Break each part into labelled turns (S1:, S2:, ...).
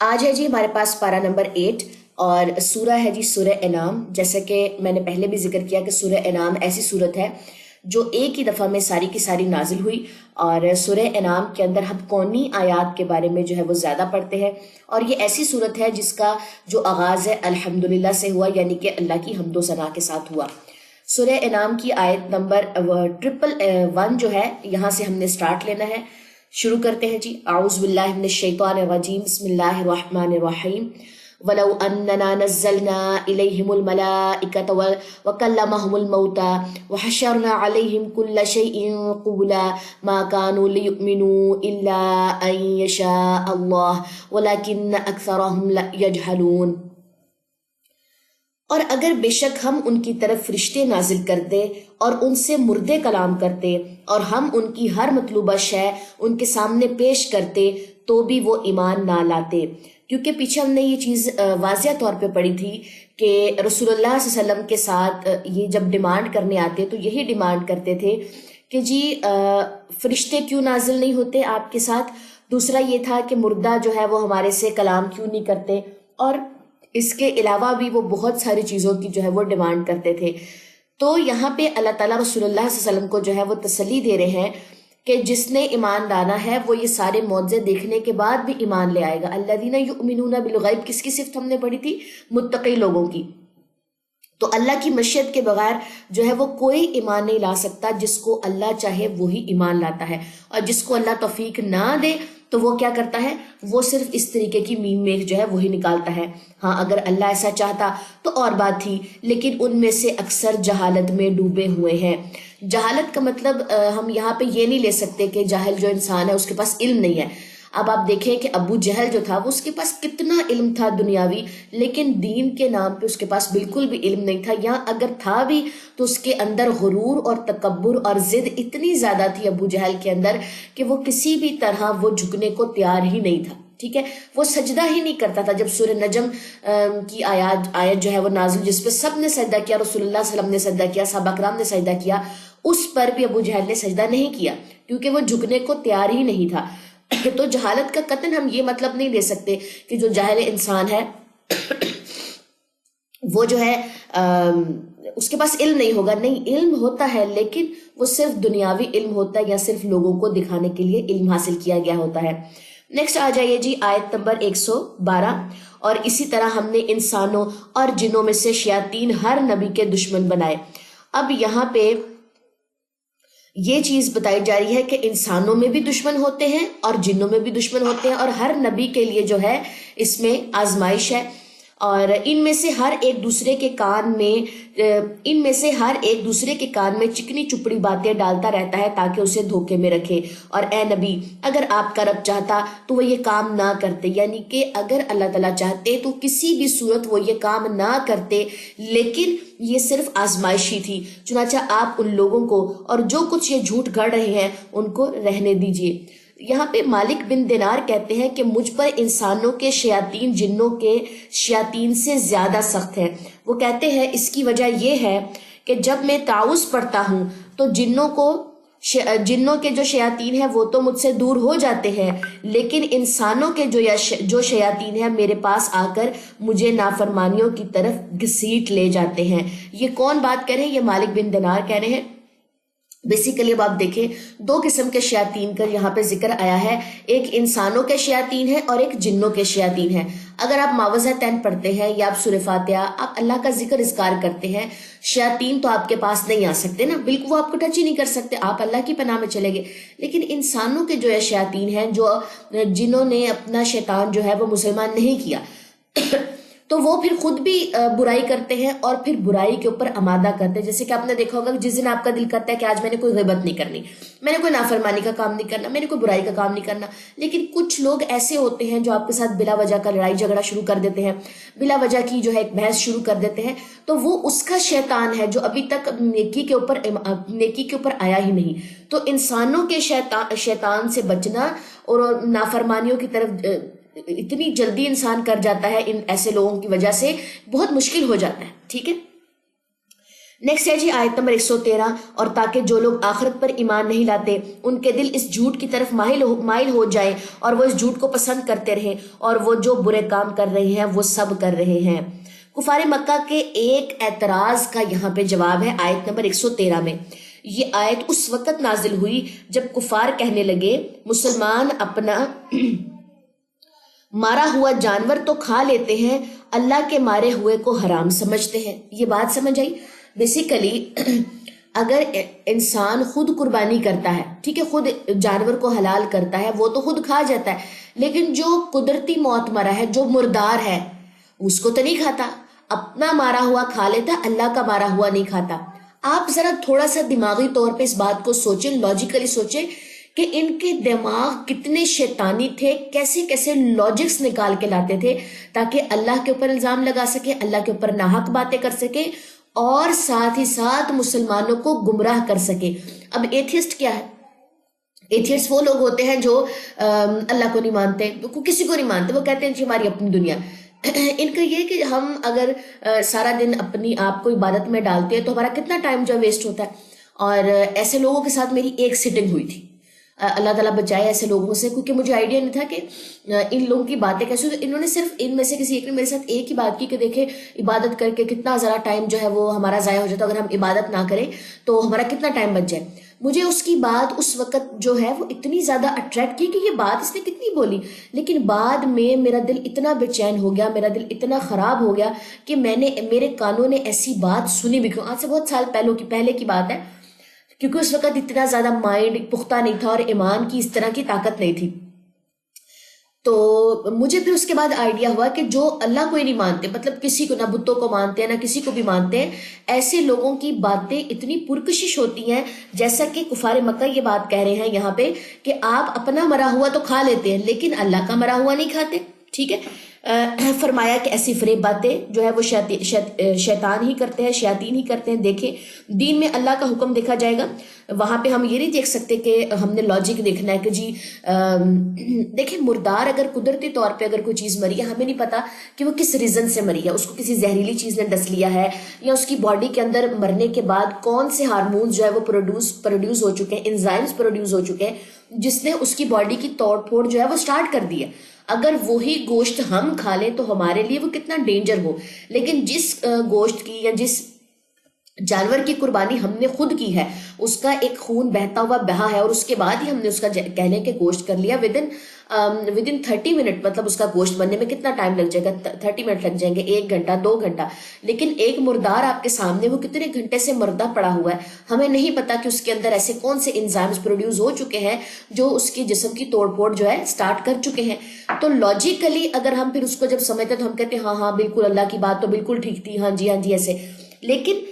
S1: آج ہے جی ہمارے پاس پارہ نمبر 8 اور سورہ ہے جی سورہ انعام۔ جیسا کہ میں نے پہلے بھی ذکر کیا کہ سورہ انعام ایسی صورت ہے جو ایک ہی دفعہ میں ساری کی ساری نازل ہوئی، اور سورہ انعام کے اندر ہم کونی آیات کے بارے میں جو ہے وہ زیادہ پڑھتے ہیں، اور یہ ایسی صورت ہے جس کا جو آغاز ہے الحمدللہ سے ہوا، یعنی کہ اللہ کی حمد و ثنا کے ساتھ ہوا۔ سورہ انعام کی آیت نمبر 111 جو ہے، یہاں سے ہم نے سٹارٹ لینا ہے۔ شروع کرتے ہیں جی۔ اعوذ باللہ من الشیطان الرجیم، بسم اللہ الرحمن الرحیم۔ وَلَوْ أَنَّنَا نَزَّلْنَا إِلَيْهِمُ الْمَلَائِكَةَ وَكَلَّمَهُمُ الْمَوْتَى وَحَشَرْنَا عَلَيْهِمْ كُلَّ شَيْءٍ قُبُلًا مَا كَانُوا لِيُؤْمِنُوا إِلَّا أَن يَشَاءَ اللَّهُ وَلَكِنَّ أَكْثَرَهُمْ يَجْهَلُونَ۔ اور اگر بے شک ہم ان کی طرف فرشتے نازل کرتے اور ان سے مردے کلام کرتے، اور ہم ان کی ہر مطلوبہ شے ان کے سامنے پیش کرتے، تو بھی وہ ایمان نہ لاتے۔ کیونکہ پیچھے ہم نے یہ چیز واضح طور پہ پڑھی تھی کہ رسول اللہ صلی اللہ علیہ وسلم کے ساتھ یہ جب ڈیمانڈ کرنے آتے تو یہی ڈیمانڈ کرتے تھے کہ جی فرشتے کیوں نازل نہیں ہوتے آپ کے ساتھ۔ دوسرا یہ تھا کہ مردہ جو ہے وہ ہمارے سے کلام کیوں نہیں کرتے، اور اس کے علاوہ بھی وہ بہت ساری چیزوں کی جو ہے وہ ڈیمانڈ کرتے تھے۔ تو یہاں پہ اللہ تعالیٰ رسول اللہ صلی اللہ علیہ وسلم کو جو ہے وہ تسلی دے رہے ہیں کہ جس نے ایمان لانا ہے وہ یہ سارے معجزے دیکھنے کے بعد بھی ایمان لے آئے گا۔ الذین یؤمنون بالغیب، کس کی صفت ہم نے پڑھی تھی؟ متقی لوگوں کی۔ تو اللہ کی مشیت کے بغیر جو ہے وہ کوئی ایمان نہیں لا سکتا، جس کو اللہ چاہے وہی ایمان لاتا ہے، اور جس کو اللہ توفیق نہ دے تو وہ کیا کرتا ہے، وہ صرف اس طریقے کی میم میخ جو ہے وہی نکالتا ہے۔ ہاں اگر اللہ ایسا چاہتا تو اور بات تھی، لیکن ان میں سے اکثر جہالت میں ڈوبے ہوئے ہیں۔ جہالت کا مطلب ہم یہاں پہ یہ نہیں لے سکتے کہ جاہل جو انسان ہے اس کے پاس علم نہیں ہے۔ اب آپ دیکھیں کہ ابو جہل جو تھا وہ اس کے پاس کتنا علم تھا دنیاوی، لیکن دین کے نام پہ اس کے پاس بالکل بھی علم نہیں تھا، یا اگر تھا بھی تو اس کے اندر غرور اور تکبر اور ضد اتنی زیادہ تھی ابو جہل کے اندر کہ وہ کسی بھی طرح وہ جھکنے کو تیار ہی نہیں تھا۔ ٹھیک ہے، وہ سجدہ ہی نہیں کرتا تھا۔ جب سورہ نجم کی آیت جو ہے وہ نازل، جس پہ سب نے سجدہ کیا، رسول اللہ صلی اللہ علیہ وسلم نے سجدہ کیا، صحابہ کرام نے سجدہ کیا، اس پر بھی ابو جہل نے سجدہ نہیں کیا کیونکہ وہ جھکنے کو تیار ہی نہیں تھا۔ تو جہالت کا قطعاً ہم یہ مطلب نہیں لے سکتے کہ جو جاہل انسان ہے وہ جو ہے اس کے پاس علم نہیں ہوگا۔ نہیں، علم ہوتا ہے، لیکن وہ صرف دنیاوی علم ہوتا ہے، یا صرف لوگوں کو دکھانے کے لیے علم حاصل کیا گیا ہوتا ہے۔ نیکسٹ آ جائیے جی آیت نمبر 112۔ اور اسی طرح ہم نے انسانوں اور جنوں میں سے شیاطین ہر نبی کے دشمن بنائے۔ اب یہاں پہ یہ چیز بتائی جا رہی ہے کہ انسانوں میں بھی دشمن ہوتے ہیں اور جنوں میں بھی دشمن ہوتے ہیں، اور ہر نبی کے لیے جو ہے اس میں آزمائش ہے، اور ان میں سے ہر ایک دوسرے کے کان میں چکنی چپڑی باتیں ڈالتا رہتا ہے تاکہ اسے دھوکے میں رکھے۔ اور اے نبی، اگر آپ کا رب چاہتا تو وہ یہ کام نہ کرتے، یعنی کہ اگر اللہ تعالیٰ چاہتے تو کسی بھی صورت وہ یہ کام نہ کرتے، لیکن یہ صرف آزمائشی تھی۔ چنانچہ آپ ان لوگوں کو اور جو کچھ یہ جھوٹ گڑھ رہے ہیں ان کو رہنے دیجیے۔ یہاں پہ مالک بن دینار کہتے ہیں کہ مجھ پر انسانوں کے شیاطین جنوں کے شیاطین سے زیادہ سخت ہے۔ وہ کہتے ہیں اس کی وجہ یہ ہے کہ جب میں تعوذ پڑھتا ہوں تو جنوں کے جو شیاطین ہیں وہ تو مجھ سے دور ہو جاتے ہیں، لیکن انسانوں کے جو شیاطین ہیں میرے پاس آ کر مجھے نافرمانیوں کی طرف گھسیٹ لے جاتے ہیں۔ یہ کون بات کہہ رہے ہیں؟ یہ مالک بن دینار کہہ رہے ہیں۔ بیسیکلی اب آپ دیکھیں دو قسم کے شیاطین کا یہاں پہ ذکر آیا ہے، ایک انسانوں کے شیاطین ہے اور ایک جنوں کے شیاطین ہے۔ اگر آپ معوذتین پڑھتے ہیں یا آپ سورہ فاتحہ، آپ اللہ کا ذکر اذکار کرتے ہیں، شیاطین تو آپ کے پاس نہیں آ سکتے نا، بالکل وہ آپ کو ٹچ ہی نہیں کر سکتے، آپ اللہ کی پناہ میں چلے گئے۔ لیکن انسانوں کے جو ہے شیاطین ہیں، جنہوں نے اپنا شیطان جو ہے وہ مسلمان نہیں کیا تو وہ پھر خود بھی برائی کرتے ہیں اور پھر برائی کے اوپر آمادہ کرتے ہیں۔ جیسے کہ آپ نے دیکھا ہوگا جس دن آپ کا دل کرتا ہے کہ آج میں نے کوئی غیبت نہیں کرنی، میں نے کوئی نافرمانی کا کام نہیں کرنا، میں نے کوئی برائی کا کام نہیں کرنا، لیکن کچھ لوگ ایسے ہوتے ہیں جو آپ کے ساتھ بلا وجہ کا لڑائی جھگڑا شروع کر دیتے ہیں، بلا وجہ کی جو ہے ایک بحث شروع کر دیتے ہیں، تو وہ اس کا شیطان ہے جو ابھی تک نیکی کے اوپر آیا ہی نہیں۔ تو انسانوں کے شیطان سے بچنا، اور نافرمانیوں کی طرف اتنی جلدی انسان کر جاتا ہے ان ایسے لوگوں کی وجہ سے، بہت مشکل ہو جاتا ہے۔ ٹھیک ہے، نیکسٹ ہے جی آیت نمبر 113، اور تاکہ جو لوگ آخرت پر ایمان نہیں لاتے ان کے دل اس جھوٹ کی طرف مائل ہو جائیں اور وہ اس جھوٹ کو پسند کرتے رہیں اور وہ جو برے کام کر رہے ہیں وہ سب کر رہے ہیں۔ کفار مکہ کے ایک اعتراض کا یہاں پہ جواب ہے آیت نمبر 113 میں۔ یہ آیت اس وقت نازل ہوئی جب کفار کہنے لگے مسلمان اپنا مارا ہوا جانور تو کھا لیتے ہیں، اللہ کے مارے ہوئے کو حرام سمجھتے ہیں۔ یہ بات سمجھ آئی؟ بیسیکلی اگر انسان خود قربانی کرتا ہے، ٹھیک ہے، خود جانور کو حلال کرتا ہے، وہ تو خود کھا جاتا ہے، لیکن جو قدرتی موت مرا ہے، جو مردار ہے، اس کو تو نہیں کھاتا، اپنا مارا ہوا کھا لیتا، اللہ کا مارا ہوا نہیں کھاتا۔ آپ ذرا تھوڑا سا دماغی طور پہ اس بات کو سوچیں، لاجیکلی سوچیں کہ ان کے دماغ کتنے شیطانی تھے، کیسے کیسے لاجکس نکال کے لاتے تھے تاکہ اللہ کے اوپر الزام لگا سکے، اللہ کے اوپر ناحق باتیں کر سکے اور ساتھ ہی ساتھ مسلمانوں کو گمراہ کر سکے۔ اب ایتھیسٹ کیا ہے؟ ایتھیسٹ وہ لوگ ہوتے ہیں جو اللہ کو نہیں مانتے، کسی کو نہیں مانتے، وہ کہتے ہیں جی ہماری اپنی دنیا۔ ان کا یہ کہ ہم اگر سارا دن اپنی آپ کو عبادت میں ڈالتے ہیں تو ہمارا کتنا ٹائم جو ویسٹ ہوتا ہے۔ اور ایسے لوگوں کے ساتھ میری ایک سٹنگ ہوئی تھی، اللہ تعالیٰ بچائے ایسے لوگوں سے، کیونکہ مجھے آئیڈیا نہیں تھا کہ ان لوگوں کی باتیں کیسے ہوئی۔ انہوں نے صرف ان میں سے کسی ایک نے میرے ساتھ ایک ہی بات کی کہ دیکھیں عبادت کر کے کتنا ذرا ٹائم جو ہے وہ ہمارا ضائع ہو جاتا ہے، اگر ہم عبادت نہ کریں تو ہمارا کتنا ٹائم بچ جائے۔ مجھے اس کی بات اس وقت جو ہے وہ اتنی زیادہ اٹریکٹ کی کہ یہ بات اس نے کتنی بولی، لیکن بعد میں میرا دل اتنا بے چین ہو گیا، میرا دل اتنا خراب ہو گیا کہ میرے کانوں نے ایسی بات سنی بھی کیوں، آج سے بہت سال پہلے کی بات ہے، کیونکہ اس وقت اتنا زیادہ مائنڈ پختہ نہیں تھا اور ایمان کی اس طرح کی طاقت نہیں تھی۔ تو مجھے پھر اس کے بعد آئیڈیا ہوا کہ جو اللہ کو ہی نہیں مانتے، مطلب کسی کو، نہ بتوں کو مانتے ہیں نہ کسی کو بھی مانتے ہیں، ایسے لوگوں کی باتیں اتنی پرکشش ہوتی ہیں، جیسا کہ کفار مکہ یہ بات کہہ رہے ہیں یہاں پہ کہ آپ اپنا مرا ہوا تو کھا لیتے ہیں لیکن اللہ کا مرا ہوا نہیں کھاتے، ٹھیک ہے۔ فرمایا کہ ایسی فریب باتیں جو ہے وہ شیطان ہی کرتے ہیں، شیاطین ہی کرتے ہیں۔ دیکھیں دین میں اللہ کا حکم دیکھا جائے گا، وہاں پہ ہم یہ نہیں دیکھ سکتے کہ ہم نے لاجک دیکھنا ہے کہ جی دیکھیں مردار اگر قدرتی طور پہ اگر کوئی چیز مری ہے، ہمیں نہیں پتا کہ وہ کس ریزن سے مری ہے، اس کو کسی زہریلی چیز نے ڈس لیا ہے یا اس کی باڈی کے اندر مرنے کے بعد کون سے ہارمونز جو ہے وہ پروڈیوس ہو چکے ہیں، انزائمز پروڈیوس ہو چکے ہیں جس نے اس کی باڈی کی توڑ پھوڑ جو ہے وہ سٹارٹ کر دی ہے۔ اگر وہی گوشت ہم کھا لیں تو ہمارے لیے وہ کتنا ڈینجر ہو، لیکن جس گوشت کی یا جس جانور کی قربانی ہم نے خود کی ہے، اس کا ایک خون بہتا ہوا بہا ہے اور اس کے بعد ہی ہم نے اس کا کہہ لیں کہ گوشت کر لیا، ودن 30 منٹ، مطلب اس کا گوشت بننے میں کتنا ٹائم لگ جائے گا؟ 30 منٹ لگ جائیں گے، 1 گھنٹہ 2 گھنٹہ، لیکن ایک مردار آپ کے سامنے وہ کتنے گھنٹے سے مردہ پڑا ہوا ہے، ہمیں نہیں پتا کہ اس کے اندر ایسے کون سے انزائمز پروڈیوس ہو چکے ہیں جو اس کی جسم کی توڑ پھوڑ جو ہے سٹارٹ کر چکے ہیں۔ تو لاجیکلی اگر ہم پھر اس کو جب سمجھتے تو ہم کہتے ہیں ہاں بالکل اللہ کی بات تو بالکل ٹھیک تھی، ہاں جی ایسے، لیکن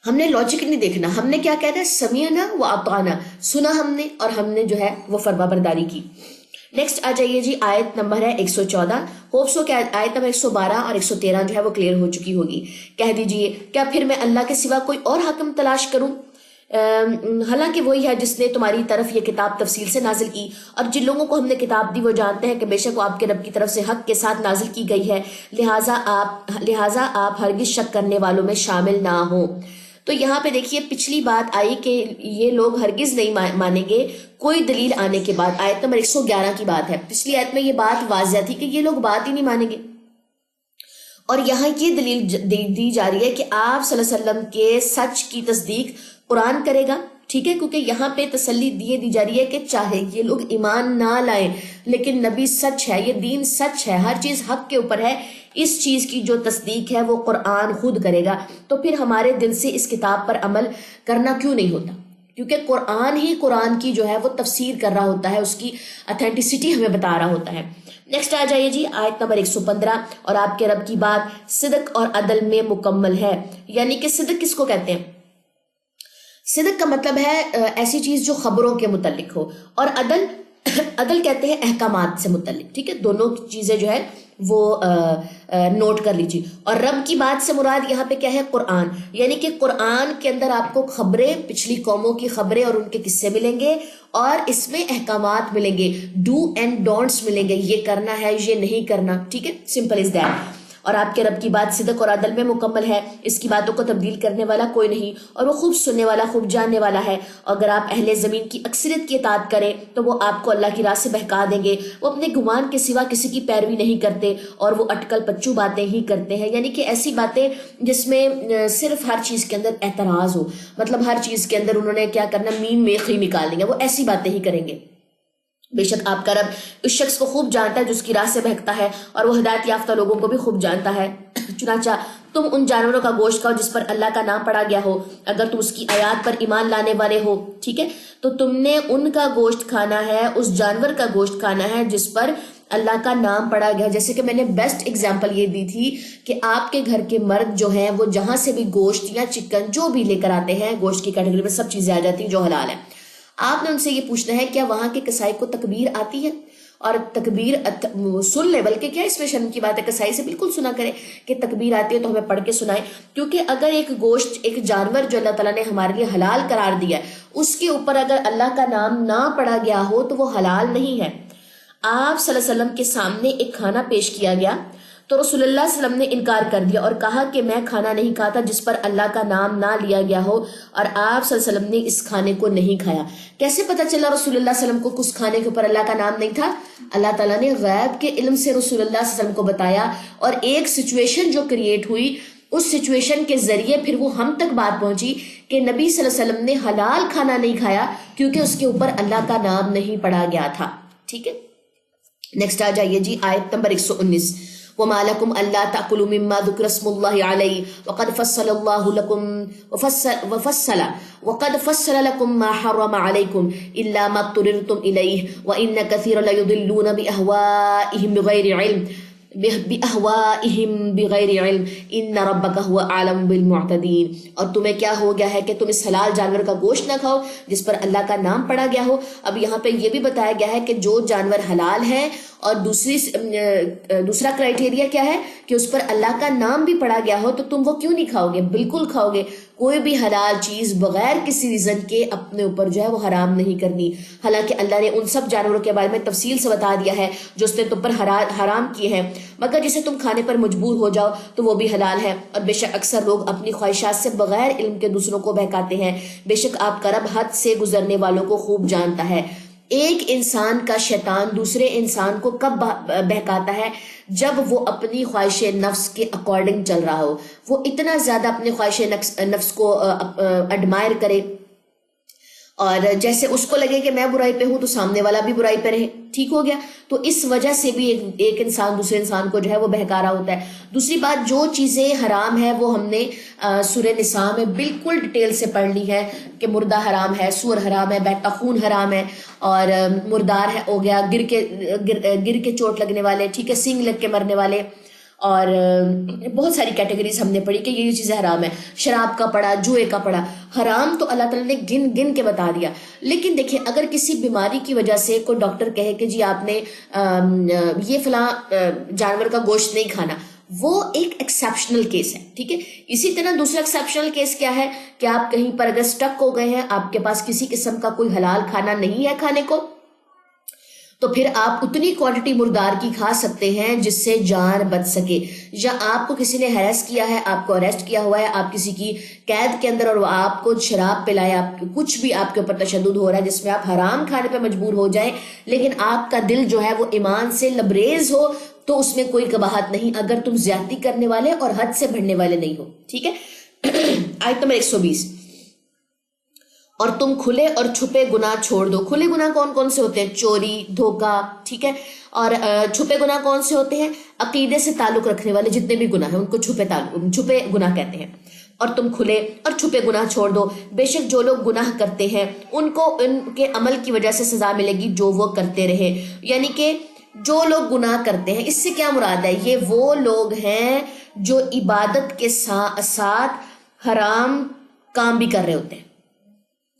S1: ہم نے لاجک نہیں دیکھنا، ہم نے کیا کہنا ہے؟ سمیعنا و اطعنا، سنا ہم نے اور ہم نے جو ہے وہ فرما برداری کی۔ نیکسٹ آ جائیے جی، آیت نمبر ہے 114، ہوپ سو کہ آیت نمبر 112 اور 113 جو ہے وہ کلیئر ہو چکی ہوگی۔ کہہ دیجئے کیا پھر میں اللہ کے سوا کوئی اور حاکم تلاش کروں؟ حالانکہ وہی ہے جس نے تمہاری طرف یہ کتاب تفصیل سے نازل کی، اور جن لوگوں کو ہم نے کتاب دی وہ جانتے ہیں کہ بے شک وہ آپ کے رب کی طرف سے حق کے ساتھ نازل کی گئی ہے، لہٰذا آپ ہرگز شک کرنے والوں میں شامل نہ ہوں۔ تو یہاں پہ دیکھیے پچھلی بات آئی کہ یہ لوگ ہرگز نہیں مانیں گے کوئی دلیل آنے کے بعد، آیت نمبر 111 کی بات ہے، پچھلی آیت میں یہ بات واضح تھی کہ یہ لوگ بات ہی نہیں مانیں گے، اور یہاں یہ دلیل دی جا رہی ہے کہ آپ صلی اللہ علیہ وسلم کے سچ کی تصدیق قرآن کرے گا، ٹھیک ہے، کیونکہ یہاں پہ تسلی دی جا رہی ہے کہ چاہے یہ لوگ ایمان نہ لائیں لیکن نبی سچ ہے، یہ دین سچ ہے، ہر چیز حق کے اوپر ہے، اس چیز کی جو تصدیق ہے وہ قرآن خود کرے گا، تو پھر ہمارے دل سے اس کتاب پر عمل کرنا کیوں نہیں ہوتا؟ کیونکہ قرآن ہی قرآن کی جو ہے وہ تفسیر کر رہا ہوتا ہے، اس کی اتھینٹسٹی ہمیں بتا رہا ہوتا ہے۔ نیکسٹ آ جائیے جی، آیت نمبر 115، اور آپ کے رب کی بات صدق اور عدل میں مکمل ہے، یعنی کہ صدق کس کو کہتے ہیں؟ صدق کا مطلب ہے ایسی چیز جو خبروں کے متعلق ہو، اور عدل کہتے ہیں احکامات سے متعلق، ٹھیک ہے، دونوں چیزیں جو ہے وہ نوٹ کر لیجیے۔ اور رب کی بات سے مراد یہاں پہ کیا ہے؟ قرآن، یعنی کہ قرآن کے اندر آپ کو خبریں، پچھلی قوموں کی خبریں اور ان کے قصے ملیں گے، اور اس میں احکامات ملیں گے، ڈو اینڈ ڈونٹس ملیں گے، یہ کرنا ہے یہ نہیں کرنا، ٹھیک ہے، سمپل از دیٹ۔ اور آپ کے رب کی بات صدق اور عدل میں مکمل ہے، اس کی باتوں کو تبدیل کرنے والا کوئی نہیں، اور وہ خوب سننے والا خوب جاننے والا ہے۔ اگر آپ اہل زمین کی اکثریت کی اطاعت کریں تو وہ آپ کو اللہ کی راہ سے بہکا دیں گے، وہ اپنے گمان کے سوا کسی کی پیروی نہیں کرتے اور وہ اٹکل پچو باتیں ہی کرتے ہیں، یعنی کہ ایسی باتیں جس میں صرف ہر چیز کے اندر اعتراض ہو، مطلب ہر چیز کے اندر انہوں نے کیا کرنا، مین میخ ہی نکال دیں گے، وہ ایسی باتیں ہی کریں گے۔ بے شک آپ کا رب اس شخص کو خوب جانتا ہے جو اس کی راہ سے بہکتا ہے، اور وہ ہدایت یافتہ لوگوں کو بھی خوب جانتا ہے۔ چنانچہ تم ان جانوروں کا گوشت کھاؤ جس پر اللہ کا نام پڑا گیا ہو، اگر تم اس کی آیات پر ایمان لانے والے ہو، ٹھیک ہے، تو تم نے ان کا گوشت کھانا ہے، اس جانور کا گوشت کھانا ہے جس پر اللہ کا نام پڑا گیا۔ جیسے کہ میں نے بیسٹ اگزامپل یہ دی تھی کہ آپ کے گھر کے مرد جو ہیں وہ جہاں سے بھی گوشت یا چکن جو بھی لے کر آتے ہیں، گوشت کی کیٹیگری میں سب چیزیں آ جاتی ہیں جو حلال ہیں، آپ نے ان سے یہ پوچھنا ہے کیا وہاں کے کسائی کو تکبیر آتی ہے؟ اور تکبیر سن لے، بلکہ کیا اس میں شرم کی بات ہے، کسائی سے بالکل سنا کرے کہ تکبیر آتی ہے تو ہمیں پڑھ کے سنائے، کیونکہ اگر ایک گوشت، ایک جانور جو اللہ تعالیٰ نے ہمارے لیے حلال قرار دیا ہے، اس کے اوپر اگر اللہ کا نام نہ پڑھا گیا ہو تو وہ حلال نہیں ہے۔ آپ صلی اللہ علیہ وسلم کے سامنے ایک کھانا پیش کیا گیا تو رسول اللہ صلی اللہ علیہ وسلم نے انکار کر دیا اور کہا کہ میں کھانا نہیں کھاتا جس پر اللہ کا نام نہ لیا گیا ہو، اور آپ صلی اللہ علیہ وسلم نے اس کھانے کو نہیں کھایا۔ کیسے پتا چلا رسول اللہ صلی اللہ علیہ وسلم کو اس کھانے کے اوپر اللہ کا نام نہیں تھا؟ اللہ تعالیٰ نے غیب کے علم سے رسول اللہ صلی اللہ علیہ وسلم کو بتایا، اور ایک سچویشن جو کریٹ ہوئی، اس سچویشن کے ذریعے پھر وہ ہم تک بات پہنچی کہ نبی صلی اللہ علیہ وسلم نے حلال کھانا نہیں کھایا کیونکہ اس کے اوپر اللہ کا نام نہیں پڑا گیا تھا۔ ٹھیک ہے، نیکسٹ آ جائیے جی، آیت نمبر 119، وَمَا لَكُمْ أَلَّا تَأْكُلُوا مِمَّا ذُكِرَ اسْمُ اللَّهِ عَلَيْهِ وَقَدْ فَصَّلَ لَكُم مَّا حَرَّمَ عَلَيْكُمْ إِلَّا مَا اضْطُرِرْتُمْ إِلَيْهِ وَإِنَّ كَثِيرًا لَيُضِلُّونَ بِأَهْوَائِهِمْ بِغَيْرِ عِلْمٍ إِنَّ رَبَّكَ هُوَ أَعْلَمُ بِالْمُعْتَدِينَ۔ اور تمہیں کیا ہو گیا ہے کہ تم اس حلال جانور کا گوشت نہ کھاؤ جس پر اللہ کا نام پڑا گیا ہو۔ اب یہاں پہ یہ بھی بتایا گیا ہے کہ جو جانور حلال ہے، اور دوسرا کرائٹیریا کیا ہے کہ اس پر اللہ کا نام بھی پڑا گیا ہو، تو تم وہ کیوں نہیں کھاؤ گے؟ بالکل کھاؤ گے۔ کوئی بھی حلال چیز بغیر کسی ریزن کے اپنے اوپر جو ہے وہ حرام نہیں کرنی، حالانکہ اللہ نے ان سب جانوروں کے بارے میں تفصیل سے بتا دیا ہے جو اس نے تم پر حرام کیے ہیں، مگر جسے تم کھانے پر مجبور ہو جاؤ تو وہ بھی حلال ہے۔ اور بے شک اکثر لوگ اپنی خواہشات سے بغیر علم کے دوسروں کو بہکاتے ہیں، بے شک آپ کا رب حد سے گزرنے والوں کو خوب جانتا ہے۔ ایک انسان کا شیطان دوسرے انسان کو کب بہکاتا ہے؟ جب وہ اپنی خواہش نفس کے اکارڈنگ چل رہا ہو، وہ اتنا زیادہ اپنی خواہش نفس کو ایڈمائر کرے، اور جیسے اس کو لگے کہ میں برائی پہ ہوں تو سامنے والا بھی برائی پہ رہے، ٹھیک ہو گیا؟ تو اس وجہ سے بھی ایک انسان دوسرے انسان کو جو ہے وہ بہکا رہا ہوتا ہے۔ دوسری بات، جو چیزیں حرام ہیں وہ ہم نے سورہ نساء میں بالکل ڈیٹیل سے پڑھ لی ہے کہ مردہ حرام ہے، سور حرام ہے، بہتا خون حرام ہے، اور مردار ہے ہو گیا، گر کے چوٹ لگنے والے، ٹھیک ہے، سینگ لگ کے مرنے والے، اور بہت ساری کیٹیگریز ہم نے پڑھی کہ یہ چیزیں حرام ہے۔ شراب کا پڑا، جوئے کا پڑا، حرام تو اللہ تعالیٰ نے گن گن کے بتا دیا۔ لیکن دیکھیں، اگر کسی بیماری کی وجہ سے کوئی ڈاکٹر کہے کہ جی آپ نے یہ فلاں جانور کا گوشت نہیں کھانا، وہ ایک ایکسیپشنل کیس ہے، ٹھیک ہے۔ اسی طرح دوسرا ایکسیپشنل کیس کیا ہے کہ آپ کہیں پر اگر سٹک ہو گئے ہیں، آپ کے پاس کسی قسم کا کوئی حلال کھانا نہیں ہے کھانے کو، تو پھر آپ اتنی کوانٹٹی مردار کی کھا سکتے ہیں جس سے جان بچ سکے۔ یا آپ کو کسی نے ہیرس کیا ہے، آپ کو اریسٹ کیا ہوا ہے، آپ کسی کی قید کے اندر، اور وہ آپ کو شراب پلایا، کچھ بھی آپ کے اوپر تشدد ہو رہا ہے جس میں آپ حرام کھانے پہ مجبور ہو جائیں، لیکن آپ کا دل جو ہے وہ ایمان سے لبریز ہو، تو اس میں کوئی قباحت نہیں اگر تم زیادتی کرنے والے اور حد سے بڑھنے والے نہیں ہو، ٹھیک ہے۔ آیت نمبر 120، اور تم کھلے اور چھپے گناہ چھوڑ دو۔ کھلے گناہ کون کون سے ہوتے ہیں؟ چوری، دھوکہ، ٹھیک ہے۔ اور چھپے گناہ کون سے ہوتے ہیں؟ عقیدے سے تعلق رکھنے والے جتنے بھی گناہ ہیں ان کو چھپے گناہ کہتے ہیں۔ اور تم کھلے اور چھپے گناہ چھوڑ دو، بے شک جو لوگ گناہ کرتے ہیں ان کو ان کے عمل کی وجہ سے سزا ملے گی جو وہ کرتے رہے۔ یعنی کہ جو لوگ گناہ کرتے ہیں، اس سے کیا مراد ہے؟ یہ وہ لوگ ہیں جو عبادت کے ساتھ حرام کام بھی کر رہے ہوتے ہیں۔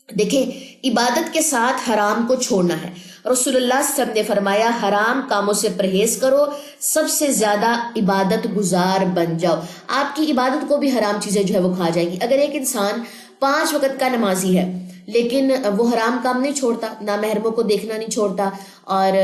S1: دیکھیں، عبادت کے ساتھ حرام کو چھوڑنا ہے۔ رسول اللہ صلی اللہ علیہ وسلم نے فرمایا حرام کاموں سے پرہیز کرو، سب سے زیادہ عبادت گزار بن جاؤ۔ آپ کی عبادت کو بھی حرام چیزیں جو ہے وہ کھا جائیں گی۔ اگر ایک انسان 5 وقت کا نمازی ہے لیکن وہ حرام کام نہیں چھوڑتا، نامحرموں کو دیکھنا نہیں چھوڑتا، اور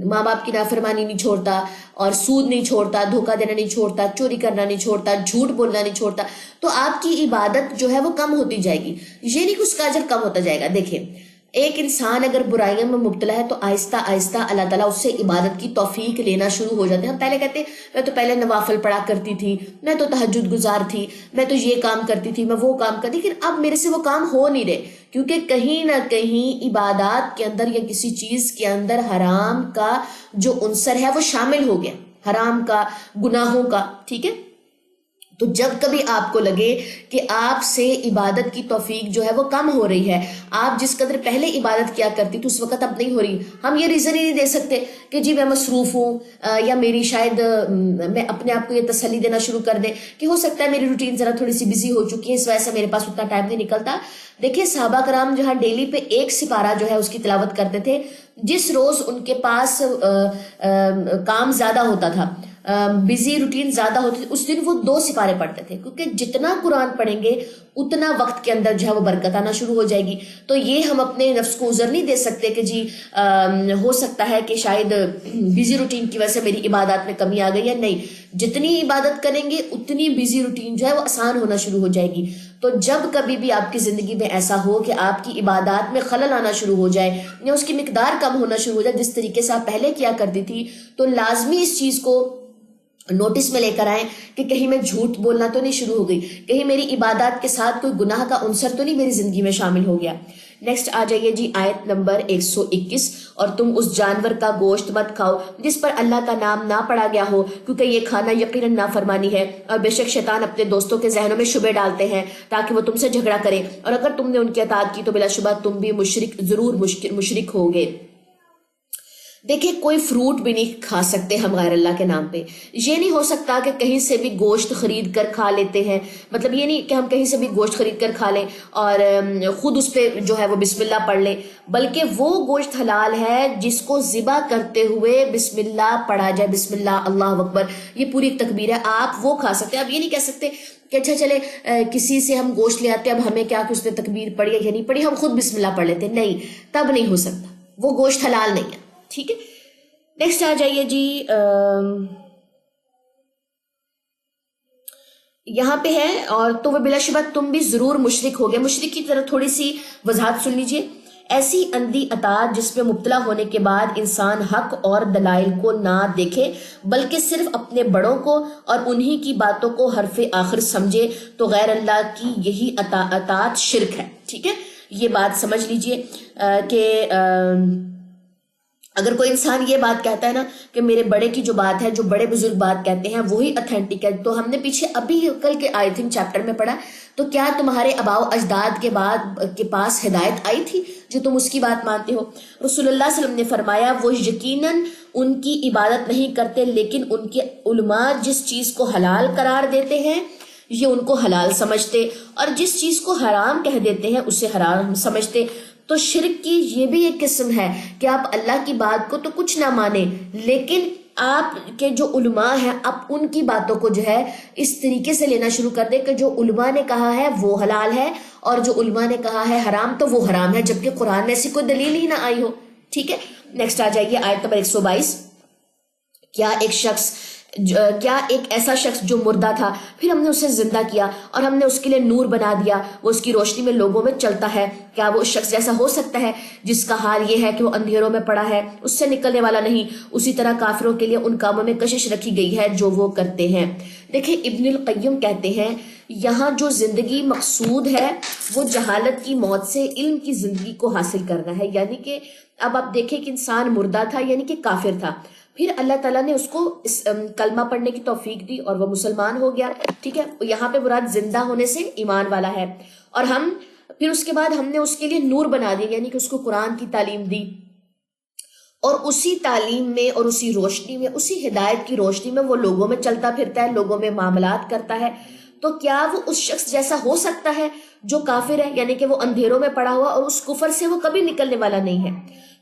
S1: ماں باپ کی نافرمانی نہیں چھوڑتا، اور سود نہیں چھوڑتا، دھوکہ دینا نہیں چھوڑتا، چوری کرنا نہیں چھوڑتا، جھوٹ بولنا نہیں چھوڑتا، تو آپ کی عبادت جو ہے وہ کم ہوتی جائے گی. یہ نہیں کہ اس کا اجر کم ہوتا جائے گا. دیکھیں ایک انسان اگر برائیوں میں مبتلا ہے تو آہستہ آہستہ اللہ تعالیٰ اس سے عبادت کی توفیق لینا شروع ہو جاتے ہیں. ہم پہلے کہتے ہیں میں تو پہلے نوافل پڑھا کرتی تھی، میں تو تہجد گزار تھی، میں تو یہ کام کرتی تھی، میں وہ کام کرتی، لیکن اب میرے سے وہ کام ہو نہیں رہے، کیونکہ کہیں نہ کہیں عبادات کے اندر یا کسی چیز کے اندر حرام کا جو عنصر ہے وہ شامل ہو گیا، حرام کا، گناہوں کا. ٹھیک ہے، تو جب کبھی آپ کو لگے کہ آپ سے عبادت کی توفیق جو ہے وہ کم ہو رہی ہے، آپ جس قدر پہلے عبادت کیا کرتی تو اس وقت اب نہیں ہو رہی، ہم یہ ریزن ہی نہیں دے سکتے کہ جی میں مصروف ہوں، یا میری شاید میں اپنے آپ کو یہ تسلی دینا شروع کر دیں کہ ہو سکتا ہے میری روٹین ذرا تھوڑی سی بزی ہو چکی ہے، اس وجہ سے میرے پاس اتنا ٹائم نہیں نکلتا. دیکھیں صحابہ کرام جہاں ڈیلی پہ ایک سپارہ جو ہے اس کی تلاوت کرتے تھے، جس روز ان کے پاس کام زیادہ ہوتا تھا، بزی روٹین زیادہ ہوتی تھی، اس دن وہ 2 سپارے پڑھتے تھے، کیونکہ جتنا قرآن پڑھیں گے اتنا وقت کے اندر جو ہے وہ برکت آنا شروع ہو جائے گی. تو یہ ہم اپنے نفس کو عذر نہیں دے سکتے کہ جی ہو سکتا ہے کہ شاید بزی روٹین کی وجہ سے میری عبادات میں کمی آ گئی ہے. نہیں، جتنی عبادت کریں گے اتنی بزی روٹین جو ہے وہ آسان ہونا شروع ہو جائے گی. تو جب کبھی بھی آپ کی زندگی میں ایسا ہو کہ آپ کی عبادات میں خلل آنا شروع ہو جائے یا اس کی مقدار کم ہونا شروع ہو جائے جس طریقے سے آپ پہلے کیا کرتی تھی، تو لازمی اس چیز کو نوٹس میں لے کر آئیں کہ کہیں میں جھوٹ بولنا تو نہیں شروع ہو گئی، کہیں میری عبادات کے ساتھ کوئی گناہ کا عنصر تو نہیں میری زندگی میں شامل ہو گیا. نیکسٹ آ جائیے جی آیت نمبر 121، اور تم اس جانور کا گوشت مت کھاؤ جس پر اللہ کا نام نہ پڑا گیا ہو، کیونکہ یہ کھانا یقیناً نافرمانی ہے، اور بے شک شیطان اپنے دوستوں کے ذہنوں میں شبہ ڈالتے ہیں تاکہ وہ تم سے جھگڑا کرے، اور اگر تم نے ان کی اطاعت کی تو بلا شبہ تم بھی مشرک ہوگے. دیکھیں کوئی فروٹ بھی نہیں کھا سکتے ہم غیر اللہ کے نام پہ. یہ نہیں ہو سکتا کہ کہیں سے بھی گوشت خرید کر کھا لیتے ہیں، مطلب یہ نہیں کہ ہم کہیں سے بھی گوشت خرید کر کھا لیں اور خود اس پہ جو ہے وہ بسم اللہ پڑھ لیں، بلکہ وہ گوشت حلال ہے جس کو ذبح کرتے ہوئے بسم اللہ پڑھا جائے، بسم اللہ، اللہ اکبر، یہ پوری ایک تکبیر ہے، آپ وہ کھا سکتے ہیں. آپ یہ نہیں کہہ سکتے کہ اچھا چلے کسی سے ہم گوشت لے آتے ہیں، اب ہمیں کیا کہ اس نے تکبیر پڑھی ہے یا نہیں پڑھی، ہم خود بسم اللہ پڑھ لیتے ہیں، نہیں، تب نہیں ہو سکتا، وہ گوشت حلال نہیں ہے. ٹھیک ہے، نیکسٹ آ جائیے جی یہاں پہ ہے، اور تو وہ بلا شبہ تم بھی ضرور مشرک ہو گئے. مشرک کی طرح تھوڑی سی وضاحت سن لیجئے. ایسی اندھی اطاعت جس میں مبتلا ہونے کے بعد انسان حق اور دلائل کو نہ دیکھے بلکہ صرف اپنے بڑوں کو اور انہی کی باتوں کو حرف آخر سمجھے تو غیر اللہ کی یہی اطاعت شرک ہے. ٹھیک ہے، یہ بات سمجھ لیجئے کہ اگر کوئی انسان یہ بات کہتا ہے نا کہ میرے بڑے کی جو بات ہے، جو بڑے بزرگ بات کہتے ہیں وہی اتھینٹک ہے، تو ہم نے پیچھے ابھی کل کے آئی تھنک چیپٹر میں پڑھا، تو کیا تمہارے آباء و اجداد کے پاس ہدایت آئی تھی جو تم اس کی بات مانتے ہو؟ رسول اللہ صلی اللہ علیہ وسلم نے فرمایا وہ یقیناً ان کی عبادت نہیں کرتے، لیکن ان کے علماء جس چیز کو حلال قرار دیتے ہیں یہ ان کو حلال سمجھتے، اور جس چیز کو حرام کہہ دیتے ہیں اسے حرام سمجھتے. تو شرک کی یہ بھی ایک قسم ہے کہ آپ اللہ کی بات کو تو کچھ نہ مانیں، لیکن آپ کے جو علماء ہیں آپ ان کی باتوں کو جو ہے اس طریقے سے لینا شروع کر دیں کہ جو علماء نے کہا ہے وہ حلال ہے اور جو علماء نے کہا ہے حرام تو وہ حرام ہے، جبکہ قرآن میں ایسی کوئی دلیل ہی نہ آئی ہو. ٹھیک ہے، نیکسٹ آ جائیے آیت نمبر 122. کیا ایک ایسا شخص جو مردہ تھا پھر ہم نے اسے زندہ کیا اور ہم نے اس کے لیے نور بنا دیا، وہ اس کی روشنی میں لوگوں میں چلتا ہے، کیا وہ اس شخص جیسا ہو سکتا ہے جس کا حال یہ ہے کہ وہ اندھیروں میں پڑا ہے، اس سے نکلنے والا نہیں؟ اسی طرح کافروں کے لیے ان کاموں میں کشش رکھی گئی ہے جو وہ کرتے ہیں. دیکھیں ابن القیم کہتے ہیں یہاں جو زندگی مقصود ہے وہ جہالت کی موت سے علم کی زندگی کو حاصل کرنا ہے. یعنی کہ اب آپ دیکھیں کہ انسان مردہ تھا، یعنی کہ کافر تھا، پھر اللہ تعالیٰ نے اس کو کلمہ پڑھنے کی توفیق دی اور وہ مسلمان ہو گیا. ٹھیک ہے، یہاں پہ مراد زندہ ہونے سے ایمان والا ہے، اور پھر اس کے بعد ہم نے اس کے لیے نور بنا دیا، یعنی کہ اس کو قرآن کی تعلیم دی، اور اسی تعلیم میں اور اسی روشنی میں، اسی ہدایت کی روشنی میں وہ لوگوں میں چلتا پھرتا ہے، لوگوں میں معاملات کرتا ہے. تو کیا وہ اس شخص جیسا ہو سکتا ہے جو کافر ہے، یعنی کہ وہ اندھیروں میں پڑا ہوا اور اس کفر سے وہ کبھی نکلنے والا نہیں ہے،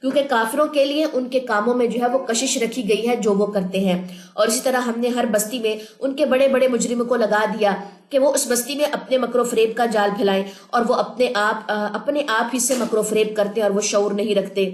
S1: کیونکہ کافروں کے لیے ان کے کاموں میں جو ہے وہ کشش رکھی گئی ہے جو وہ کرتے ہیں۔ اور اسی طرح ہم نے ہر بستی میں ان کے بڑے بڑے مجرموں کو لگا دیا کہ وہ اس بستی میں اپنے مکر و فریب کا جال پھیلائیں، اور وہ اپنے آپ ہی سے مکر و فریب کرتے اور وہ شعور نہیں رکھتے۔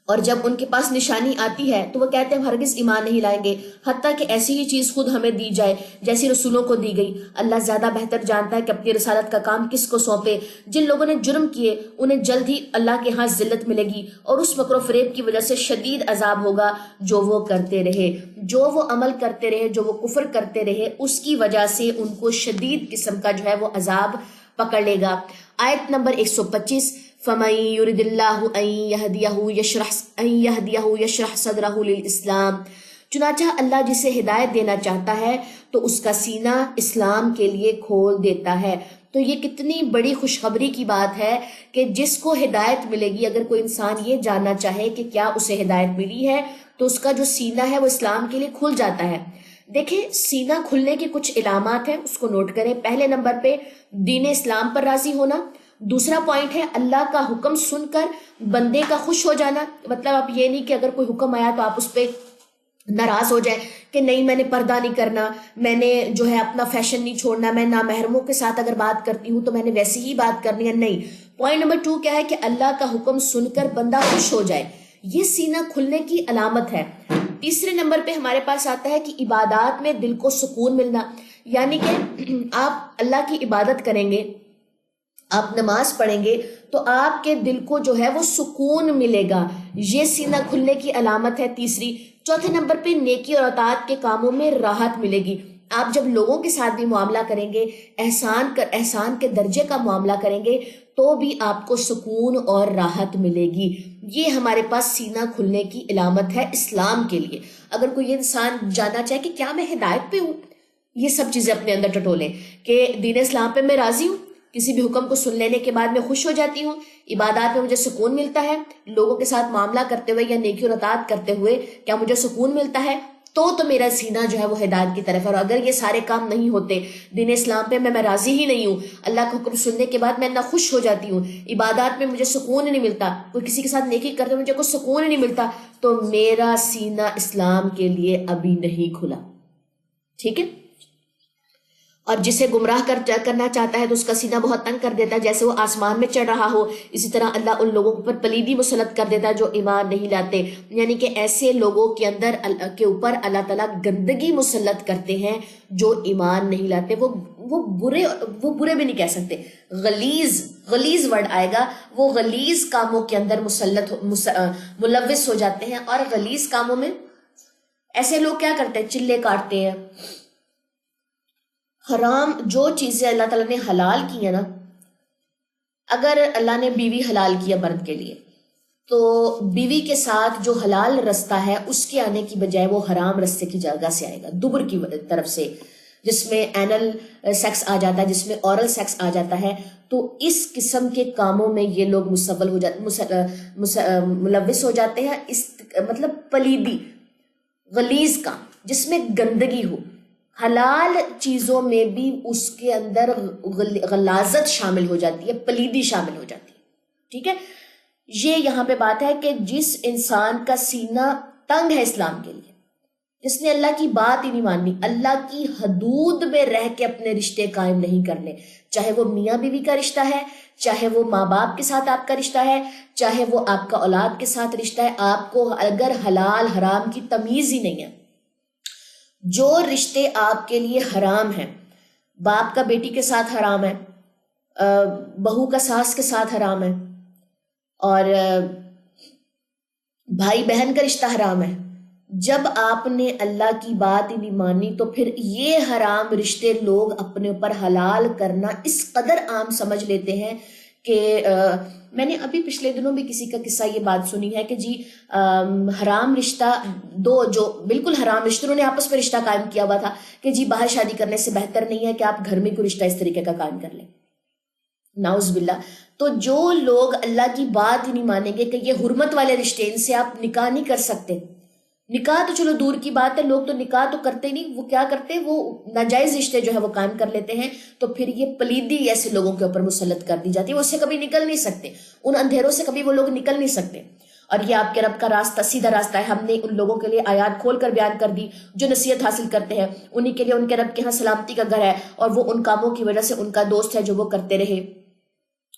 S1: اور جب ان کے پاس نشانی آتی ہے تو وہ کہتے ہیں ہرگز ایمان نہیں لائیں گے، حتیٰ کہ ایسی ہی چیز خود ہمیں دی جائے جیسی رسولوں کو دی گئی۔ اللہ زیادہ بہتر جانتا ہے کہ اپنی رسالت کا کام کس کو سونپے۔ جن لوگوں نے جرم کیے انہیں جلد ہی اللہ کے ہاں ذلت ملے گی، اور اس مکر و فریب کی وجہ سے شدید عذاب ہوگا جو وہ کرتے رہے، جو وہ عمل کرتے رہے، جو وہ کفر کرتے رہے، اس کی وجہ سے ان کو شدید قسم کا جو ہے وہ عذاب پکڑ لے گا۔ آیت نمبر 125، فَمَن يُرِدِ اللَّهُ أَن يَهْدِيَهُ يَشْرَحْ صَدْرَهُ لِلْإِسْلَامِ، چنانچہ اللہ جسے ہدایت دینا چاہتا ہے تو اس کا سینہ اسلام کے لیے کھول دیتا ہے۔ تو یہ کتنی بڑی خوشخبری کی بات ہے کہ جس کو ہدایت ملے گی، اگر کوئی انسان یہ جاننا چاہے کہ کیا اسے ہدایت ملی ہے، تو اس کا جو سینہ ہے وہ اسلام کے لیے کھل جاتا ہے۔ دیکھیں، سینہ کھلنے کے کچھ علامات ہیں، اس کو نوٹ کریں۔ پہلے نمبر پہ دین اسلام پر راضی ہونا۔ دوسرا پوائنٹ ہے اللہ کا حکم سن کر بندے کا خوش ہو جانا، مطلب آپ یہ نہیں کہ اگر کوئی حکم آیا تو آپ اس پہ ناراض ہو جائیں کہ نہیں میں نے پردہ نہیں کرنا، میں نے جو ہے اپنا فیشن نہیں چھوڑنا، میں نامحرموں کے ساتھ اگر بات کرتی ہوں تو میں نے ویسی ہی بات کرنی ہے۔ نہیں، پوائنٹ نمبر 2 کیا ہے کہ اللہ کا حکم سن کر بندہ خوش ہو جائے، یہ سینہ کھلنے کی علامت ہے۔ تیسرے نمبر پہ ہمارے پاس آتا ہے کہ عبادات میں دل کو سکون ملنا، یعنی کہ آپ اللہ کی عبادت کریں گے، آپ نماز پڑھیں گے تو آپ کے دل کو جو ہے وہ سکون ملے گا، یہ سینہ کھلنے کی علامت ہے تیسری۔ چوتھے نمبر پہ نیکی اور اطاعت کے کاموں میں راحت ملے گی۔ آپ جب لوگوں کے ساتھ بھی معاملہ کریں گے، احسان کے درجے کا معاملہ کریں گے تو بھی آپ کو سکون اور راحت ملے گی۔ یہ ہمارے پاس سینہ کھلنے کی علامت ہے اسلام کے لیے۔ اگر کوئی انسان جاننا چاہے کہ کیا میں ہدایت پہ ہوں، یہ سب چیزیں اپنے اندر ٹٹولیں کہ دین اسلام پہ میں راضی ہوں، کسی بھی حکم کو سن لینے کے بعد میں خوش ہو جاتی ہوں، عبادات میں مجھے سکون ملتا ہے، لوگوں کے ساتھ معاملہ کرتے ہوئے یا نیکی اور اطاعت کرتے ہوئے کیا مجھے سکون ملتا ہے، تو میرا سینہ جو ہے وہ ہدایت کی طرف ہے۔ اور اگر یہ سارے کام نہیں ہوتے، دین اسلام پہ میں راضی ہی نہیں ہوں، اللہ کا حکم سننے کے بعد میں نہ خوش ہو جاتی ہوں، عبادات میں مجھے سکون نہیں ملتا، کوئی کسی کے ساتھ نیکی کرتے ہوئے مجھے کوئی سکون نہیں ملتا، تو میرا سینہ اسلام کے لیے ابھی نہیں کھلا۔ ٹھیک ہے؟ اور جسے گمراہ کرنا چاہتا ہے تو اس کا سینہ بہت تنگ کر دیتا ہے، جیسے وہ آسمان میں چڑھ رہا ہو، اسی طرح اللہ ان لوگوں پر پلیدی مسلط کر دیتا ہے جو ایمان نہیں لاتے، یعنی کہ ایسے لوگوں کے اوپر اللہ تعالیٰ گندگی مسلط کرتے ہیں جو ایمان نہیں لاتے۔ وہ برے بھی نہیں کہہ سکتے، غلیظ ورڈ آئے گا، وہ غلیظ کاموں کے اندر ملوث ہو جاتے ہیں۔ اور غلیظ کاموں میں ایسے لوگ کیا کرتے ہیں؟ چلے کاٹتے ہیں، حرام جو چیزیں اللہ تعالیٰ نے حلال کی ہیں نا، اگر اللہ نے بیوی حلال کیا مرد کے لیے تو بیوی کے ساتھ جو حلال رستہ ہے اس کے آنے کی بجائے وہ حرام رستے کی جگہ سے آئے گا، دبر کی طرف سے، جس میں اینل سیکس آ جاتا ہے، جس میں اورل سیکس آ جاتا ہے۔ تو اس قسم کے کاموں میں یہ لوگ ملوث ہو جاتے ہیں، مطلب پلیدی، غلیظ کام جس میں گندگی ہو۔ حلال چیزوں میں بھی اس کے اندر غلاظت شامل ہو جاتی ہے، پلیدی شامل ہو جاتی ہے۔ ٹھیک ہے، یہ یہاں پہ بات ہے کہ جس انسان کا سینہ تنگ ہے اسلام کے لیے، جس نے اللہ کی بات ہی نہیں ماننی، اللہ کی حدود میں رہ کے اپنے رشتے قائم نہیں کرنے، چاہے وہ میاں بیوی کا رشتہ ہے، چاہے وہ ماں باپ کے ساتھ آپ کا رشتہ ہے، چاہے وہ آپ کا اولاد کے ساتھ رشتہ ہے، آپ کو اگر حلال حرام کی تمیز ہی نہیں ہے، جو رشتے آپ کے لیے حرام ہیں، باپ کا بیٹی کے ساتھ حرام ہے، بہو کا ساس کے ساتھ حرام ہے، اور بھائی بہن کا رشتہ حرام ہے، جب آپ نے اللہ کی بات ہی نہیں مانی تو پھر یہ حرام رشتے لوگ اپنے اوپر حلال کرنا اس قدر عام سمجھ لیتے ہیں کہ میں نے ابھی پچھلے دنوں بھی کسی کا قصہ یہ بات سنی ہے کہ جی حرام رشتہ جو بالکل حرام رشتے انہوں نے آپس میں رشتہ قائم کیا ہوا تھا کہ جی باہر شادی کرنے سے بہتر نہیں ہے کہ آپ گھر میں کوئی رشتہ اس طریقے کا قائم کر لیں، نعوذ باللہ۔ تو جو لوگ اللہ کی بات ہی نہیں مانیں گے کہ یہ حرمت والے رشتے، ان سے آپ نکاح نہیں کر سکتے، نکاح تو چلو دور کی بات ہے، لوگ تو نکاح تو کرتے نہیں، وہ کیا کرتے ہیں، وہ ناجائز رشتے جو ہے وہ قائم کر لیتے ہیں، تو پھر یہ پلیدی ایسے لوگوں کے اوپر مسلط کر دی جاتی ہے، وہ اس سے کبھی نکل نہیں سکتے، ان اندھیروں سے کبھی وہ لوگ نکل نہیں سکتے۔ اور یہ آپ کے رب کا راستہ سیدھا راستہ ہے، ہم نے ان لوگوں کے لیے آیات کھول کر بیان کر دی جو نصیحت حاصل کرتے ہیں، انہی کے لیے ان کے رب کے ہاں سلامتی کا گھر ہے، اور وہ ان کاموں کی وجہ سے ان کا دوست ہے جو وہ کرتے رہے۔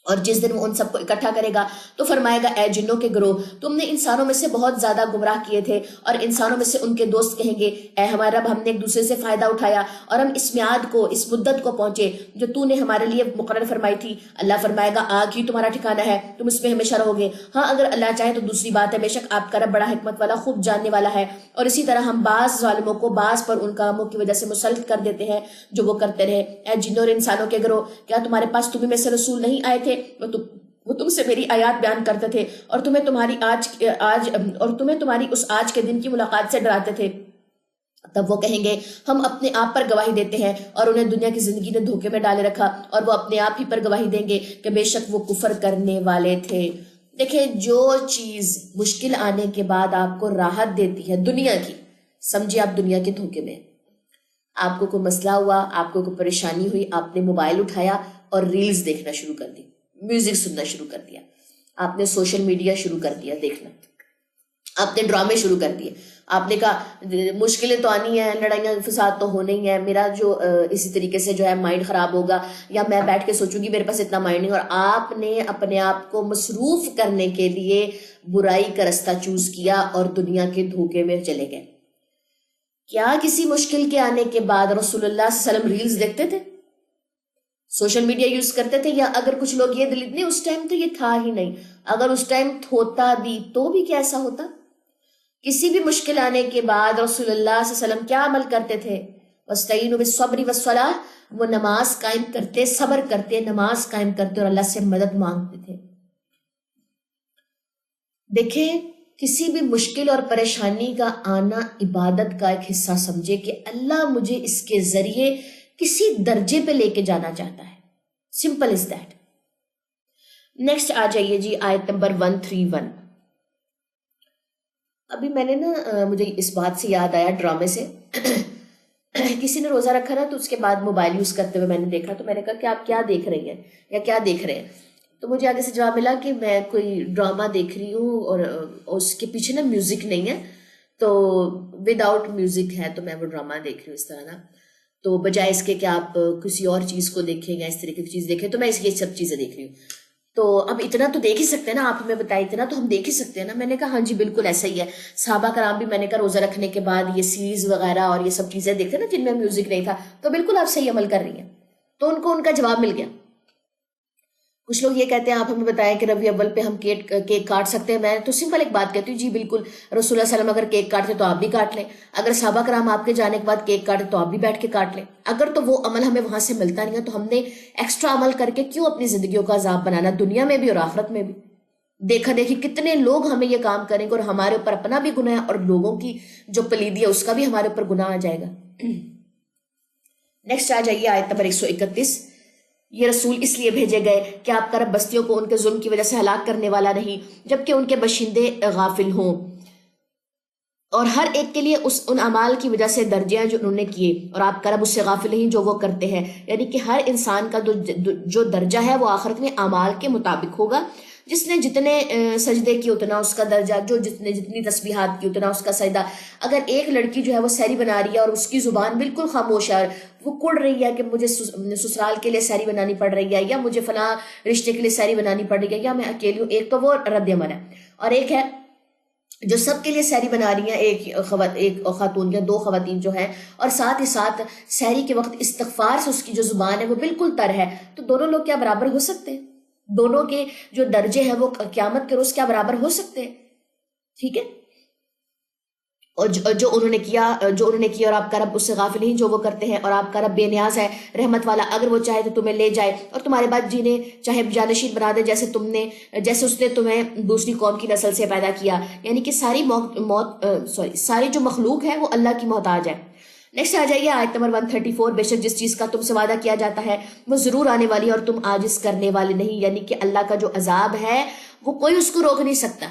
S1: اور جس دن وہ ان سب کو اکٹھا کرے گا تو فرمائے گا اے جنوں کے گروہ، تم نے انسانوں میں سے بہت زیادہ گمراہ کیے تھے، اور انسانوں میں سے ان کے دوست کہیں گے اے ہمارا رب، ہم نے ایک دوسرے سے فائدہ اٹھایا اور ہم اس میعاد کو، اس مدت کو پہنچے جو تو نے ہمارے لیے مقرر فرمائی تھی۔ اللہ فرمائے گا آگ ہی تمہارا ٹھکانہ ہے، تم اس میں ہمیشہ رہو گے، ہاں اگر اللہ چاہے تو دوسری بات ہے، بے شک آپ کا رب بڑا حکمت والا، خوب جاننے والا ہے۔ اور اسی طرح ہم بعض ظالموں کو بعض پر ان کاموں کی وجہ سے مسلط کر دیتے ہیں جو وہ کرتے رہے۔ اے جنوں اور انسانوں کے گروہ، کیا تمہارے پاس تمہیں میں سے رسول نہیں آئے تھے، وہ تم سے میری آیات بیان کرتے تھے، اور تمہیں تمہاری اس آج کے دن کی ملاقات سے ڈراتے تھے؟ تب وہ کہیں گے ہم اپنے آپ پر گواہی دیتے ہیں، اور انہیں دنیا کی زندگی نے دھوکے میں ڈالے رکھا، اور وہ اپنے آپ ہی پر گواہی دیں گے کہ بے شک وہ کفر کرنے والے تھے۔ دیکھیں، جو چیز مشکل آنے کے بعد آپ کو راحت دیتی ہے دنیا کی، سمجھے آپ دنیا کے دھوکے میں۔ آپ کو کوئی مسئلہ ہوا، آپ کو کوئی پریشانی ہوئی، آپ نے موبائل اٹھایا اور ریلز دیکھنا شروع کر دی، میوزک سننا شروع کر دیا، آپ نے سوشل میڈیا شروع کر دیا دیکھنا، آپ نے ڈرامے شروع کر دیے، آپ نے کہا مشکلیں تو آنی ہیں، لڑائیاں فساد تو ہونے ہی ہیں، میرا جو اسی طریقے سے جو ہے مائنڈ خراب ہوگا، یا میں بیٹھ کے سوچوں گی میرے پاس اتنا مائنڈ نہیں، اور آپ نے اپنے آپ کو مصروف کرنے کے لیے برائی کا رستہ چوز کیا اور دنیا کے دھوکے میں چلے گئے۔ کیا کسی مشکل کے آنے کے بعد رسول اللہ صلی اللہ علیہ وسلم ریلز دیکھتے تھے، سوشل میڈیا یوز کرتے تھے؟ یا اگر کچھ لوگ یہ دلیل نہیں، اس ٹائم تو یہ تھا ہی نہیں، اگر اس ٹائم ہوتا بھی تو بھی کیسا ہوتا؟ کسی بھی مشکل آنے کے بعد رسول اللہ صلی اللہ علیہ وسلم کیا عمل کرتے تھے؟ وَاسْتَعِينُوا بِالصَّبْرِ وَالصَّلَاةِ، وہ نماز قائم کرتے، صبر کرتے، نماز قائم کرتے اور اللہ سے مدد مانگتے تھے۔ دیکھیں، کسی بھی مشکل اور پریشانی کا آنا عبادت کا ایک حصہ سمجھے کہ اللہ مجھے اس کے ذریعے کسی درجے پہ لے کے جانا چاہتا ہے، سمپل از دیٹ۔ نیکسٹ آ جائیے جی، آیت نمبر 131۔ ابھی میں نے مجھے اس بات سے یاد آیا ڈرامے سے، کسی نے روزہ رکھا نا تو اس کے بعد موبائل یوز کرتے ہوئے میں نے دیکھا، تو میں نے کہا کہ آپ کیا دیکھ رہی ہیں یا کیا دیکھ رہے ہیں؟ تو مجھے آگے سے جواب ملا کہ میں کوئی ڈرامہ دیکھ رہی ہوں اور اس کے پیچھے نا میوزک نہیں ہے، تو ود آؤٹ میوزک ہے، تو میں وہ ڈرامہ دیکھ رہی ہوں اس طرح نا، تو بجائے اس کے کہ آپ کسی اور چیز کو دیکھیں یا اس طریقے کی چیز دیکھیں، تو میں یہ سب چیزیں دیکھ رہی ہوں۔ تو اب اتنا تو دیکھ ہی سکتے ہیں نا، آپ ہمیں بتائیں، اتنا تو ہم دیکھ ہی سکتے ہیں نا۔ میں نے کہا ہاں جی بالکل ایسا ہی ہے، صحابہ کرام بھی میں نے کہا روزہ رکھنے کے بعد یہ سیریز وغیرہ اور یہ سب چیزیں دیکھتے نا جن میں میوزک نہیں تھا، تو بالکل آپ صحیح عمل کر رہی ہیں۔ تو ان کو ان کا جواب مل گیا۔ کچھ لوگ یہ کہتے ہیں آپ ہمیں بتائیں کہ ربیع اول پہ ہم کیک کاٹ سکتے ہیں؟ میں تو سمپل ایک بات کہتی ہوں، جی بالکل، رسول اللہ صلی اللہ علیہ وسلم اگر کیک کاٹتے تو آپ بھی کاٹ لیں، اگر صحابہ کرام آپ کے جانے کے بعد کیک کاٹے تو آپ بھی بیٹھ کے کاٹ لیں۔ اگر تو وہ عمل ہمیں وہاں سے ملتا نہیں ہے تو ہم نے ایکسٹرا عمل کر کے کیوں اپنی زندگیوں کا عذاب بنانا، دنیا میں بھی اور آخرت میں بھی؟ دیکھا دیکھی کتنے لوگ ہمیں یہ کام کریں گے اور ہمارے اوپر اپنا بھی گناہ ہے اور لوگوں کی جو پلیدی ہے اس کا بھی ہمارے اوپر گناہ آ جائے گا۔ نیکسٹ آ جائیے آیت نمبر 131۔ یہ رسول اس لیے بھیجے گئے کہ آپ کا رب بستیوں کو ان کے ظلم کی وجہ سے ہلاک کرنے والا نہیں، جبکہ ان کے باشندے غافل ہوں، اور ہر ایک کے لیے ان اعمال کی وجہ سے درجے ہیں جو انہوں نے کیے، اور آپ کا رب اس سے غافل نہیں جو وہ کرتے ہیں۔ یعنی کہ ہر انسان کا جو درجہ ہے وہ آخرت میں اعمال کے مطابق ہوگا، جس نے جتنے سجدے کی اتنا اس کا درجہ، جو جتنی تسبیحات کی اتنا اس کا سجدہ۔ اگر ایک لڑکی جو ہے وہ سحری بنا رہی ہے اور اس کی زبان بالکل خاموش ہے، وہ کڑ رہی ہے کہ مجھے سسرال کے لیے سحری بنانی پڑ رہی ہے، یا مجھے فلاں رشتے کے لیے سحری بنانی پڑ رہی ہے، یا میں اکیلی ہوں، ایک تو وہ رد عمل ہے، اور ایک ہے جو سب کے لیے سحری بنا رہی ہیں، ایک خاتون یا دو خواتین جو ہیں، اور ساتھ ہی ساتھ سحری کے وقت استغفار سے اس کی جو زبان ہے وہ بالکل تر ہے، تو دونوں لوگ کیا برابر ہو سکتے ہیں؟ دونوں کے جو درجے ہیں وہ قیامت کے روز کیا برابر ہو سکتے ہیں؟ ٹھیک ہے، اور جو انہوں نے کیا اور آپ کا رب اس سے غافل نہیں جو وہ کرتے ہیں، اور آپ کا رب بے نیاز ہے، رحمت والا، اگر وہ چاہے تو تمہیں لے جائے اور تمہارے بعد جنہیں چاہے جانشین بنا دے، جیسے اس نے تمہیں دوسری قوم کی نسل سے پیدا کیا۔ یعنی کہ ساری جو مخلوق ہے وہ اللہ کی محتاج ہے۔ نیکسٹ آ جائیے آیت نمبر 134۔ بے شک جس چیز کا تم سے وعدہ کیا جاتا ہے وہ ضرور آنے والی ہے اور تم عاجز کرنے والے نہیں۔ یعنی کہ اللہ کا جو عذاب ہے وہ کوئی اس کو روک نہیں سکتا،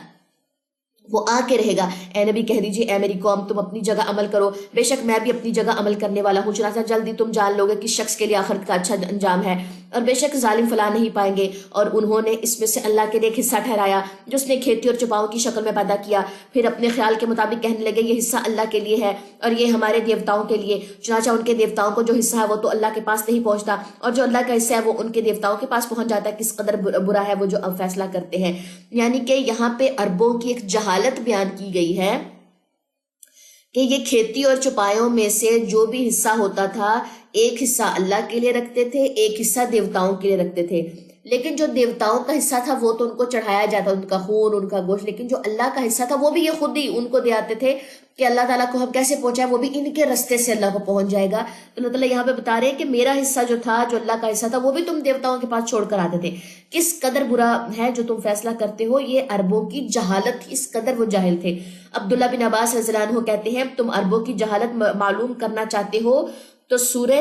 S1: وہ آ کے رہے گا، اے نبی کہہ دیجئے اے میری قوم تم اپنی جگہ عمل کرو، بے شک میں بھی اپنی جگہ عمل کرنے والا ہوں، چنانچہ جلدی تم جان لوگے کس شخص کے لیے آخرت کا اچھا انجام ہے، اور بے شک ظالم فلاح نہیں پائیں گے۔ اور انہوں نے اس میں سے اللہ کے لیے ایک حصہ ٹھہرایا جو اس نے کھیتی اور چپاؤں کی شکل میں پیدا کیا، پھر اپنے خیال کے مطابق کہنے لگے یہ حصہ اللہ کے لیے ہے اور یہ ہمارے دیوتاؤں کے لیے، چنانچہ ان کے دیوتاؤں کو جو حصہ ہے وہ تو اللہ کے پاس نہیں پہنچتا، اور جو اللہ کا حصہ ہے وہ ان کے دیوتاؤں کے پاس پہنچ جاتا ہے۔ کس قدر برا ہے وہ جو اب فیصلہ کرتے ہیں۔ یعنی کہ یہاں پہ عربوں کی ایک جہالت بیان کی گئی ہے کہ یہ کھیتی اور چپایوں میں سے جو بھی حصہ ہوتا تھا، ایک حصہ اللہ کے لیے رکھتے تھے، ایک حصہ دیوتاؤں کے لیے رکھتے تھے، لیکن جو دیوتاؤں کا حصہ تھا وہ تو ان کو چڑھایا جاتا، ان کا خون، ان کا گوشت، لیکن جو اللہ کا حصہ تھا وہ بھی یہ خود ہی ان کو دے آتے تھے کہ اللہ تعالیٰ کو ہم کیسے پہنچائیں، وہ بھی ان کے رستے سے اللہ کو پہنچ جائے گا۔ تو اللہ تعالیٰ یہاں پہ بتا رہے ہیں کہ میرا حصہ جو تھا، جو اللہ کا حصہ تھا، وہ بھی تم دیوتاؤں کے پاس چھوڑ کر آتے تھے۔ کس قدر برا ہے جو تم فیصلہ کرتے ہو، یہ عربوں کی جہالت تھی، اس قدر وہ جاہل تھے۔ عبداللہ بن عباس رضی اللہ عنہ کہتے ہیں تم عربوں کی جہالت معلوم کرنا چاہتے ہو تو سورہ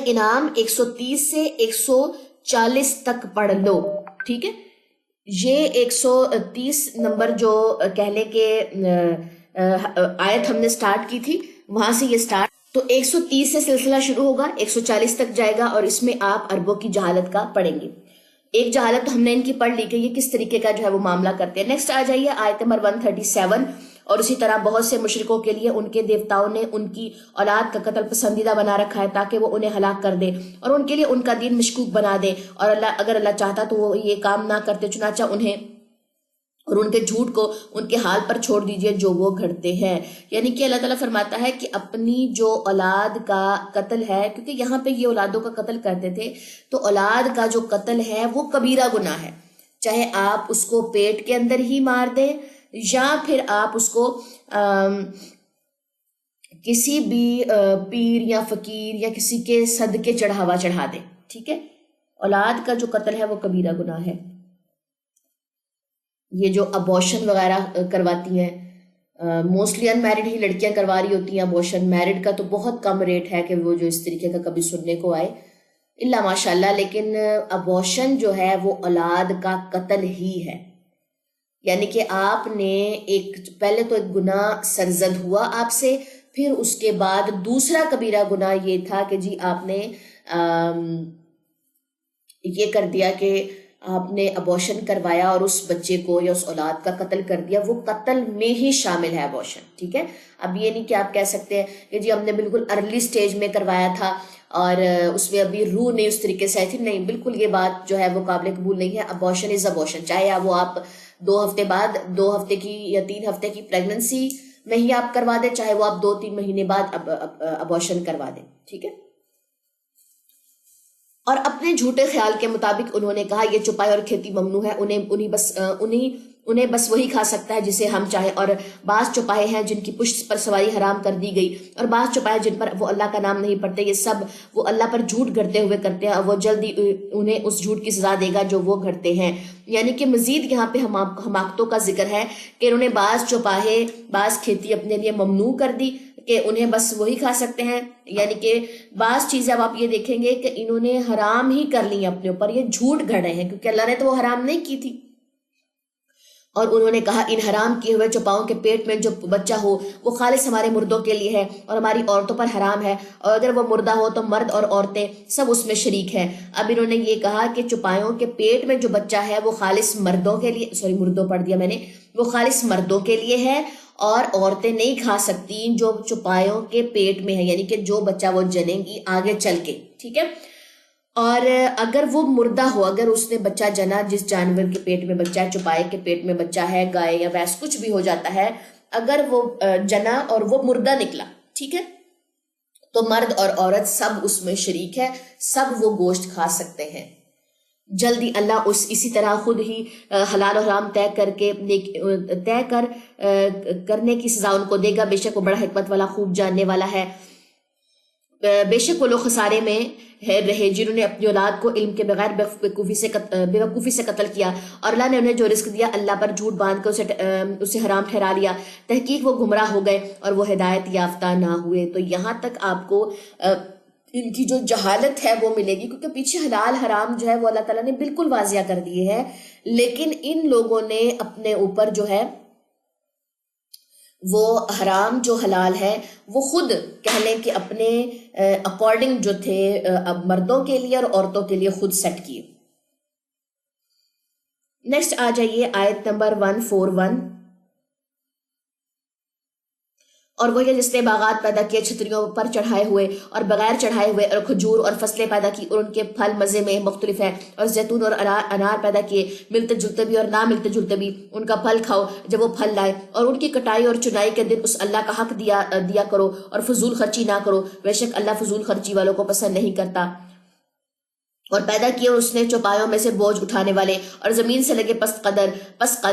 S1: انعام 130 سے 140 تک پڑھ لو، ٹھیک ہے۔ یہ 130 نمبر جو کہہ لیں کہ آیت ہم نے سٹارٹ کی تھی، وہاں سے یہ سٹارٹ، تو 130 سے سلسلہ شروع ہوگا، 140 تک جائے گا، اور اس میں آپ عربوں کی جہالت کا پڑھیں گے۔ ایک جہالت تو ہم نے ان کی پڑھ لی کہ یہ کس طریقے کا جو ہے وہ معاملہ کرتے ہیں۔ نیکسٹ آ جائیے آیت نمبر 137۔ اور اسی طرح بہت سے مشرکوں کے لیے ان کے دیوتاؤں نے ان کی اولاد کا قتل پسندیدہ بنا رکھا ہے تاکہ وہ انہیں ہلاک کر دے اور ان کے لیے ان کا دین مشکوک بنا دے، اور اگر اللہ چاہتا تو وہ یہ کام نہ کرتے، چنانچہ انہیں اور ان کے جھوٹ کو ان کے حال پر چھوڑ دیجئے جو وہ گھڑتے ہیں۔ یعنی کہ اللہ تعالیٰ فرماتا ہے کہ اپنی جو اولاد کا قتل ہے، کیونکہ یہاں پہ یہ اولادوں کا قتل کرتے تھے، تو اولاد کا جو قتل ہے وہ کبیرہ گناہ ہے، چاہے آپ اس کو پیٹ کے اندر ہی مار دیں یا پھر آپ اس کو کسی بھی پیر یا فقیر یا کسی کے صدقے چڑھاوا چڑھا دیں، ٹھیک ہے۔ اولاد کا جو قتل ہے وہ کبیرہ گناہ ہے۔ یہ جو ابورشن وغیرہ کرواتی ہیں، موسٹلی ان میرڈ ہی لڑکیاں کروا رہی ہوتی ہیں ابورشن، میرڈ کا تو بہت کم ریٹ ہے کہ وہ جو اس طریقے کا کبھی سننے کو آئے، الا ماشاء اللہ۔ لیکن ابورشن جو ہے وہ اولاد کا قتل ہی ہے، یعنی کہ آپ نے پہلے تو ایک گناہ سرزد ہوا آپ سے، پھر اس کے بعد دوسرا کبیرہ گناہ یہ تھا کہ جی آپ نے یہ کر دیا کہ آپ نے ابورشن کروایا اور اس بچے کو یا اس اولاد کا قتل کر دیا، وہ قتل میں ہی شامل ہے ابورشن، ٹھیک ہے۔ اب یہ نہیں کہ آپ کہہ سکتے ہیں کہ جی ہم نے بالکل ارلی سٹیج میں کروایا تھا اور اس میں ابھی روح نہیں اس طریقے سے آئی تھی، نہیں، بالکل یہ بات جو ہے وہ قابل قبول نہیں ہے۔ ابورشن از ابورشن، چاہے وہ آپ 2 ہفتے بعد 2 ہفتے کی یا 3 ہفتے کی پریگننسی میں ہی آپ کروا دیں، چاہے وہ آپ 2-3 مہینے بعد ابورشن کروا دیں، ٹھیک ہے۔ اور اپنے جھوٹے خیال کے مطابق انہوں نے کہا یہ چپائی اور کھیتی ممنوع ہے، انہیں بس وہی کھا سکتا ہے جسے ہم چاہیں، اور بعض چوپائے ہیں جن کی پشت پر سواری حرام کر دی گئی، اور بعض چوپائے جن پر وہ اللہ کا نام نہیں پڑھتے، یہ سب وہ اللہ پر جھوٹ گھڑتے ہوئے کرتے ہیں، اور وہ جلدی انہیں اس جھوٹ کی سزا دے گا جو وہ گھڑتے ہیں۔ یعنی کہ مزید یہاں پہ حماقتوں کا ذکر ہے کہ انہوں نے بعض چوپاہے، بعض کھیتی اپنے لیے ممنوع کر دی کہ انہیں بس وہی کھا سکتے ہیں، یعنی کہ بعض چیزیں اب آپ یہ دیکھیں گے کہ انہوں نے حرام ہی کر لی اپنے اوپر، یہ جھوٹ گھڑے ہیں کیونکہ اللہ نے تو وہ حرام نہیں کی تھی۔ اور انہوں نے کہا ان حرام کیے ہوئے چوپاؤں کے پیٹ میں جو بچہ ہو وہ خالص ہمارے مردوں کے لیے ہے اور ہماری عورتوں پر حرام ہے، اور اگر وہ مردہ ہو تو مرد اور عورتیں سب اس میں شریک ہیں۔ اب انہوں نے یہ کہا کہ چوپایوں کے پیٹ میں جو بچہ ہے وہ خالص مردوں کے لیے، مردوں پڑھ دیا میں نے، وہ خالص مردوں کے لیے ہے اور عورتیں نہیں کھا سکتی جو چوپایوں کے پیٹ میں ہے، یعنی کہ جو بچہ وہ جنیں گی آگے چل کے، ٹھیک ہے۔ اور اگر وہ مردہ ہو، اگر اس نے بچہ جنا، جس جانور کے پیٹ میں بچہ ہے، چوپائے کے پیٹ میں بچہ ہے، گائے یا بھینس کچھ بھی ہو جاتا ہے، اگر وہ جنا اور وہ مردہ نکلا، ٹھیک ہے، تو مرد اور عورت سب اس میں شریک ہے، سب وہ گوشت کھا سکتے ہیں۔ جلدی اللہ اسی طرح خود ہی حلال و حرام طے کرنے کی سزا ان کو دے گا، بے شک وہ بڑا حکمت والا، خوب جاننے والا ہے۔ بے شک وہ لوگ خسارے میں رہے جنہوں نے اپنی اولاد کو علم کے بغیر بے وقوفی سے قتل کیا، اور اللہ نے انہیں جو رزق دیا اللہ پر جھوٹ باندھ کر اسے حرام ٹھہرا لیا، تحقیق وہ گمراہ ہو گئے اور وہ ہدایت یافتہ نہ ہوئے۔ تو یہاں تک آپ کو ان کی جو جہالت ہے وہ ملے گی، کیونکہ پیچھے حلال حرام جو ہے وہ اللہ تعالیٰ نے بالکل واضح کر دیے ہیں، لیکن ان لوگوں نے اپنے اوپر جو ہے وہ حرام جو حلال ہے وہ خود کہہ لیں کہ اپنے اکارڈنگ جو تھے مردوں کے لیے اور عورتوں کے لیے خود سیٹ کیے۔ نیکسٹ آ جائیے آیت نمبر 141، اور وہ یہ جس نے باغات پیدا کیے چھتریوں پر چڑھائے ہوئے اور بغیر چڑھائے ہوئے، اور کھجور اور فصلیں پیدا کی اور ان کے پھل مزے میں مختلف ہیں، اور زیتون اور انار پیدا کیے، ملتے جلتے بھی اور نہ ملتے جلتے بھی، ان کا پھل کھاؤ جب وہ پھل لائے، اور ان کی کٹائی اور چنائی کے دن اس اللہ کا حق دیا کرو اور فضول خرچی نہ کرو، بے شک اللہ فضول خرچی والوں کو پسند نہیں کرتا۔ اور پیدا کیے اس نے چوپایوں میں سے بوجھ اٹھانے والے اور زمین سے لگے پست قد،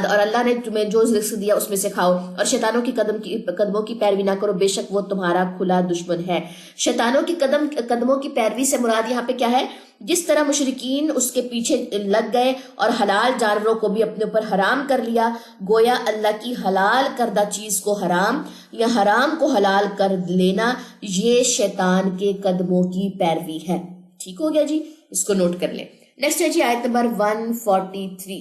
S1: اور اللہ نے تمہیں جو رزق دیا اس میں سے کھاؤ، اور شیطانوں کی قدموں کی پیروی نہ کرو، بے شک وہ تمہارا کھلا دشمن ہے۔ شیطانوں کی قدموں کی پیروی سے مراد یہاں پہ کیا ہے؟ جس طرح مشرکین اس کے پیچھے لگ گئے اور حلال جانوروں کو بھی اپنے اوپر حرام کر لیا، گویا اللہ کی حلال کردہ چیز کو حرام یا حرام کو حلال کر لینا، یہ شیطان کے قدموں کی پیروی ہے۔ ٹھیک ہو گیا جی، اس کو نوٹ کر لیں۔ نیکسٹ ہے جی آیت نمبر 143،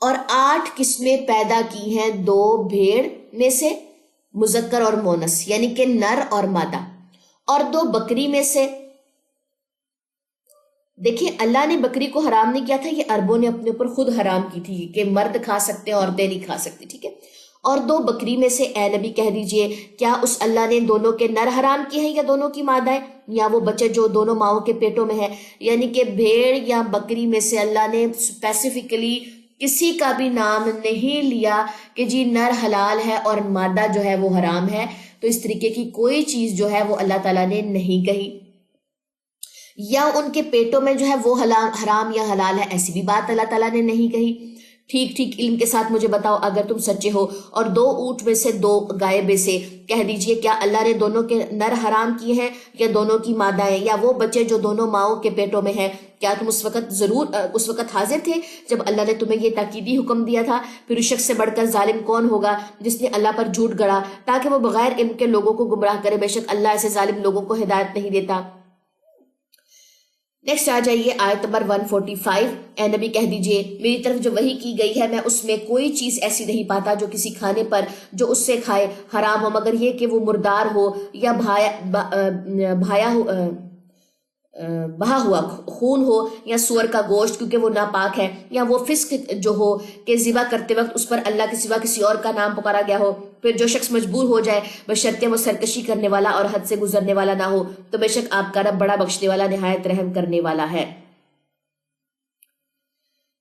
S1: اور 8 قسمیں پیدا کی ہیں 2 بھیڑ میں سے، مذکر اور مونس یعنی کہ نر اور مادہ، اور 2 بکری میں سے۔ دیکھیں اللہ نے بکری کو حرام نہیں کیا تھا، یہ عربوں نے اپنے اوپر خود حرام کی تھی کہ مرد کھا سکتے ہیں عورتیں نہیں کھا سکتی، ٹھیک ہے۔ اور 2 بکری میں سے، اے نبی کہہ دیجئے کیا اس اللہ نے دونوں کے نر حرام کیے ہیں یا دونوں کی مادائیں، یا وہ بچے جو دونوں ماؤں کے پیٹوں میں ہیں؟ یعنی کہ بھیڑ یا بکری میں سے اللہ نے اسپیسیفکلی کسی کا بھی نام نہیں لیا کہ جی نر حلال ہے اور مادہ جو ہے وہ حرام ہے، تو اس طریقے کی کوئی چیز جو ہے وہ اللہ تعالیٰ نے نہیں کہی۔ یا ان کے پیٹوں میں جو ہے وہ حرام یا حلال ہے، ایسی بھی بات اللہ تعالیٰ نے نہیں کہی۔ ٹھیک علم کے ساتھ مجھے بتاؤ اگر تم سچے ہو۔ اور 2 اونٹ میں سے 2 گائے میں سے، کہہ دیجئے کیا اللہ نے دونوں کے نر حرام کیے ہیں یا دونوں کی مادائیں، یا وہ بچے جو دونوں ماؤں کے پیٹوں میں ہیں؟ کیا تم اس وقت حاضر تھے جب اللہ نے تمہیں یہ تاکیدی حکم دیا تھا؟ پھر اس شخص سے بڑھ کر ظالم کون ہوگا جس نے اللہ پر جھوٹ گڑا تاکہ وہ بغیر علم کے لوگوں کو گمراہ کرے، بے شک اللہ ایسے ظالم لوگوں کو ہدایت نہیں دیتا۔ نیکسٹ آ جائیے آیت نمبر 145، اے نبی کہہ دیجئے میری طرف جو وحی کی گئی ہے میں اس میں کوئی چیز ایسی نہیں پاتا جو کسی کھانے پر جو اس سے کھائے حرام ہو، مگر یہ کہ وہ مردار ہو یا بہا ہوا خون ہو یا سور کا گوشت کیونکہ وہ ناپاک ہے، یا وہ فسق جو ہو کہ ذبح کرتے وقت اس پر اللہ کے سوا کسی اور کا نام پکارا گیا ہو۔ پھر جو شخص مجبور ہو جائے بشرطے وہ سرکشی کرنے والا اور حد سے گزرنے والا نہ ہو، تو بے شک آپ کا رب بڑا بخشنے والا نہایت رحم کرنے والا ہے۔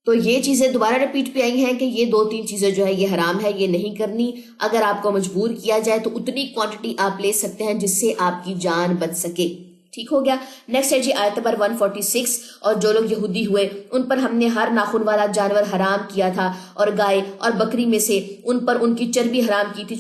S1: تو یہ چیزیں دوبارہ ریپیٹ پہ آئی ہیں کہ یہ 2-3 چیزیں جو ہے یہ حرام ہے، یہ نہیں کرنی۔ اگر آپ کو مجبور کیا جائے تو اتنی کوانٹٹی آپ لے سکتے ہیں جس سے آپ کی جان بچ سکے۔ ٹھیک ہو گیا۔ نیکسٹ ہے جی آیت نمبر 146، اور جو لوگ یہودی ہوئے ان پر ہم نے ہر ناخن والا جانور حرام کیا تھا، اور گائے اور بکری میں سے ان پر ان کی چربی حرام کی تھی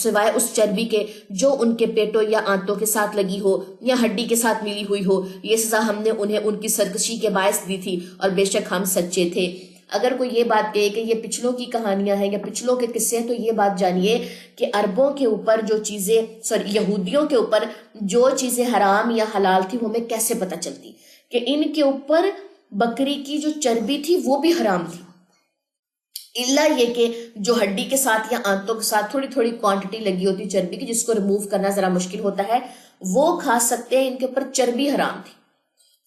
S1: سوائے اس چربی کے جو ان کے پیٹوں یا آنتوں کے ساتھ لگی ہو یا ہڈی کے ساتھ ملی ہوئی ہو، یہ سزا ہم نے انہیں ان کی سرکشی کے باعث دی تھی، اور بے شک ہم سچے تھے۔ اگر کوئی یہ بات کہے کہ یہ پچھلوں کی کہانیاں ہیں یا پچھلوں کے قصے ہیں، تو یہ بات جانیے کہ عربوں کے اوپر جو چیزیں یہودیوں کے اوپر جو چیزیں حرام یا حلال تھی وہ ہمیں کیسے پتہ چلتی کہ ان کے اوپر بکری کی جو چربی تھی وہ بھی حرام تھی، اللہ یہ کہ جو ہڈی کے ساتھ یا آنتوں کے ساتھ تھوڑی تھوڑی کوانٹٹی لگی ہوتی چربی کی جس کو ریموو کرنا ذرا مشکل ہوتا ہے وہ کھا سکتے ہیں، ان کے اوپر چربی حرام تھی۔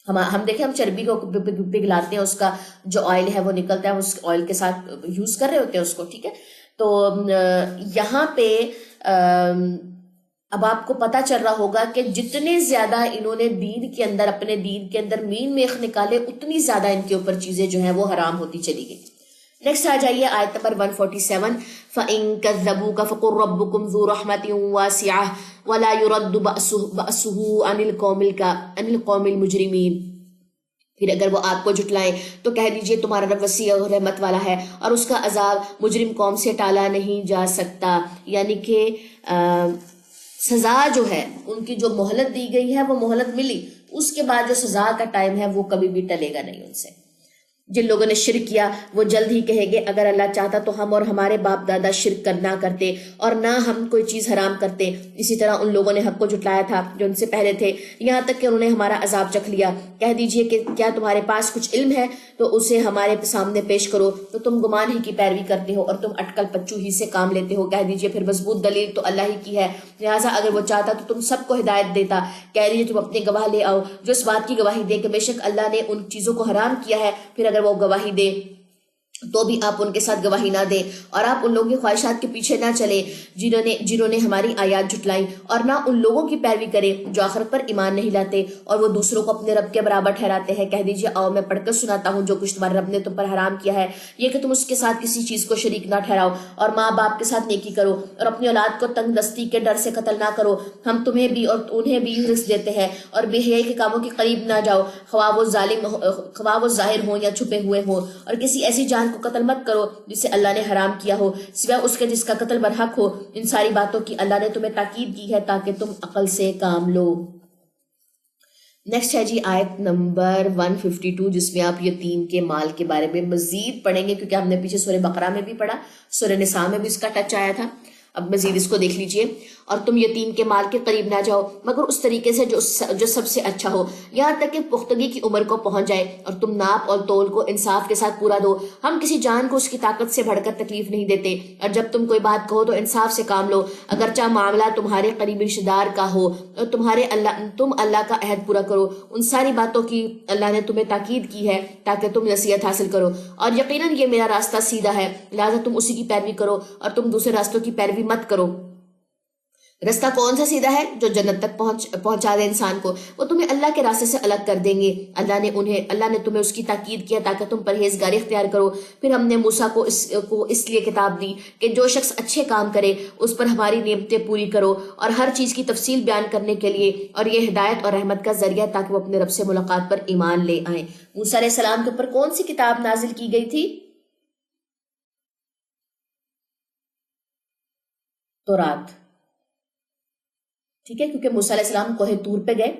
S1: ہم دیکھیں ہم چربی کو پگھلاتے ہیں، اس کا جو آئل ہے وہ نکلتا ہے، اس آئل کے ساتھ یوز کر رہے ہوتے ہیں اس کو، ٹھیک ہے۔ تو یہاں پہ اب آپ کو پتا چل رہا ہوگا کہ جتنے زیادہ انہوں نے دین کے اندر اپنے دین کے اندر مین میخ نکالے اتنی زیادہ ان کے اوپر چیزیں جو ہیں وہ حرام ہوتی چلی گئی۔ نیکسٹ آ جائیے آیت نمبر 147، فَإِن كَذَّبُوكَ فَقُلْ رَبُّكُمْ ذُو رَحْمَةٍ وَاسِعَةٍ وَلَا يُرَدُّ بَأْسُهُ عَنِ الْقَوْمِ الْمُجْرِمِينَ۔ پھر اگر وہ آپ کو جھٹلائیں تو کہہ دیجئے تمہارا رب وسیع اور رحمت والا ہے اور اس کا عذاب مجرم قوم سے ٹالا نہیں جا سکتا، یعنی کہ سزا جو ہے ان کی جو مہلت دی گئی ہے وہ مہلت ملی، اس کے بعد جو سزا کا ٹائم ہے وہ کبھی بھی ٹلے گا نہیں ان سے۔ جن لوگوں نے شرک کیا وہ جلد ہی کہیں گے اگر اللہ چاہتا تو ہم اور ہمارے باپ دادا شرک نہ کرتے اور نہ ہم کوئی چیز حرام کرتے. اسی طرح ان لوگوں نے حق کو جھٹلایا تھا جو ان سے پہلے تھے، یہاں تک کہ انہوں نے ہمارا عذاب چکھ لیا. کہہ دیجئے کہ کیا تمہارے پاس کچھ علم ہے تو اسے ہمارے سامنے پیش کرو، تو تم گمان ہی کی پیروی کرتے ہو اور تم اٹکل پچو ہی سے کام لیتے ہو. کہہ دیجئے پھر مضبوط دلیل تو اللہ ہی کی ہے، لہٰذا اگر وہ چاہتا تو تم سب کو ہدایت دیتا. کہہ دیجئے تم اپنے گواہ لے آؤ جو اس بات کی گواہی دے کہ بے شک اللہ نے ان چیزوں کو حرام کیا ہے. پھر اگر وہ گواہی دے تو بھی آپ ان کے ساتھ گواہی نہ دیں، اور آپ ان لوگوں کی خواہشات کے پیچھے نہ چلیں جنہوں نے ہماری آیات جھٹلائیں، اور نہ ان لوگوں کی پیروی کریں جو آخرت پر ایمان نہیں لاتے اور وہ دوسروں کو اپنے رب کے برابر ٹھہراتے ہیں. کہہ دیجیے آؤ میں پڑھ کر سناتا ہوں جو کچھ تمہارے رب نے تم پر حرام کیا ہے، یہ کہ تم اس کے ساتھ کسی چیز کو شریک نہ ٹھہراؤ، اور ماں باپ کے ساتھ نیکی کرو، اور اپنی اولاد کو تنگ دستی کے ڈر سے قتل نہ کرو. ہم تمہیں بھی اور انہیں بھی رزق دیتے ہیں، اور بے حیائی کے کاموں کے قریب نہ جاؤ، خواہ وہ ظاہر ہوں یا چھپے ہوئے ہوں، اور کسی ایسی جان کو قتل مت کرو جسے اللہ نے حرام کیا ہو سوائے اس کے جس کا قتل برحق ہو. ان ساری باتوں کی اللہ نے تمہیں تاکید کی ہے تاکہ تم عقل سے کام لو. نیکسٹ ہے جی آیت نمبر 152 جس میں آپ یتیم کے مال کے بارے میں مزید پڑھیں گے، کیونکہ ہم نے پیچھے سورہ بقرہ میں بھی پڑھا، سورہ نساء میں بھی اس کا ٹچ آیا تھا. اب مزید اس کو دیکھ لیجئے. اور تم یتیم کے مال کے قریب نہ جاؤ مگر اس طریقے سے جو سب سے اچھا ہو، یہاں تک کہ پختگی کی عمر کو پہنچ جائے، اور تم ناپ اور تول کو انصاف کے ساتھ پورا دو. ہم کسی جان کو اس کی طاقت سے بڑھ کر تکلیف نہیں دیتے، اور جب تم کوئی بات کہو تو انصاف سے کام لو، اگرچہ معاملہ تمہارے قریبی رشتہ دار کا ہو، اور تم اللہ کا عہد پورا کرو. ان ساری باتوں کی اللہ نے تمہیں تاکید کی ہے تاکہ تم نصیحت حاصل کرو، اور یقیناً یہ میرا راستہ سیدھا ہے، لہٰذا تم اسی کی پیروی کرو اور تم دوسرے راستوں کی پیروی مت کرو. رستہ کون سا سیدھا ہے؟ جو جنت تک پہنچا دے انسان کو. وہ تمہیں اللہ کے راستے سے الگ کر دیں گے. اللہ نے تمہیں اس کی تاکید کیا تاکہ تم پرہیزگاری اختیار کرو. پھر ہم نے موسیٰ کو اس لیے کتاب دی کہ جو شخص اچھے کام کرے اس پر ہماری نعمتیں پوری کرو، اور ہر چیز کی تفصیل بیان کرنے کے لیے، اور یہ ہدایت اور رحمت کا ذریعہ تاکہ وہ اپنے رب سے ملاقات پر ایمان لے آئیں. موسیٰ علیہ السلام کے اوپر کون سی کتاب نازل کی گئی تھی؟ تورات. ٹھیک ہے، کیونکہ موسیٰ علیہ السلام کوہ طور پہ گئے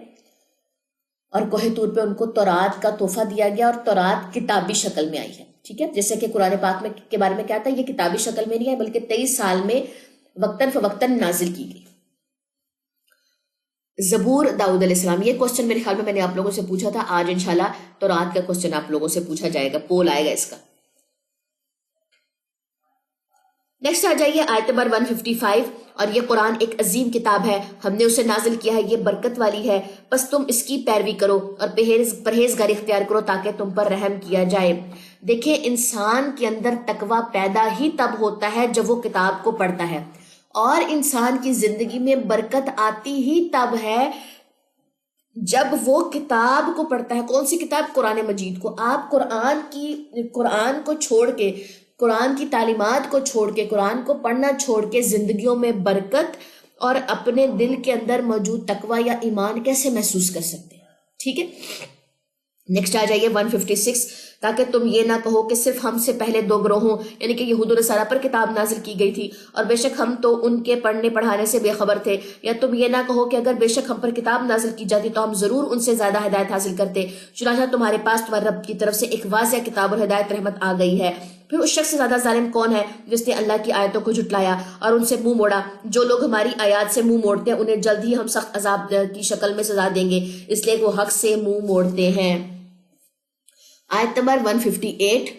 S1: اور کوہ طور پہ ان کو تورات کا تحفہ دیا گیا، اور تورات کتابی شکل میں آئی ہے. ٹھیک ہے، جیسے کہ قرآن پاک میں کے بارے میں کیا تھا، یہ کتابی شکل میں نہیں ہے بلکہ 23 سال میں وقتاً فوقتاً نازل کی گئی. زبور داؤد علیہ السلام. یہ کوسچن میرے خیال میں نے آپ لوگوں سے پوچھا تھا، آج انشاءاللہ تورات کا کوسچن آپ لوگوں سے پوچھا جائے گا، پول آئے گا اس کا. نیکسٹ آ جائیے آیت نمبر 155. اور یہ قرآن ایک عظیم کتاب ہے، ہم نے اسے نازل کیا ہے، یہ برکت والی ہے، بس تم اس کی پیروی کرو اور پرہیزگاری اختیار کرو تاکہ تم پر رحم کیا جائے. دیکھیں، انسان کے اندر تقوی پیدا ہی تب ہوتا ہے جب وہ کتاب کو پڑھتا ہے، اور انسان کی زندگی میں برکت آتی ہی تب ہے جب وہ کتاب کو پڑھتا ہے. کون سی کتاب؟ قرآن مجید کو. آپ قرآن کو چھوڑ کے، قرآن کی تعلیمات کو چھوڑ کے، قرآن کو پڑھنا چھوڑ کے زندگیوں میں برکت اور اپنے دل کے اندر موجود تقوی یا ایمان کیسے محسوس کر سکتے ہیں؟ ٹھیک ہے، نیکسٹ آ جائیے 156. تاکہ تم یہ نہ کہو کہ صرف ہم سے پہلے 2 گروہوں یعنی کہ یہود و نصارہ پر کتاب نازل کی گئی تھی، اور بے شک ہم تو ان کے پڑھنے پڑھانے سے بے خبر تھے. یا تم یہ نہ کہو کہ اگر بے شک ہم پر کتاب نازل کی جاتی تو ہم ضرور ان سے زیادہ ہدایت حاصل کرتے. چنانچہ تمہارے پاس تمہارے رب کی طرف سے ایک واضح کتاب اور ہدایت رحمت آ گئی ہے. پھر اس شخص سے زیادہ ظالم کون ہے جس نے اللہ کی آیتوں کو جھٹلایا اور ان سے منہ موڑا؟ جو لوگ ہماری آیات سے منہ موڑتے ہیں انہیں جلد ہی ہم سخت عذاب کی شکل میں سزا دیں گے، اس لیے وہ حق سے منہ موڑتے ہیں. آیت نمبر 158.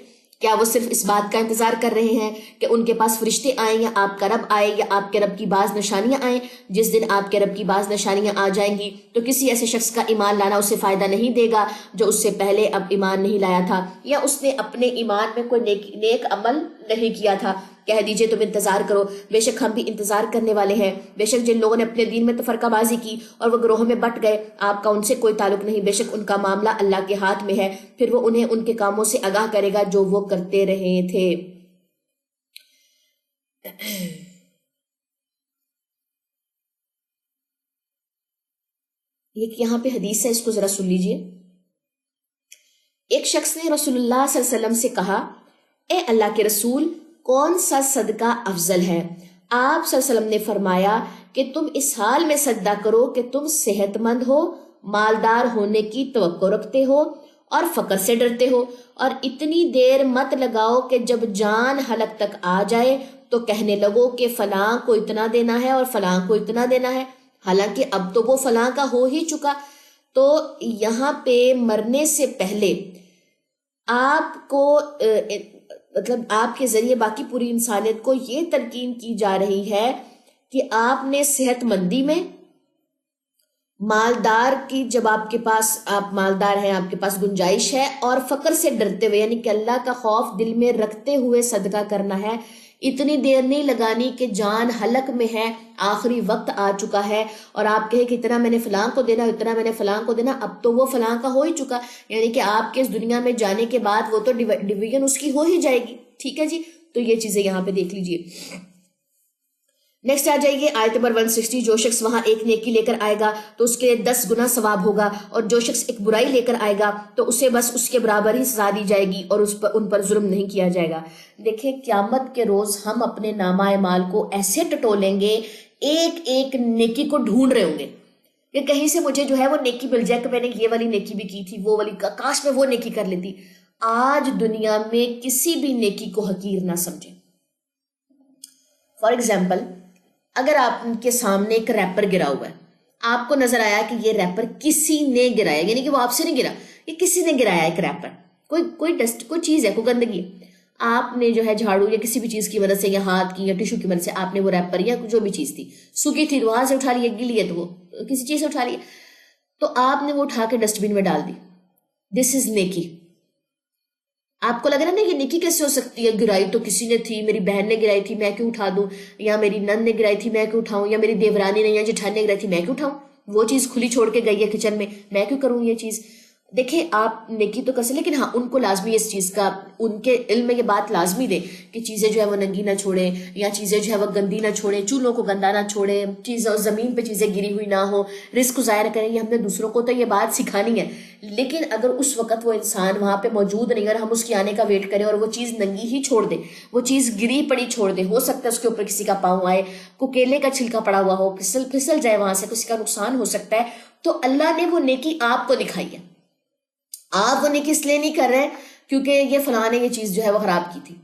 S1: کیا وہ صرف اس بات کا انتظار کر رہے ہیں کہ ان کے پاس فرشتے آئیں یا آپ کا رب آئے یا آپ کے رب کی بعض نشانیاں آئیں؟ جس دن آپ کے رب کی بعض نشانیاں آ جائیں گی تو کسی ایسے شخص کا ایمان لانا اسے فائدہ نہیں دے گا جو اس سے پہلے اب ایمان نہیں لایا تھا یا اس نے اپنے ایمان میں کوئی نیک عمل نہیں کیا تھا. کہہ دیجئے تم انتظار کرو، بے شک ہم بھی انتظار کرنے والے ہیں. بے شک جن لوگوں نے اپنے دین میں تفرقہ بازی کی اور وہ گروہوں میں بٹ گئے، آپ کا ان سے کوئی تعلق نہیں، بے شک ان کا معاملہ اللہ کے ہاتھ میں ہے، پھر وہ انہیں ان کے کاموں سے آگاہ کرے گا جو وہ کرتے رہے تھے. یہاں پہ حدیث ہے، اس کو ذرا سن لیجئے. ایک شخص نے رسول اللہ صلی اللہ علیہ وسلم سے کہا، اے اللہ کے رسول، کون سا صدقہ افضل ہے؟ آپ صلی اللہ علیہ وسلم نے فرمایا کہ تم اس حال میں صدقہ کرو کہ تم صحت مند ہو، مالدار ہونے کی توقع رکھتے ہو اور فقر سے ڈرتے ہو، اور اتنی دیر مت لگاؤ کہ جب جان حلق تک آ جائے تو کہنے لگو کہ فلاں کو اتنا دینا ہے اور فلاں کو اتنا دینا ہے، حالانکہ اب تو وہ فلاں کا ہو ہی چکا۔ تو یہاں پہ مرنے سے پہلے آپ کو مطلب آپ کے ذریعے باقی پوری انسانیت کو یہ تلقین کی جا رہی ہے کہ آپ نے صحت مندی میں، مالدار کی، جب آپ کے پاس آپ مالدار ہیں، آپ کے پاس گنجائش ہے، اور فقر سے ڈرتے ہوئے یعنی کہ اللہ کا خوف دل میں رکھتے ہوئے صدقہ کرنا ہے۔ اتنی دیر نہیں لگانی کہ جان حلق میں ہے، آخری وقت آ چکا ہے اور آپ کہیں کہ اتنا میں نے فلاں کو دینا، اتنا میں نے فلاں کو دینا، اب تو وہ فلاں کا ہو ہی چکا، یعنی کہ آپ کے اس دنیا میں جانے کے بعد وہ تو ڈویژن اس کی ہو ہی جائے گی۔ ٹھیک ہے جی، تو یہ چیزیں یہاں پہ دیکھ لیجئے۔ نیکسٹ آ جائیے آیت نمبر 160، جو شخص وہاں ایک نیکی لے کر آئے گا تو اس کے 10 گنا ثواب ہوگا، اور جو شخص ایک برائی لے کر آئے گا تو اسے بس اس کے برابر ہی سزا دی جائے گی اور ان پر ظلم نہیں کیا جائے گا۔ دیکھیں قیامت کے روز ہم اپنے نامہ اعمال کو ایسے ٹٹولیں گے، ایک ایک نیکی کو ڈھونڈ رہے ہوں گے کہ کہیں سے مجھے جو ہے وہ نیکی مل جائے کہ میں نے یہ والی نیکی بھی کی تھی، وہ والی کاش میں وہ نیکی کر لیتی۔ آج دنیا میں کسی بھی نیکی کو حقیر نہ سمجھیں۔ فار ایگزامپل، اگر آپ کے سامنے ایک ریپر گرا ہوا ہے، آپ کو نظر آیا کہ یہ ریپر کسی نے گرایا، یعنی کہ وہ آپ سے نہیں گرا، یہ کسی نے گرایا، ایک ریپر، کوئی ڈسٹ، کوئی چیز ہے، کوئی گندگی ہے، آپ نے جو ہے جھاڑو یا کسی بھی چیز کی مدد سے یا ہاتھ کی یا ٹیشو کی مدد سے آپ نے وہ ریپر یا جو بھی چیز تھی، سوکھی تھی تو وہاں سے اٹھا لیا، گیلی ہے تو وہ کسی چیز سے اٹھا لیا، تو آپ نے وہ اٹھا کے ڈسٹ بن میں ڈال دی۔ دس از نیکی۔ آپ کو لگ رہا ہے نا یہ نیکی کیسے ہو سکتی ہے؟ گرائی تو کسی نے تھی، میری بہن نے گرائی تھی میں کیوں اٹھا دوں، یا میری نند نے گرائی تھی میں کیوں اٹھاؤں، یا میری دیورانی نے یا جٹھانی نے گرائی تھی میں کیوں اٹھاؤں، وہ چیز کھلی چھوڑ کے گئی ہے کچن میں کیوں کروں یہ چیز۔ دیکھیں آپ نیکی تو کر سکتے، لیکن ہاں ان کو لازمی اس چیز کا، ان کے علم میں یہ بات لازمی دے کہ چیزیں جو ہے وہ ننگی نہ چھوڑیں، یا چیزیں جو ہے وہ گندی نہ چھوڑیں، چولہوں کو گندا نہ چھوڑیں، چیزیں زمین پہ چیزیں گری ہوئی نہ ہو، رزق کو ضائع نہ کریں۔ یہ ہم نے دوسروں کو تو یہ بات سکھانی ہے، لیکن اگر اس وقت وہ انسان وہاں پہ موجود نہیں اور ہم اس کے آنے کا ویٹ کریں اور وہ چیز ننگی ہی چھوڑ دے، وہ چیز گری پڑی چھوڑ دے، ہو سکتا ہے اس کے اوپر کسی کا پاؤں آئے، کو کیلے کا چھلکا پڑا ہوا ہو، پھسل جائے وہاں سے، کسی کا نقصان ہو سکتا ہے، تو اللہ نے وہ نیکی آپ کو دکھائی ہے۔ آپ وہ نیکی اس لیے نہیں کر رہے کیونکہ یہ فلاں نے یہ چیز جو ہے وہ خراب کی تھی۔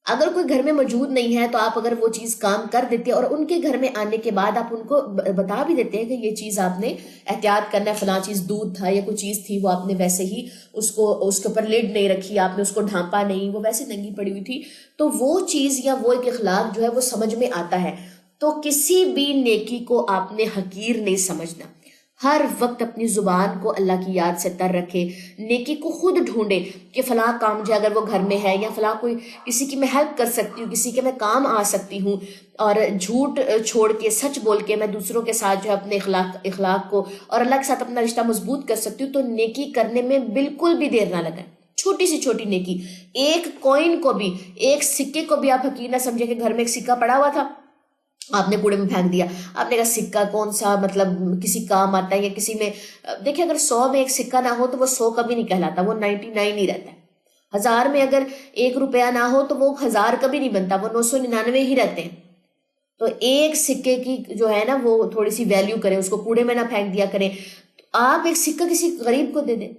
S1: اگر کوئی گھر میں موجود نہیں ہے تو آپ اگر وہ چیز کام کر دیتے اور ان کے گھر میں آنے کے بعد آپ ان کو بتا بھی دیتے ہیں کہ یہ چیز آپ نے احتیاط کرنا ہے، فلاں چیز دودھ تھا یا کوئی چیز تھی وہ آپ نے ویسے ہی اس کے اوپر لڈ نہیں رکھی، آپ نے اس کو ڈھانپا نہیں، وہ ویسے ننگی پڑی ہوئی تھی، تو وہ چیز یا وہ ایک اخلاق جو ہے وہ سمجھ میں آتا ہے۔ تو کسی بھی نیکی کو آپ نے حقیر نہیں سمجھنا، ہر وقت اپنی زبان کو اللہ کی یاد سے تر رکھے، نیکی کو خود ڈھونڈے کہ فلاں کام جو اگر وہ گھر میں ہے یا فلاں کوئی کسی کی میں ہیلپ کر سکتی ہوں، کسی کے میں کام آ سکتی ہوں، اور جھوٹ چھوڑ کے سچ بول کے میں دوسروں کے ساتھ جو ہے اپنے اخلاق کو اور اللہ کے ساتھ اپنا رشتہ مضبوط کر سکتی ہوں، تو نیکی کرنے میں بالکل بھی دیر نہ لگائیں۔ چھوٹی سی چھوٹی نیکی، ایک کوئن کو بھی، ایک سکے کو بھی آپ حقیر نہ سمجھیں کہ گھر میں ایک سکہ پڑا ہوا تھا آپ نے کوڑے میں پھینک دیا، آپ نے کہا سکہ کون سا مطلب کسی کام آتا ہے یا کسی میں، دیکھیں اگر 100 میں ایک سکہ نہ ہو تو وہ 100 کبھی نہیں کہلاتا، وہ 99 ہی رہتا ہے۔ 1000 میں اگر 1 روپیہ نہ ہو تو وہ 1000 کبھی نہیں بنتا، وہ 999 ہی رہتے ہیں۔ تو ایک سکے کی جو ہے نا وہ تھوڑی سی ویلیو کریں، اس کو کوڑے میں نہ پھینک دیا کریں۔ آپ ایک سکہ کسی غریب کو دے دیں،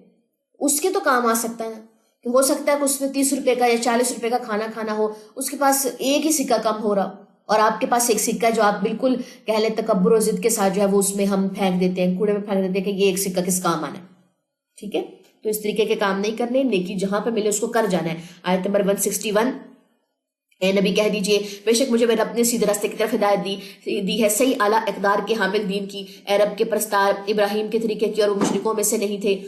S1: اس کے تو کام آ سکتا ہے نا، کہ ہو سکتا ہے کہ اس میں 30 روپے کا یا 40 روپے کا کھانا کھانا ہو، اس کے پاس ایک ہی سکہ کم ہو رہا، اور آپ کے پاس ایک سکہ جو آپ بالکل کہہ لیں تکبر و ضد کے ساتھ جو ہے وہ اس میں ہم پھینک دیتے ہیں، کوڑے میں پھینک دیتے ہیں کہ یہ ایک سکہ کس کام آنا ہے۔ ٹھیک ہے، تو اس طریقے کے کام نہیں کرنے، نیکی جہاں پہ ملے اس کو کر جانا ہے۔ آیت نمبر 161، اے نبی کہہ دیجئے بے شک مجھے میں رب نے سیدھے راستے کی طرف ہدایت دی ہے، صحیح اعلیٰ اقدار کے حامل دین کی، اے رب کے پرستار ابراہیم کے طریقے کی اور وہ مشرکوں میں سے نہیں تھے۔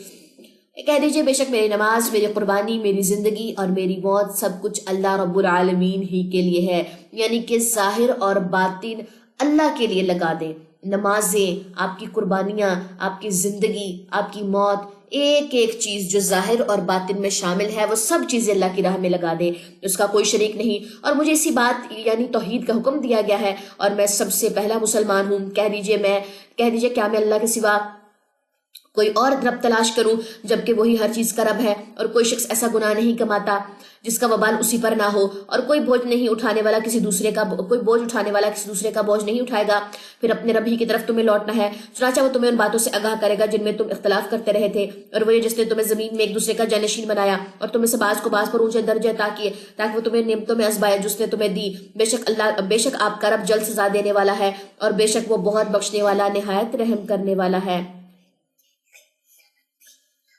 S1: کہہ دیجئے بے شک میری نماز، میری قربانی، میری زندگی اور میری موت سب کچھ اللہ رب العالمین ہی کے لیے ہے، یعنی کہ ظاہر اور باطن اللہ کے لیے لگا دیں۔ نمازیں، آپ کی قربانیاں، آپ کی زندگی، آپ کی موت، ایک ایک چیز جو ظاہر اور باطن میں شامل ہے وہ سب چیزیں اللہ کی راہ میں لگا دیں، اس کا کوئی شریک نہیں۔ اور مجھے اسی بات یعنی توحید کا حکم دیا گیا ہے اور میں سب سے پہلا مسلمان ہوں۔ کہہ دیجئے کیا میں اللہ کے سوا کوئی اور رب تلاش کروں جبکہ وہی ہر چیز کا رب ہے، اور کوئی شخص ایسا گناہ نہیں کماتا جس کا وبال اسی پر نہ ہو، اور کوئی بوجھ اٹھانے والا کسی دوسرے کا بوجھ نہیں اٹھائے گا، پھر اپنے رب ہی کی طرف تمہیں لوٹنا ہے، چنانچہ وہ تمہیں ان باتوں سے آگاہ کرے گا جن میں تم اختلاف کرتے رہے تھے، اور وہی جس نے تمہیں زمین میں ایک دوسرے کا جانشین بنایا اور تمہیں سے بعض کو بعض پر اونچے درجے عطا کیے تاکہ وہ تمہیں نعمتوں میں آزمائے جس نے تمہیں دی، بے شک آپ کا رب جلد سزا دینے والا ہے، اور بے شک وہ بہت بخشنے والا نہایت رحم کرنے والا ہے۔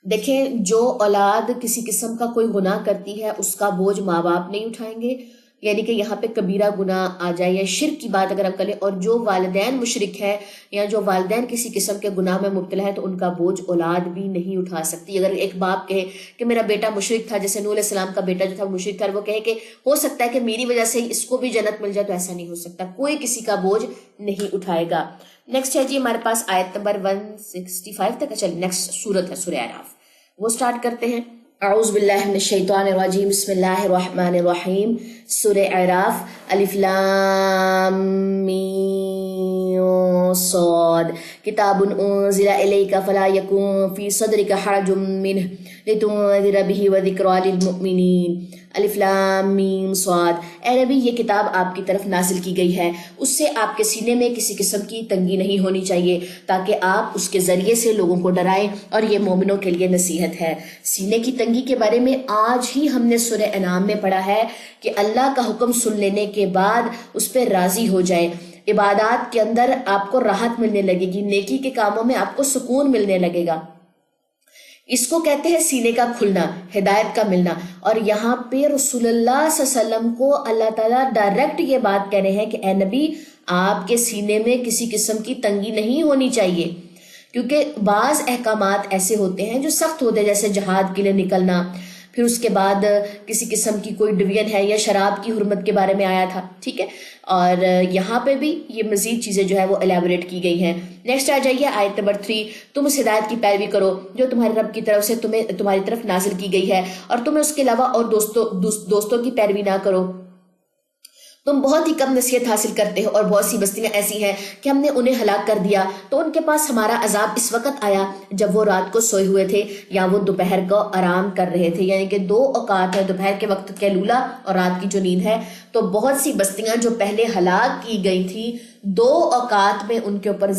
S1: دیکھیں، جو اولاد کسی قسم کا کوئی گناہ کرتی ہے اس کا بوجھ ماں باپ نہیں اٹھائیں گے، یعنی کہ یہاں پہ کبیرہ گناہ آ جائے یا شرک کی بات اگر ہم کریں، اور جو والدین مشرک ہے یا جو والدین کسی قسم کے گناہ میں مبتلا ہے تو ان کا بوجھ اولاد بھی نہیں اٹھا سکتی۔ اگر ایک باپ کہے کہ میرا بیٹا مشرک تھا، جیسے نوح علیہ السلام کا بیٹا جو تھا مشرک تھا، اور وہ کہے کہ ہو سکتا ہے کہ میری وجہ سے اس کو بھی جنت مل جائے، تو ایسا نہیں ہو سکتا، کوئی کسی کا بوجھ نہیں اٹھائے گا۔ نیکسٹ ہے جی ہمارے پاس آیت نمبر 165 تک، چل نیکسٹ سورت ہے سورہ اعراف، وہ سٹارٹ کرتے ہیں۔ اعوذ باللہ من الشیطان الرجیم، بسم اللہ الرحمن الرحیم۔ سورہ اعراف، الف لام میم صاد، کتاب انزل الیک فلا یکن فی صدرک حرج منہ لتنذر بہ وذکریٰ للمؤمنین۔ الف لام میم صاد، اے نبی یہ کتاب آپ کی طرف نازل کی گئی ہے، اس سے آپ کے سینے میں کسی قسم کی تنگی نہیں ہونی چاہیے تاکہ آپ اس کے ذریعے سے لوگوں کو ڈرائیں، اور یہ مومنوں کے لیے نصیحت ہے۔ سینے کی تنگی کے بارے میں آج ہی ہم نے سورہ انعام میں پڑھا ہے کہ اللہ کا حکم سن لینے کے بعد اس پہ راضی ہو جائے، عبادات کے اندر آپ کو راحت ملنے لگے گی، نیکی کے کاموں میں آپ کو سکون ملنے لگے گا، اس کو کہتے ہیں سینے کا کھلنا، ہدایت کا ملنا۔ اور یہاں پہ رسول اللہ صلی اللہ علیہ وسلم کو اللہ تعالیٰ ڈائریکٹ یہ بات کہہ رہے ہیں کہ اے نبی آپ کے سینے میں کسی قسم کی تنگی نہیں ہونی چاہیے، کیونکہ بعض احکامات ایسے ہوتے ہیں جو سخت ہوتے ہیں، جیسے جہاد کے لیے نکلنا، پھر اس کے بعد کسی قسم کی کوئی ڈویژن ہے، یا شراب کی حرمت کے بارے میں آیا تھا، ٹھیک ہے، اور یہاں پہ بھی یہ مزید چیزیں جو ہے وہ الیبوریٹ کی گئی ہیں۔ نیکسٹ آ جائیے آیت نمبر 3، تم اس ہدایت کی پیروی کرو جو تمہارے رب کی طرف سے تمہاری طرف نازل کی گئی ہے، اور تمہیں اس کے علاوہ اور دوستوں کی پیروی نہ کرو، تم بہت ہی کم نصیحت حاصل کرتے ہو، اور بہت سی بستیاں ایسی ہیں کہ ہم نے انہیں ہلاک کر دیا، تو ان کے پاس ہمارا عذاب اس وقت آیا جب وہ رات کو سوئے ہوئے تھے یا وہ دوپہر کو آرام کر رہے تھے، یعنی کہ 2 اوقات ہے، دوپہر کے وقت کیلولا اور رات کی جو نیند ہے۔ تو بہت سی بستیاں جو پہلے ہلاک کی گئی تھی 2 اوقات میں ان کے اوپر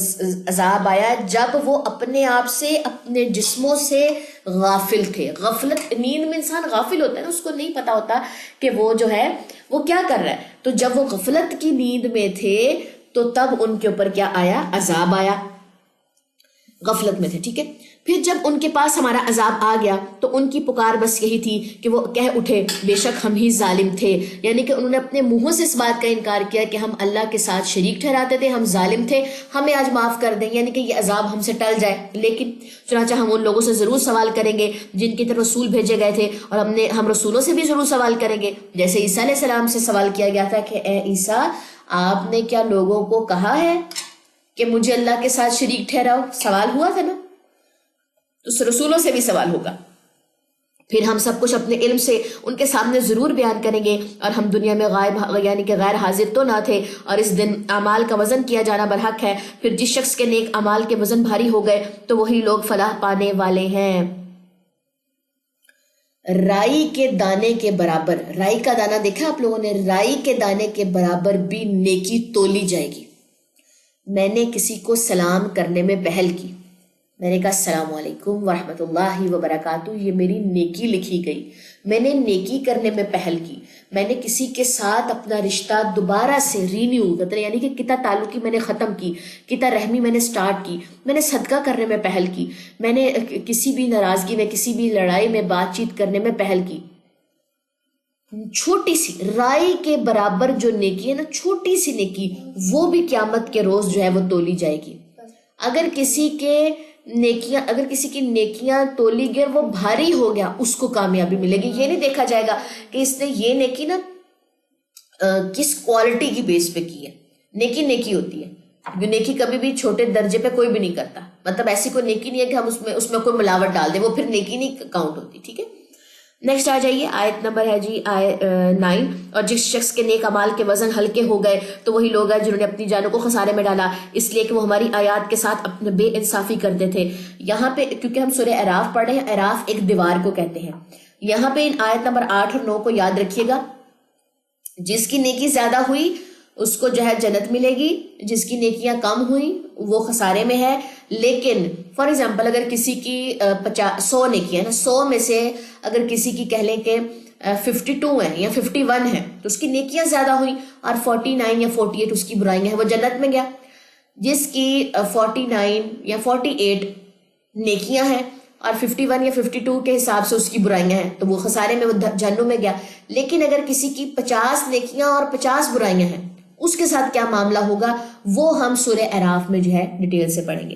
S1: عذاب آیا جب وہ اپنے آپ سے، اپنے جسموں سے غافل تھے۔ غفلت، نیند میں انسان غافل ہوتا ہے نا، اس کو نہیں پتا ہوتا کہ وہ جو ہے وہ کیا کر رہا ہے، تو جب وہ غفلت کی نیند میں تھے تو تب ان کے اوپر کیا آیا؟ عذاب آیا، غفلت میں تھے، ٹھیک ہے۔ پھر جب ان کے پاس ہمارا عذاب آ گیا تو ان کی پکار بس یہی تھی کہ وہ کہہ اٹھے بے شک ہم ہی ظالم تھے، یعنی کہ انہوں نے اپنے منہوں سے اس بات کا انکار کیا کہ ہم اللہ کے ساتھ شریک ٹھہراتے تھے، ہم ظالم تھے، ہمیں آج معاف کر دیں، یعنی کہ یہ عذاب ہم سے ٹل جائے۔ لیکن چنانچہ ہم ان لوگوں سے ضرور سوال کریں گے جن کی طرف رسول بھیجے گئے تھے، اور ہم رسولوں سے بھی ضرور سوال کریں گے، جیسے عیسیٰ علیہ السلام سے سوال کیا گیا تھا کہ اے عیسیٰ آپ نے کیا لوگوں کو کہا ہے کہ مجھے اللہ کے ساتھ شریک ٹھہراؤ؟ سوال ہوا تھا نا، تو رسولوں سے بھی سوال ہوگا۔ پھر ہم سب کچھ اپنے علم سے ان کے سامنے ضرور بیان کریں گے، اور ہم دنیا میں غائب یعنی کہ غیر حاضر تو نہ تھے، اور اس دن اعمال کا وزن کیا جانا برحق ہے۔ پھر جس شخص کے نیک اعمال کے وزن بھاری ہو گئے تو وہی لوگ فلاح پانے والے ہیں۔ رائی کے دانے کے برابر، رائی کا دانہ دیکھا آپ لوگوں نے، رائی کے دانے کے برابر بھی نیکی تولی جائے گی۔ میں نے کسی کو سلام کرنے میں پہل کی، میں نے کہا السلام علیکم ورحمۃ اللہ وبرکاتہ، یہ میری نیکی لکھی گئی، میں نے نیکی کرنے میں پہل کی۔ میں نے کسی کے ساتھ اپنا رشتہ دوبارہ سے رینیو یعنی کہ قطع تعلقی میں نے ختم کی، قطع رحمی میں نے سٹارٹ کی، میں نے صدقہ کرنے میں پہل کی، میں نے کسی بھی ناراضگی میں، کسی بھی لڑائی میں بات چیت کرنے میں پہل کی۔ چھوٹی سی رائی کے برابر جو نیکی ہے نا، چھوٹی سی نیکی، وہ بھی قیامت کے روز جو ہے وہ تولی جائے گی۔ اگر کسی کی نیکیاں تولی گئے وہ بھاری ہو گیا، اس کو کامیابی ملے گی۔ یہ نہیں دیکھا جائے گا کہ اس نے یہ نیکی نا کس کوالٹی کی بیس پہ کی ہے۔ نیکی نیکی ہوتی ہے، نیکی کبھی بھی چھوٹے درجے پہ کوئی بھی نہیں کرتا، مطلب ایسی کوئی نیکی نہیں ہے کہ ہم اس میں کوئی ملاوٹ ڈال دیں، وہ پھر نیکی نہیں کاؤنٹ ہوتی، ٹھیک ہے۔ نیکسٹ آ جائیے، آیت نمبر ہے جی 9، اور جس شخص کے نیک اعمال کے وزن ہلکے ہو گئے تو وہی لوگ ہیں جنہوں نے اپنی جانوں کو خسارے میں ڈالا اس لیے کہ وہ ہماری آیات کے ساتھ اپنے بے انصافی کرتے تھے۔ یہاں پہ کیونکہ ہم سورہ اعراف پڑھ رہے ہیں، اعراف ایک دیوار کو کہتے ہیں، یہاں پہ ان آیت نمبر 8 اور 9 کو یاد رکھیے گا۔ جس کی نیکی زیادہ ہوئی اس کو جو ہے جنت ملے گی، جس کی نیکیاں کم ہوئی وہ خسارے میں ہے۔ لیکن فار ایگزامپل اگر کسی کی 100 نیکیاں نا، 100 میں سے اگر کسی کی کہہ لیں کہ 52 ہیں یا 51 ہیں تو اس کی نیکیاں زیادہ ہوئی، اور 49 یا 48 اس کی برائیاں ہیں، وہ جنت میں گیا۔ جس کی 49 یا 48 نیکیاں ہیں اور 51 یا 52 کے حساب سے اس کی برائیاں ہیں تو وہ خسارے میں، وہ جہنم میں گیا۔ لیکن اگر کسی کی 50 نیکیاں اور 50 برائیاں ہیں اس کے ساتھ کیا معاملہ ہوگا وہ ہم سورہ اعراف میں جو ہے ڈیٹیل سے پڑھیں گے۔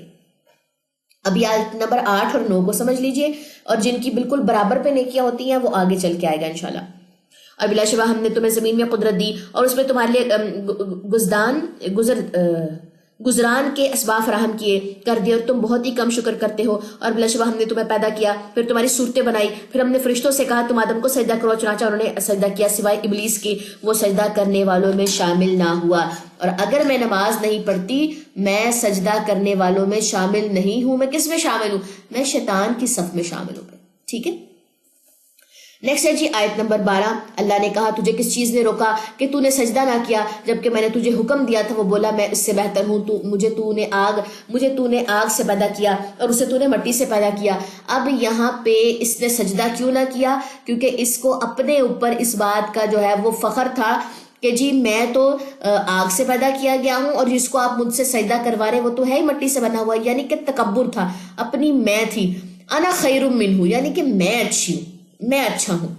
S1: ابھی آیت نمبر 8 اور 9 کو سمجھ لیجئے، اور جن کی بالکل برابر پہ نیکیاں ہوتی ہیں وہ آگے چل کے آئے گا انشاءاللہ۔ اور بلا شبہ ہم نے تمہیں زمین میں قدرت دی اور اس میں تمہارے لیے گزران کے اسباب فراہم کیے کر دیے، اور تم بہت ہی کم شکر کرتے ہو۔ اور بلا شبہ ہم نے تمہیں پیدا کیا، پھر تمہاری صورتیں بنائی، پھر ہم نے فرشتوں سے کہا تم آدم کو سجدہ کرو، چنانچہ انہوں نے سجدہ کیا سوائے ابلیس کی، وہ سجدہ کرنے والوں میں شامل نہ ہوا۔ اور اگر میں نماز نہیں پڑھتی میں سجدہ کرنے والوں میں شامل نہیں ہوں۔ میں کس میں شامل ہوں؟ میں شیطان کی صف میں شامل ہوں۔ ٹھیک ہے، نیکسٹ ہے جی آیت نمبر 12۔ اللہ نے کہا تجھے کس چیز نے روکا کہ تو نے سجدہ نہ کیا جبکہ میں نے تجھے حکم دیا تھا؟ وہ بولا میں اس سے بہتر ہوں، مجھے تو نے آگ سے پیدا کیا اور اسے تو نے مٹی سے پیدا کیا۔ اب یہاں پہ اس نے سجدہ کیوں نہ کیا؟ کیونکہ اس کو اپنے اوپر اس بات کا جو ہے وہ فخر تھا کہ جی میں تو آگ سے پیدا کیا گیا ہوں، اور جس کو آپ مجھ سے سجدہ کروا رہے وہ تو ہے ہی مٹی سے بنا ہوا، یعنی کہ تکبر تھا، اپنی میں تھی۔ انا خیر منہ، یعنی کہ میں اچھی ہوں، میں اچھا ہوں۔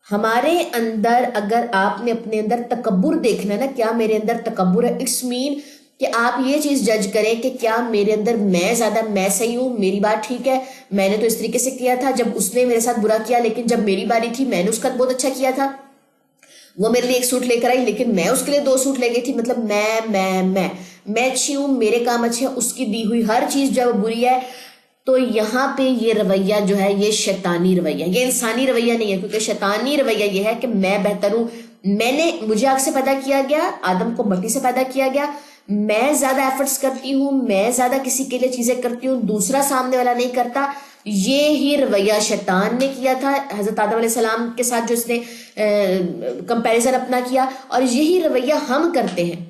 S1: ہمارے اندر اگر آپ نے اپنے اندر تکبر دیکھنا نا، کیا میرے اندر تکبر ہے، اٹس مین کہ آپ یہ چیز جج کریں کہ کیا میرے اندر میں زیادہ میں صحیح ہوں، میری بات ٹھیک ہے، میں نے تو اس طریقے سے کیا تھا، جب اس نے میرے ساتھ برا کیا لیکن جب میری باری تھی میں نے اس کا بہت اچھا کیا تھا، وہ میرے لیے 1 سوٹ لے کر آئی لیکن میں اس کے لیے 2 سوٹ لے گئی تھی۔ مطلب میں اچھی ہوں، میرے کام اچھے ہیں، اس کی دی ہوئی ہر چیز جو بری ہے۔ تو یہاں پہ یہ رویہ جو ہے یہ شیطانی رویہ، یہ انسانی رویہ نہیں ہے، کیونکہ شیطانی رویہ یہ ہے کہ میں بہتر ہوں، مجھے آگ سے پیدا کیا گیا، آدم کو مٹی سے پیدا کیا گیا، میں زیادہ ایفرٹس کرتی ہوں، میں زیادہ کسی کے لیے چیزیں کرتی ہوں، دوسرا سامنے والا نہیں کرتا۔ یہ ہی رویہ شیطان نے کیا تھا حضرت آدم علیہ السلام کے ساتھ، جو اس نے کمپیریزن اپنا کیا، اور یہی رویہ ہم کرتے ہیں۔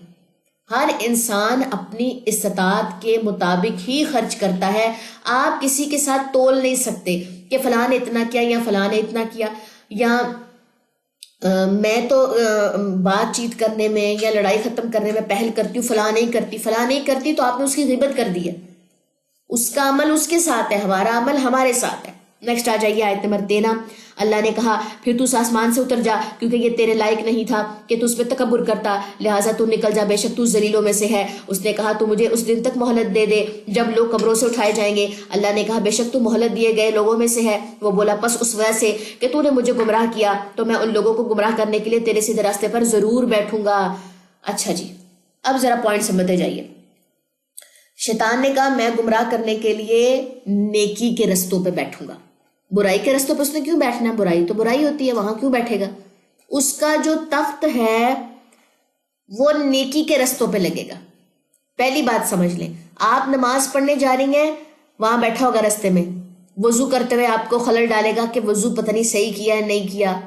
S1: ہر انسان اپنی استطاعت کے مطابق ہی خرچ کرتا ہے، آپ کسی کے ساتھ تول نہیں سکتے کہ فلاں نے اتنا کیا یا فلاں نے اتنا کیا، یا میں تو بات چیت کرنے میں یا لڑائی ختم کرنے میں پہل کرتی ہوں، فلاں نہیں کرتی تو آپ نے اس کی غیبت کر دی ہے۔ اس کا عمل اس کے ساتھ ہے، ہمارا عمل ہمارے ساتھ ہے۔ نیکسٹ آ جائیے آیت نمبر 13۔ اللہ نے کہا پھر تو اس آسمان سے اتر جا کیونکہ یہ تیرے لائق نہیں تھا کہ تو اس پہ تکبر کرتا، لہٰذا تو نکل جا، بے شک تو ذلیلوں میں سے ہے۔ اس نے کہا تو مجھے اس دن تک مہلت دے دے جب لوگ قبروں سے اٹھائے جائیں گے۔ اللہ نے کہا بے شک تو مہلت دیے گئے لوگوں میں سے ہے۔ وہ بولا پس اس وجہ سے کہ تو نے مجھے گمراہ کیا تو میں ان لوگوں کو گمراہ کرنے کے لیے تیرے سیدھے راستے پر ضرور بیٹھوں گا۔ اچھا جی، اب ذرا پوائنٹ سمجھتے جائیے۔ شیطان نے کہا میں گمراہ کرنے کے لیے نیکی کے رستوں پہ بیٹھوں گا، برائی کے رستوں پہ اس نے کیوں بیٹھنا؟ برائی تو برائی ہوتی ہے، وہاں کیوں بیٹھے گا؟ اس کا جو تخت ہے وہ نیکی کے رستوں پہ لگے گا۔ پہلی بات سمجھ لیں، آپ نماز پڑھنے جا رہی ہیں، وہاں بیٹھا ہوگا رستے میں، وضو کرتے ہوئے آپ کو خلل ڈالے گا کہ وضو پتہ نہیں صحیح کیا ہے نہیں کیا،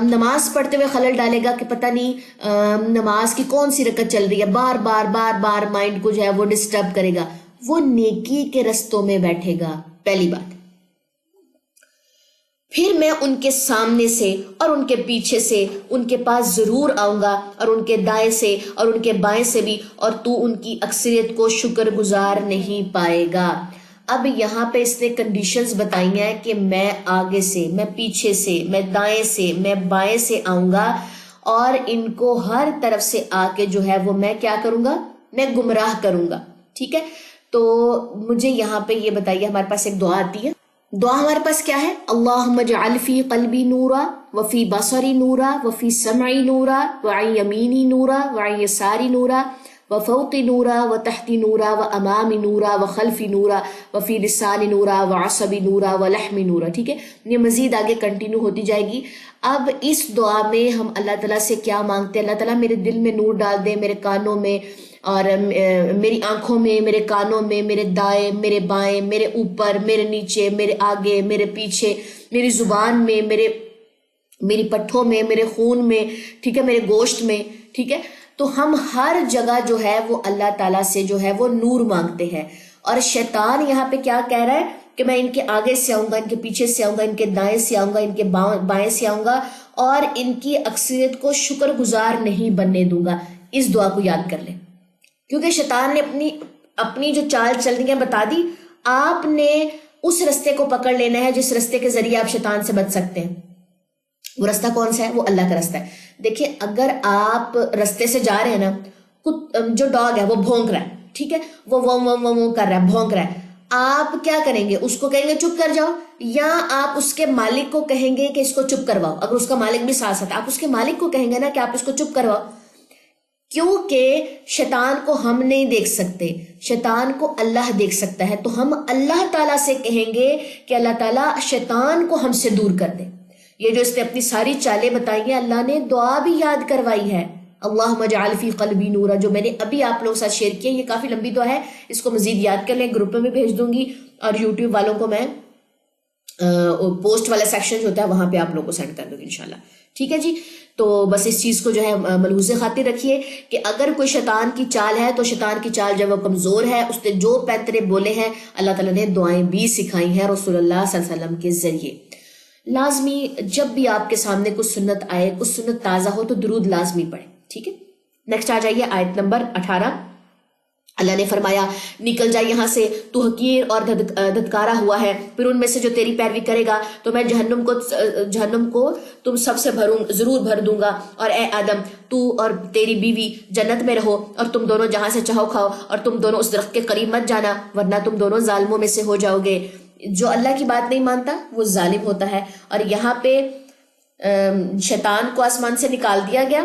S1: نماز پڑھتے ہوئے خلل ڈالے گا کہ پتہ نہیں نماز کی کون سی رکعت چل رہی ہے، بار بار مائنڈ کو جو ہے وہ ڈسٹرب کرے گا۔ وہ نیکی کے رستوں میں بیٹھے گا، پہلی بات۔ پھر میں ان کے سامنے سے اور ان کے پیچھے سے ان کے پاس ضرور آؤں گا، اور ان کے دائیں سے اور ان کے بائیں سے بھی، اور تو ان کی اکثریت کو شکر گزار نہیں پائے گا۔ اب یہاں پہ اس نے کنڈیشنز بتائی ہیں کہ میں آگے سے، میں پیچھے سے، میں دائیں سے، میں بائیں سے آؤں گا، اور ان کو ہر طرف سے آ کے جو ہے وہ میں کیا کروں گا؟ میں گمراہ کروں گا۔ ٹھیک ہے، تو مجھے یہاں پہ یہ بتائیے، ہمارے پاس ایک دعا آتی ہے، دعا ہمارے پاس کیا ہے؟ اللہم اجعل فی قلبی نورا وفی بصری نورا وفی سمعی نورا وعن یمینی نورا وعن یساری نورا وفوق نورا وتحت نورا وامام نورا وخلف نورا وفی لسان نورا وعصب نورا ولحم نورا. ٹھیک ہے, یہ مزید آگے کنٹینیو ہوتی جائے گی. اب اس دعا میں ہم اللہ تعالیٰ سے کیا مانگتے ہیں؟ اللہ تعالیٰ میرے دل میں نور ڈال دے, میرے کانوں میں اور میری آنکھوں میں, میرے کانوں میں, میرے دائیں, میرے بائیں, میرے اوپر, میرے نیچے, میرے آگے, میرے پیچھے, میری زبان میں, میری پٹھوں میں, میرے خون میں, ٹھیک ہے, میرے گوشت میں. ٹھیک ہے, تو ہم ہر جگہ جو ہے وہ اللہ تعالیٰ سے جو ہے وہ نور مانگتے ہیں. اور شیطان یہاں پہ کیا کہہ رہا ہے کہ میں ان کے آگے سے آؤں گا, ان کے پیچھے سے آؤں گا, ان کے دائیں سے آؤں گا, ان کے بائیں سے آؤں گا, اور ان کی اکثریت کو شکر گزار نہیں بننے دوں گا. اس دعا کو یاد کر لیں, کیونکہ شیطان نے اپنی جو چال چلنی ہے بتا دی. آپ نے اس رستے کو پکڑ لینا ہے جس رستے کے ذریعے آپ شیطان سے بچ سکتے ہیں. وہ رستہ کون سا ہے؟ وہ اللہ کا رستہ ہے. دیکھیں, اگر آپ رستے سے جا رہے ہیں نا, جو ڈاگ ہے وہ بھونک رہا ہے, ٹھیک ہے, وہ کر رہا ہے, بھونک رہا ہے, آپ کیا کریں گے؟ اس کو کہیں گے چپ کر جاؤ, یا آپ اس کے مالک کو کہیں گے کہ اس کو چپ کرواؤ؟ اگر اس کا مالک بھی ساتھ ساتھ, آپ اس کے مالک کو کہیں گے نا کہ آپ اس کو چپ کرواؤ, کیونکہ شیطان کو ہم نہیں دیکھ سکتے, شیطان کو اللہ دیکھ سکتا ہے. تو ہم اللہ تعالیٰ سے کہیں گے کہ اللہ تعالیٰ شیطان کو ہم سے دور کر دے. یہ جو اس نے اپنی ساری چالیں بتائی ہیں, اللہ نے دعا بھی یاد کروائی ہے. اللہم اجعل فی قلبی نورا, جو میں نے ابھی آپ لوگوں کے ساتھ شیئر کیا. یہ کافی لمبی دعا ہے, اس کو مزید یاد کر لیں, گروپ میں بھی بھیج دوں گی, اور یوٹیوب والوں کو میں پوسٹ والا سیکشن جو ہوتا ہے وہاں پہ آپ لوگوں کو سینڈ کر دوں گی انشاءاللہ. ٹھیک ہے جی, تو بس اس چیز کو جو ہے ملحوظ خاطر رکھیے کہ اگر کوئی شیطان کی چال ہے تو شیطان کی چال جب وہ کمزور ہے, اس نے جو پینترے بولے ہیں اللہ تعالیٰ نے دعائیں بھی سکھائی ہیں رسول اللہ صلی اللہ علیہ وسلم کے ذریعے. لازمی جب بھی آپ کے سامنے کچھ سنت آئے, کچھ سنت تازہ ہو, تو درود لازمی پڑھیں. ٹھیک ہے, نیکسٹ آ جائیے آیت نمبر 18. اللہ نے فرمایا نکل جا یہاں سے, تو حقیر اور دھتکارا ہوا ہے, پھر ان میں سے جو تیری پیروی کرے گا تو میں جہنم کو تم سب سے ضرور بھر دوں گا. اور اے آدم, تو اور تیری بیوی جنت میں رہو, اور تم دونوں جہاں سے چاہو کھاؤ, اور تم دونوں اس درخت کے قریب مت جانا ورنہ تم دونوں ظالموں میں سے ہو جاؤ گے. جو اللہ کی بات نہیں مانتا وہ ظالم ہوتا ہے. اور یہاں پہ شیطان کو آسمان سے نکال دیا گیا,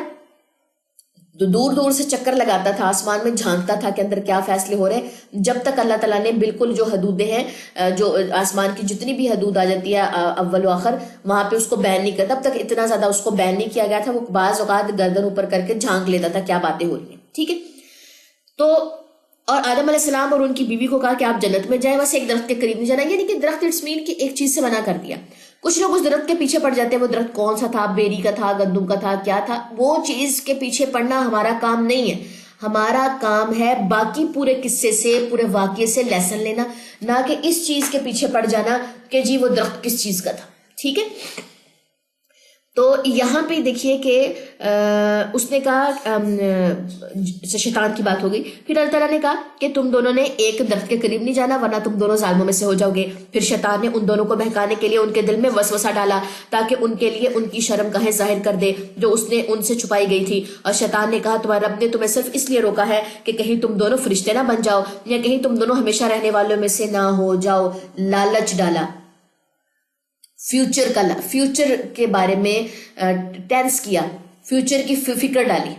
S1: تو دور دور سے چکر لگاتا تھا, آسمان میں جھانکتا تھا کہ اندر کیا فیصلے ہو رہے ہیں, جب تک اللہ تعالیٰ نے بالکل جو حدودیں ہیں, جو آسمان کی جتنی بھی حدود آ جاتی ہے اول و آخر, وہاں پہ اس کو بین نہیں کرتا. تب تک اتنا زیادہ اس کو بین نہیں کیا گیا تھا, وہ بعض اوقات گردن اوپر کر کے جھانک لیتا تھا کیا باتیں ہو رہی ہیں. ٹھیک ہے, تو اور آدم علیہ السلام اور ان کی بیوی کو کہا کہ آپ جنت میں جائیں, بس ایک درخت کے قریب نہیں جانا. یعنی کہ درخت اٹس مین کی ایک چیز سے منع کر دیا. کچھ لوگ اس درخت کے پیچھے پڑ جاتے ہیں, وہ درخت کون سا تھا, بیری کا تھا, گندم کا تھا, کیا تھا, وہ چیز کے پیچھے پڑنا ہمارا کام نہیں ہے. ہمارا کام ہے باقی پورے قصے سے, پورے واقعے سے لیسن لینا, نہ کہ اس چیز کے پیچھے پڑ جانا کہ جی وہ درخت کس چیز کا تھا. ٹھیک ہے, تو یہاں پہ دیکھیے کہ اس نے کہا, شیطان کی بات ہو گئی. پھر اللہ تعالیٰ نے کہا کہ تم دونوں نے ایک درخت کے قریب نہیں جانا ورنہ تم دونوں ظالموں میں سے ہو جاؤ گے. پھر شیطان نے ان دونوں کو بہکانے کے لیے ان کے دل میں وسوسہ ڈالا تاکہ ان کے لیے ان کی شرم گاہیں ظاہر کر دے جو اس نے ان سے چھپائی گئی تھی. اور شیطان نے کہا تمہارے رب نے تمہیں صرف اس لیے روکا ہے کہ کہیں تم دونوں فرشتے نہ بن جاؤ, یا کہیں تم دونوں ہمیشہ رہنے والوں میں سے نہ ہو جاؤ. لالچ ڈالا, فیوچر کے بارے میں ٹینس کیا, فیوچر کی فکر ڈالی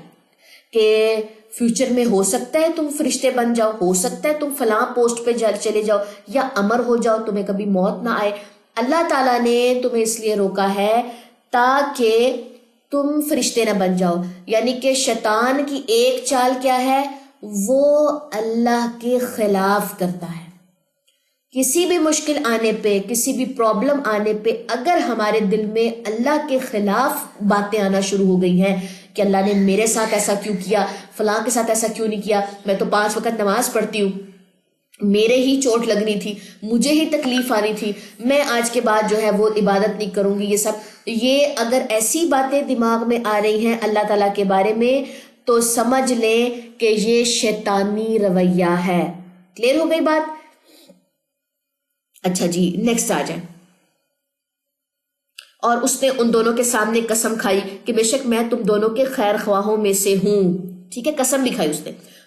S1: کہ فیوچر میں ہو سکتا ہے تم فرشتے بن جاؤ, ہو سکتا ہے تم فلاں پوسٹ پہ چلے جاؤ یا امر ہو جاؤ, تمہیں کبھی موت نہ آئے. اللہ تعالیٰ نے تمہیں اس لیے روکا ہے تاکہ تم فرشتے نہ بن جاؤ. یعنی کہ شیطان کی ایک چال کیا ہے, وہ اللہ کے خلاف کرتا ہے. کسی بھی مشکل آنے پہ, کسی بھی پرابلم آنے پہ اگر ہمارے دل میں اللہ کے خلاف باتیں آنا شروع ہو گئی ہیں کہ اللہ نے میرے ساتھ ایسا کیوں کیا, فلاں کے ساتھ ایسا کیوں نہیں کیا, میں تو 5 وقت نماز پڑھتی ہوں, میرے ہی چوٹ لگنی تھی, مجھے ہی تکلیف آنی تھی, میں آج کے بعد جو ہے وہ عبادت نہیں کروں گی, یہ اگر ایسی باتیں دماغ میں آ رہی ہیں اللہ تعالیٰ کے بارے میں, تو سمجھ لیں کہ یہ شیطانی رویہ ہے. کلیئر ہو گئی بات؟ اچھا جی, نیکسٹ آ جائیں. اور اس نے ان دونوں کے سامنے قسم کھائی کہ بے شک میں تم دونوں کے خیر خواہوں میں سے ہوں. ٹھیک ہے, قسم بھی کھائی اس نے.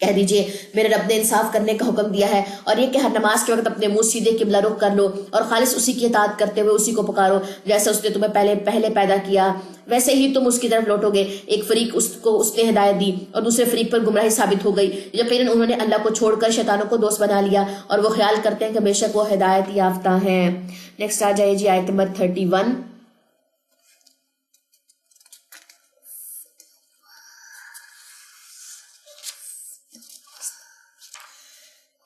S1: کہہ دیجئے میرے رب نے انصاف کرنے کا حکم دیا ہے، اور یہ کہ ہر نماز کے وقت اپنے منہ سیدھے قبلہ رخ کر لو اور خالص اسی کی اطاعت کرتے ہوئے اسی کو پکارو جیسا اس نے تمہیں پہلے پیدا کیا، ویسے ہی تم اس کی طرف لوٹو گے۔ ایک فریق اس نے ہدایت دی اور دوسرے فریق پر گمراہی ثابت ہو گئی، یقیناً انہوں نے اللہ کو چھوڑ کر شیطانوں کو دوست بنا لیا اور وہ خیال کرتے ہیں کہ بے شک وہ ہدایت یافتہ ہیں۔ نیکسٹ آ جائے جی آیت نمبر 31۔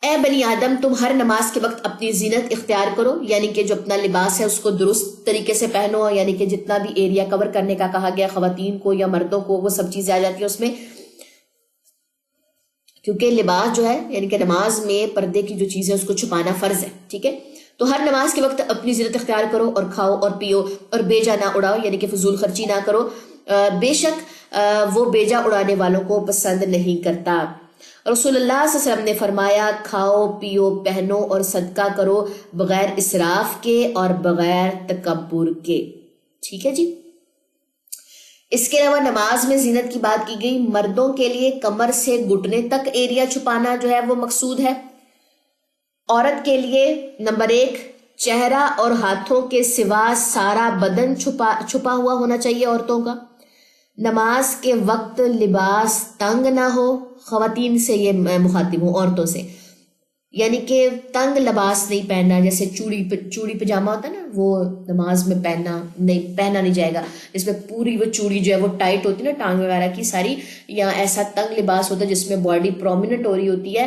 S1: اے بنی آدم، تم ہر نماز کے وقت اپنی زینت اختیار کرو، یعنی کہ جو اپنا لباس ہے اس کو درست طریقے سے پہنو، یعنی کہ جتنا بھی ایریا کور کرنے کا کہا گیا خواتین کو یا مردوں کو وہ سب چیزیں آ جاتی ہیں اس میں، کیونکہ لباس جو ہے یعنی کہ نماز میں پردے کی جو چیزیں اس کو چھپانا فرض ہے، ٹھیک ہے۔ تو ہر نماز کے وقت اپنی زینت اختیار کرو اور کھاؤ اور پیو اور بیجا نہ اڑاؤ، یعنی کہ فضول خرچی نہ کرو، بے شک وہ بیجا اڑانے والوں کو پسند نہیں کرتا۔ رسول اللہ صلی اللہ علیہ وسلم نے فرمایا کھاؤ پیو پہنو اور صدقہ کرو بغیر اسراف کے اور بغیر تکبر کے، ٹھیک ہے جی۔ اس کے علاوہ نماز میں زینت کی بات کی گئی، مردوں کے لیے کمر سے گھٹنے تک ایریا چھپانا جو ہے وہ مقصود ہے۔ عورت کے لیے نمبر 1 چہرہ اور ہاتھوں کے سوا سارا بدن چھپا ہوا ہونا چاہیے عورتوں کا۔ نماز کے وقت لباس تنگ نہ ہو، خواتین سے یہ مخاطب ہوں، عورتوں سے، یعنی کہ تنگ لباس نہیں پہننا، جیسے چوڑی پجامہ ہوتا ہے نا، وہ نماز میں پہنا نہیں جائے گا، اس میں پوری وہ چوڑی جو ہے وہ ٹائٹ ہوتی ہے نا ٹانگ وغیرہ کی ساری، یا ایسا تنگ لباس ہوتا ہے جس میں باڈی پرومیننٹ ہو رہی ہوتی ہے،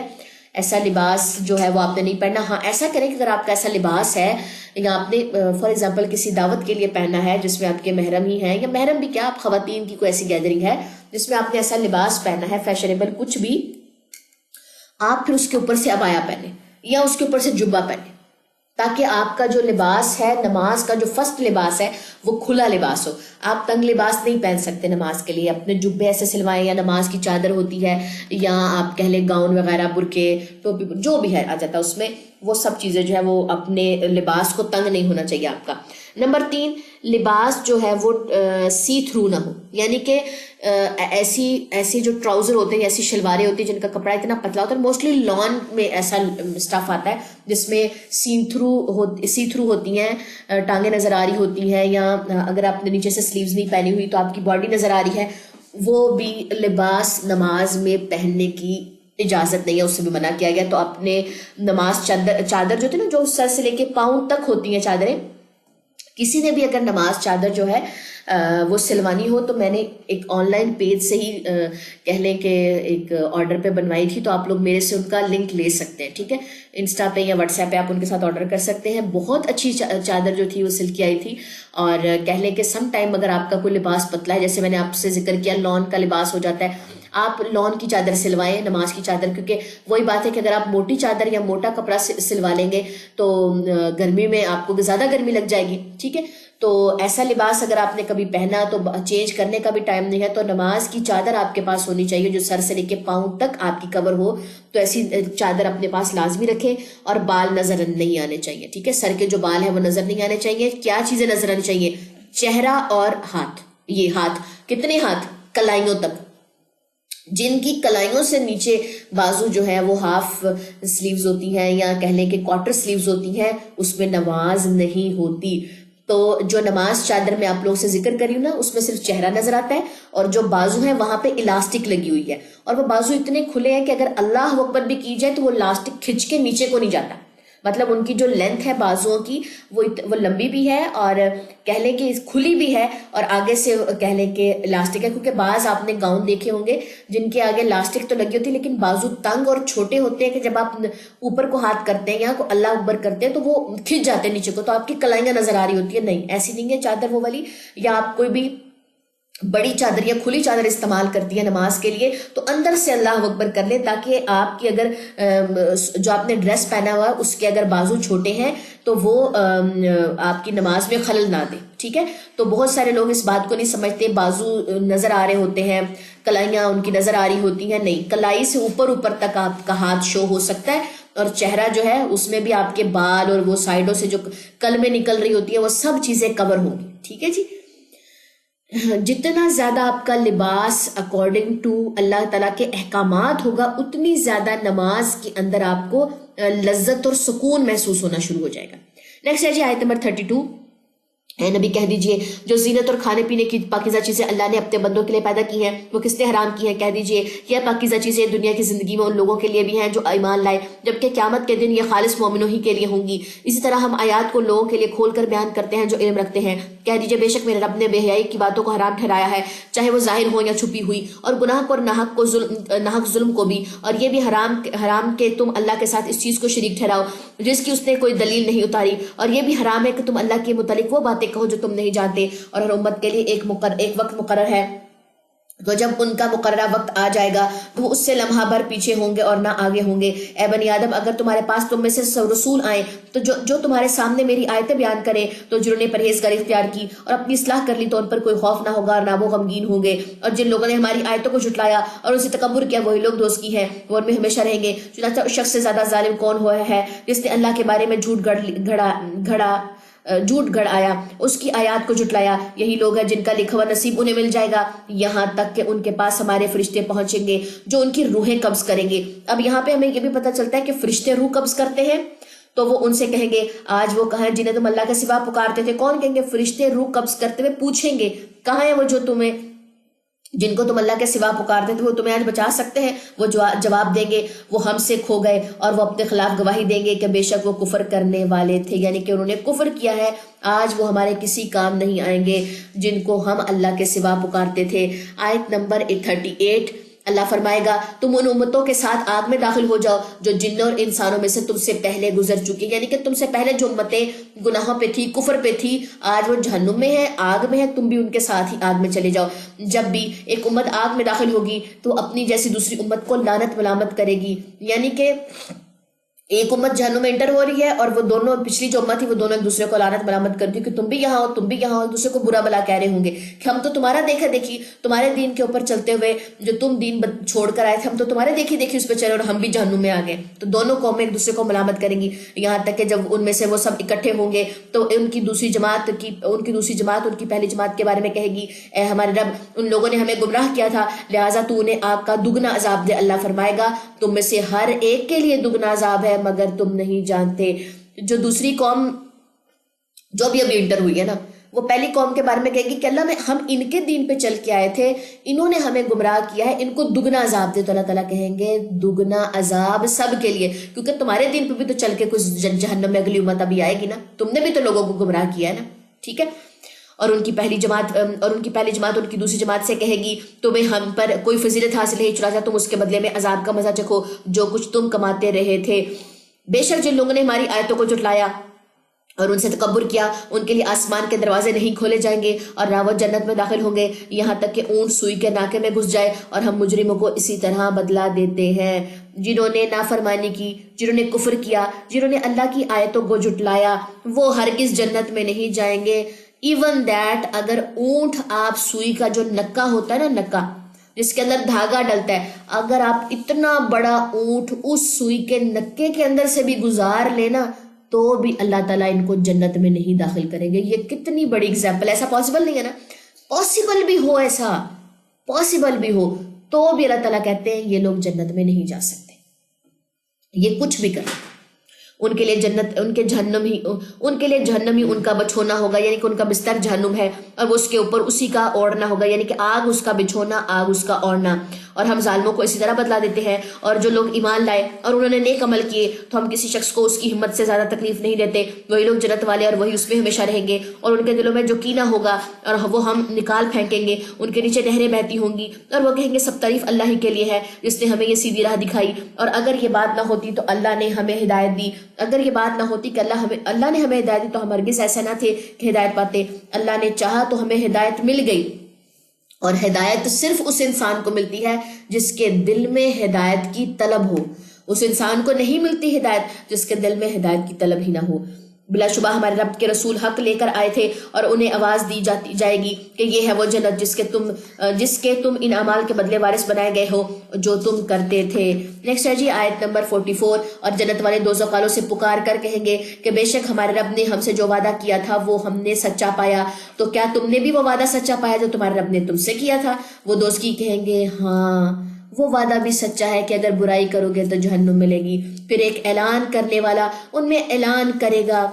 S1: ایسا لباس جو ہے وہ آپ نے نہیں پہننا۔ ہاں ایسا کریں کہ اگر آپ کا ایسا لباس ہے یا آپ نے فار ایگزامپل کسی دعوت کے لیے پہننا ہے جس میں آپ کے محرم ہی ہیں، یا محرم بھی کیا آپ خواتین کی کوئی ایسی گیدرنگ ہے جس میں آپ نے ایسا لباس پہننا ہے فیشنیبل کچھ بھی، آپ پھر اس کے اوپر سے عبایا پہنیں یا اس کے اوپر سے جبہ پہنیں، تاکہ آپ کا جو لباس ہے نماز کا جو فرسٹ لباس ہے وہ کھلا لباس ہو۔ آپ تنگ لباس نہیں پہن سکتے نماز کے لیے، اپنے جبے ایسے سلوائیں، یا نماز کی چادر ہوتی ہے یا آپ کہہ لیں گاؤن وغیرہ برقعے ٹوپی جو بھی ہے آ جاتا ہے اس میں، وہ سب چیزیں جو ہے وہ اپنے لباس کو تنگ نہیں ہونا چاہیے آپ کا۔ نمبر 3 لباس جو ہے وہ سی تھرو نہ ہو، یعنی کہ ایسی جو ٹراؤزر ہوتے ہیں، ایسی شلواریں ہوتی ہیں جن کا کپڑا اتنا پتلا ہوتا ہے، موسٹلی لان میں ایسا سٹف آتا ہے جس میں سی تھرو ہوتی ہیں، ٹانگیں نظر آ رہی ہوتی ہیں، یا اگر آپ نے نیچے سے سلیوز نہیں پہنی ہوئی تو آپ کی باڈی نظر آ رہی ہے، وہ بھی لباس نماز میں پہننے کی اجازت نہیں ہے، اس سے بھی منع کیا گیا۔ تو اپنے نماز چادر جو ہوتی ہے نا، جو سر سے لے کے پاؤں تک ہوتی ہیں چادریں، کسی نے بھی اگر نماز چادر جو ہے وہ سلوانی ہو، تو میں نے ایک آن لائن پیج سے ہی کہہ لیں کہ ایک آرڈر پہ بنوائی تھی، تو آپ لوگ میرے سے ان کا لنک لے سکتے ہیں، ٹھیک ہے، انسٹا پہ یا واٹس ایپ پہ آپ ان کے ساتھ آرڈر کر سکتے ہیں۔ بہت اچھی چادر جو تھی وہ سل کی آئی تھی، اور کہہ لیں کہ سم ٹائم اگر آپ کا کوئی لباس پتلا ہے، جیسے میں نے آپ سے ذکر کیا لان کا لباس ہو جاتا ہے، آپ لان کی چادر سلوائیں، نماز کی چادر، کیونکہ وہی بات ہے کہ اگر آپ موٹی چادر یا موٹا کپڑا سلوا لیں گے تو گرمی میں آپ کو زیادہ گرمی لگ جائے گی، ٹھیک ہے۔ تو ایسا لباس اگر آپ نے کبھی پہنا تو چینج کرنے کا بھی ٹائم نہیں ہے، تو نماز کی چادر آپ کے پاس ہونی چاہیے جو سر سے لے کے پاؤں تک آپ کی کور ہو، تو ایسی چادر اپنے پاس لازمی رکھیں، اور بال نظر نہیں آنے چاہیے، ٹھیک ہے، سر کے جو بال ہیں وہ نظر نہیں آنے چاہیے۔ کیا چیزیں نظر آنی چاہیے؟ چہرہ اور ہاتھ، یہ ہاتھ کتنے ہاتھ؟ کلائیوں تک، جن کی کلائیوں سے نیچے بازو جو ہے وہ ہاف سلیوز ہوتی ہیں، یا کہہ لیں کہ کوارٹر سلیوز ہوتی ہیں، اس میں نماز نہیں ہوتی۔ تو جو نماز چادر میں آپ لوگوں سے ذکر کری ہوں نا، اس میں صرف چہرہ نظر آتا ہے، اور جو بازو ہیں وہاں پہ الاسٹک لگی ہوئی ہے، اور وہ بازو اتنے کھلے ہیں کہ اگر اللہ اکبر بھی کی جائے تو وہ الاسٹک کھنچ کے نیچے کو نہیں جاتا، مطلب ان کی جو لینتھ ہے بازوؤں کی وہ لمبی بھی ہے، اور کہہ لیں کہ کھلی بھی ہے، اور آگے سے کہہ لیں کہ الاسٹک ہے، کیونکہ بعض آپ نے گاؤن دیکھے ہوں گے جن کے آگے الاسٹک تو لگی ہوتی ہے لیکن بازو تنگ اور چھوٹے ہوتے ہیں، کہ جب آپ اوپر کو ہاتھ کرتے ہیں یا کو اللہ اکبر کرتے ہیں تو وہ کھنچ جاتے ہیں نیچے کو، تو آپ کی کلائیاں نظر آ رہی ہوتی ہے، نہیں ایسی نہیں ہے چادر وہ والی۔ یا آپ کوئی بھی بڑی چادر یا کھلی چادر استعمال کرتی ہے نماز کے لیے، تو اندر سے اللہ اکبر کر لیں، تاکہ آپ کی اگر جو آپ نے ڈریس پہنا ہوا ہے اس کے اگر بازو چھوٹے ہیں تو وہ آپ کی نماز میں خلل نہ دے، ٹھیک ہے۔ تو بہت سارے لوگ اس بات کو نہیں سمجھتے، بازو نظر آ رہے ہوتے ہیں، کلائیاں ان کی نظر آ رہی ہوتی ہیں، نہیں، کلائی سے اوپر تک آپ کا ہاتھ شو ہو سکتا ہے، اور چہرہ جو ہے اس میں بھی آپ کے بال اور وہ سائڈوں سے جو کلمیں نکل رہی ہوتی ہیں وہ سب چیزیں کور ہوں گی، ٹھیک ہے جی۔ جتنا زیادہ آپ کا لباس اکارڈنگ ٹو اللہ تعالیٰ کے احکامات ہوگا اتنی زیادہ نماز کے اندر آپ کو لذت اور سکون محسوس ہونا شروع ہو جائے گا. نیکسٹ ہے جی آیت نمبر 32. اے نبی کہہ دیجئے جو زینت اور کھانے پینے کی پاکیزہ چیزیں اللہ نے اپنے بندوں کے لیے پیدا کی ہیں وہ کس نے حرام کی ہیں؟ کہہ دیجئے یہ پاکیزہ چیزیں دنیا کی زندگی میں ان لوگوں کے لیے بھی ہیں جو ایمان لائے، جبکہ قیامت کے دن یہ خالص مومنوں ہی کے لیے ہوں گی. اسی طرح ہم آیات کو لوگوں کے لیے کھول کر بیان کرتے ہیں جو علم رکھتے ہیں. کہہ دیجئے بے شک میرے رب نے بے حیائی کی باتوں کو حرام ٹھہرایا ہے، چاہے وہ ظاہر ہو یا چھپی ہوئی، اور گناہ کو اور ناحق ظلم کو بھی، اور یہ بھی حرام کہ تم اللہ کے ساتھ اس چیز کو شریک ٹھہراؤ جس کی اس نے کوئی دلیل نہیں اتاری، اور یہ بھی حرام ہے کہ تم اللہ کے متعلق وہ باتیں کہو جو تم نہیں جانتے. اور ہر امت کے لیے ایک وقت مقرر ہے، تو جب ان کا مقررہ وقت آ جائے گا تو وہ اس سے لمحہ بھر پیچھے ہوں گے اور نہ آگے ہوں گے. اے بنی آدم اگر تمہارے پاس تم میں سے رسول آئیں تو جو تمہارے سامنے میری آیتیں بیان کریں تو جنہوں نے پرہیزگاری اختیار کی اور اپنی اصلاح کر لی تو ان پر کوئی خوف نہ ہوگا اور نہ وہ غمگین ہوں گے. اور جن لوگوں نے ہماری آیتوں کو جھٹلایا اور ان سے تکبر کیا وہی لوگ دوست کی ہیں، وہ ان میں ہمیشہ رہیں گے. چنانچہ اس شخص سے زیادہ ظالم کون ہوا ہے جس نے اللہ کے بارے میں جھوٹ گھڑ آیا، اس کی آیات کو جھٹلایا. یہی لوگ ہیں جن کا لکھا ہوا نصیب انہیں مل جائے گا یہاں تک کہ ان کے پاس ہمارے فرشتے پہنچیں گے جو ان کی روحیں قبض کریں گے. اب یہاں پہ ہمیں یہ بھی پتہ چلتا ہے کہ فرشتے روح قبض کرتے ہیں تو وہ ان سے کہیں گے آج وہ کہاں جنہیں تم اللہ کے سوا پکارتے تھے. کون کہیں گے؟ فرشتے روح قبض کرتے ہوئے پوچھیں گے کہاں ہیں وہ جو جن کو تم اللہ کے سوا پکارتے تھے، وہ تمہیں آج بچا سکتے ہیں؟ وہ جواب دیں گے وہ ہم سے کھو گئے، اور وہ اپنے خلاف گواہی دیں گے کہ بے شک وہ کفر کرنے والے تھے، یعنی کہ انہوں نے کفر کیا ہے، آج وہ ہمارے کسی کام نہیں آئیں گے جن کو ہم اللہ کے سوا پکارتے تھے. آیت نمبر 38 اللہ فرمائے گا تم ان امتوں کے ساتھ آگ میں داخل ہو جاؤ جو جنوں اور انسانوں میں سے تم سے پہلے گزر چکی، یعنی کہ تم سے پہلے جو امتیں گناہوں پہ تھی، کفر پہ تھی، آج وہ جہنم میں ہے، آگ میں ہے، تم بھی ان کے ساتھ ہی آگ میں چلے جاؤ. جب بھی ایک امت آگ میں داخل ہوگی تو اپنی جیسی دوسری امت کو لعنت ملامت کرے گی، یعنی کہ ایک امت جہنم میں انٹر ہو رہی ہے اور وہ دونوں پچھلی جو امت تھی وہ دونوں ایک دوسرے کو لعنت ملامت کرتی کہ تم بھی یہاں ہو، تم بھی یہاں ہو، ایک دوسرے کو برا بلا کہہ رہے ہوں گے کہ ہم تو تمہارا دیکھا دیکھی تمہارے دین کے اوپر چلتے ہوئے جو تم دین چھوڑ کر آئے تھے، ہم تو تمہارے دیکھی دیکھی اس پہ چلے اور ہم بھی جہنم میں آ گئے. تو دونوں قومیں ایک دوسرے کو ملامت کریں گی یہاں تک کہ جب ان میں سے وہ سب اکٹھے ہوں گے تو ان کی دوسری جماعت ان کی پہلی جماعت کے بارے میں کہے گی اے ہمارے رب ان لوگوں نے ہمیں گمراہ کیا تھا لہٰذا تو انہیں آگ کا دگنا عذاب دے. اللہ فرمائے گا تم میں سے ہر ایک کے لیے دگنا عذاب ہے مگر تم نہیں جانتے. جو دوسری قوم جو بھی ابھی انٹر ہوئی ہے نا وہ پہلی قوم کے بارے میں کہے گی کہ اللہ ہم ان کے دین پہ چل کے آئے تھے، انہوں نے ہمیں گمراہ کیا ہے، ان کو دگنا عذاب دے. تو اللہ تعالیٰ کہیں گے دگنا عذاب سب کے لیے، کیونکہ تمہارے دین پہ بھی تو چل کے کچھ جہنم میں اگلی امت ابھی آئے گی نا، تم نے بھی تو لوگوں کو گمراہ کیا ہے نا. ٹھیک ہے. اور ان کی پہلی جماعت ان کی دوسری جماعت سے کہے گی تمہیں ہم پر کوئی فضیلت حاصل ہے، چنانچہ تم اس کے بدلے میں عذاب کا مزہ چکھو جو کچھ تم کماتے رہے تھے. بے شک جن لوگوں نے ہماری آیتوں کو جھٹلایا اور ان سے تکبر کیا ان کے لیے آسمان کے دروازے نہیں کھولے جائیں گے اور نہ وہ جنت میں داخل ہوں گے یہاں تک کہ اونٹ سوئی کے ناکے میں گھس جائے، اور ہم مجرموں کو اسی طرح بدلا دیتے ہیں. جنہوں نے نافرمانی کی، جنہوں نے کفر کیا، جنہوں نے اللہ کی آیتوں کو جھٹلایا وہ ہرگز جنت میں نہیں جائیں گے. ایون دیٹ اگر اونٹ آپ سوئی کا جو نکا ہوتا ہے نا، نکا جس کے اندر دھاگا ڈلتا ہے، اگر آپ اتنا بڑا اونٹ اس سوئی کے نکے کے اندر سے بھی گزار لینا تو بھی اللہ تعالیٰ ان کو جنت میں نہیں داخل کریں گے. یہ کتنی بڑی اگزامپل ہے. ایسا پاسبل نہیں ہے نا، پاسبل بھی ہو، ایسا پاسبل بھی ہو تو بھی اللہ تعالیٰ کہتے ہیں یہ لوگ جنت میں نہیں جا سکتے. یہ کچھ بھی کریں ان کے لیے جنت ان کے لیے جہنم ہی ان کا بچھونا ہوگا، یعنی کہ ان کا بستر جہنم ہے اور وہ اس کے اوپر اسی کا اوڑھنا ہوگا، یعنی کہ آگ اس کا بچھونا، آگ اس کا اوڑھنا. اور ہم ظالموں کو اسی طرح بدلا دیتے ہیں. اور جو لوگ ایمان لائے اور انہوں نے نیک عمل کیے تو ہم کسی شخص کو اس کی ہمت سے زیادہ تکلیف نہیں دیتے، وہی لوگ جنت والے اور وہی اس میں ہمیشہ رہیں گے. اور ان کے دلوں میں جو کینہ ہوگا اور وہ ہم نکال پھینکیں گے، ان کے نیچے نہریں بہتی ہوں گی اور وہ کہیں گے سب تعریف اللہ ہی کے لیے ہے جس نے ہمیں یہ سیدھی راہ دکھائی. اور اگر یہ بات نہ ہوتی تو اللہ نے ہمیں ہدایت دی، اگر یہ بات نہ ہوتی کہ اللہ نے ہمیں ہدایت دی تو ہم ہرگز ایسا نہ تھے کہ ہدایت پاتے. اللہ نے چاہا تو ہمیں ہدایت مل گئی، اور ہدایت صرف اس انسان کو ملتی ہے جس کے دل میں ہدایت کی طلب ہو. اس انسان کو نہیں ملتی ہدایت جس کے دل میں ہدایت کی طلب ہی نہ ہو. بلا شبہ ہمارے رب کے رسول حق لے کر آئے تھے اور انہیں آواز دی جائے گی کہ یہ ہے وہ جنت جس کے تم ان اعمال کے بدلے وارث بنائے گئے ہو جو تم کرتے تھے۔ نیکسٹ ہے جی آیت نمبر 44، اور جنت والے دوزخ والوں سے پکار کر کہیں گے کہ بے شک ہمارے رب نے ہم سے جو وعدہ کیا تھا وہ ہم نے سچا پایا، تو کیا تم نے بھی وہ وعدہ سچا پایا جو تمہارے رب نے تم سے کیا تھا؟ وہ دوزخی کہیں گے ہاں وہ وعدہ بھی سچا ہے کہ اگر برائی کرو گے تو جہنم ملے گی۔ پھر ایک اعلان کرنے والا ان میں اعلان کرے گا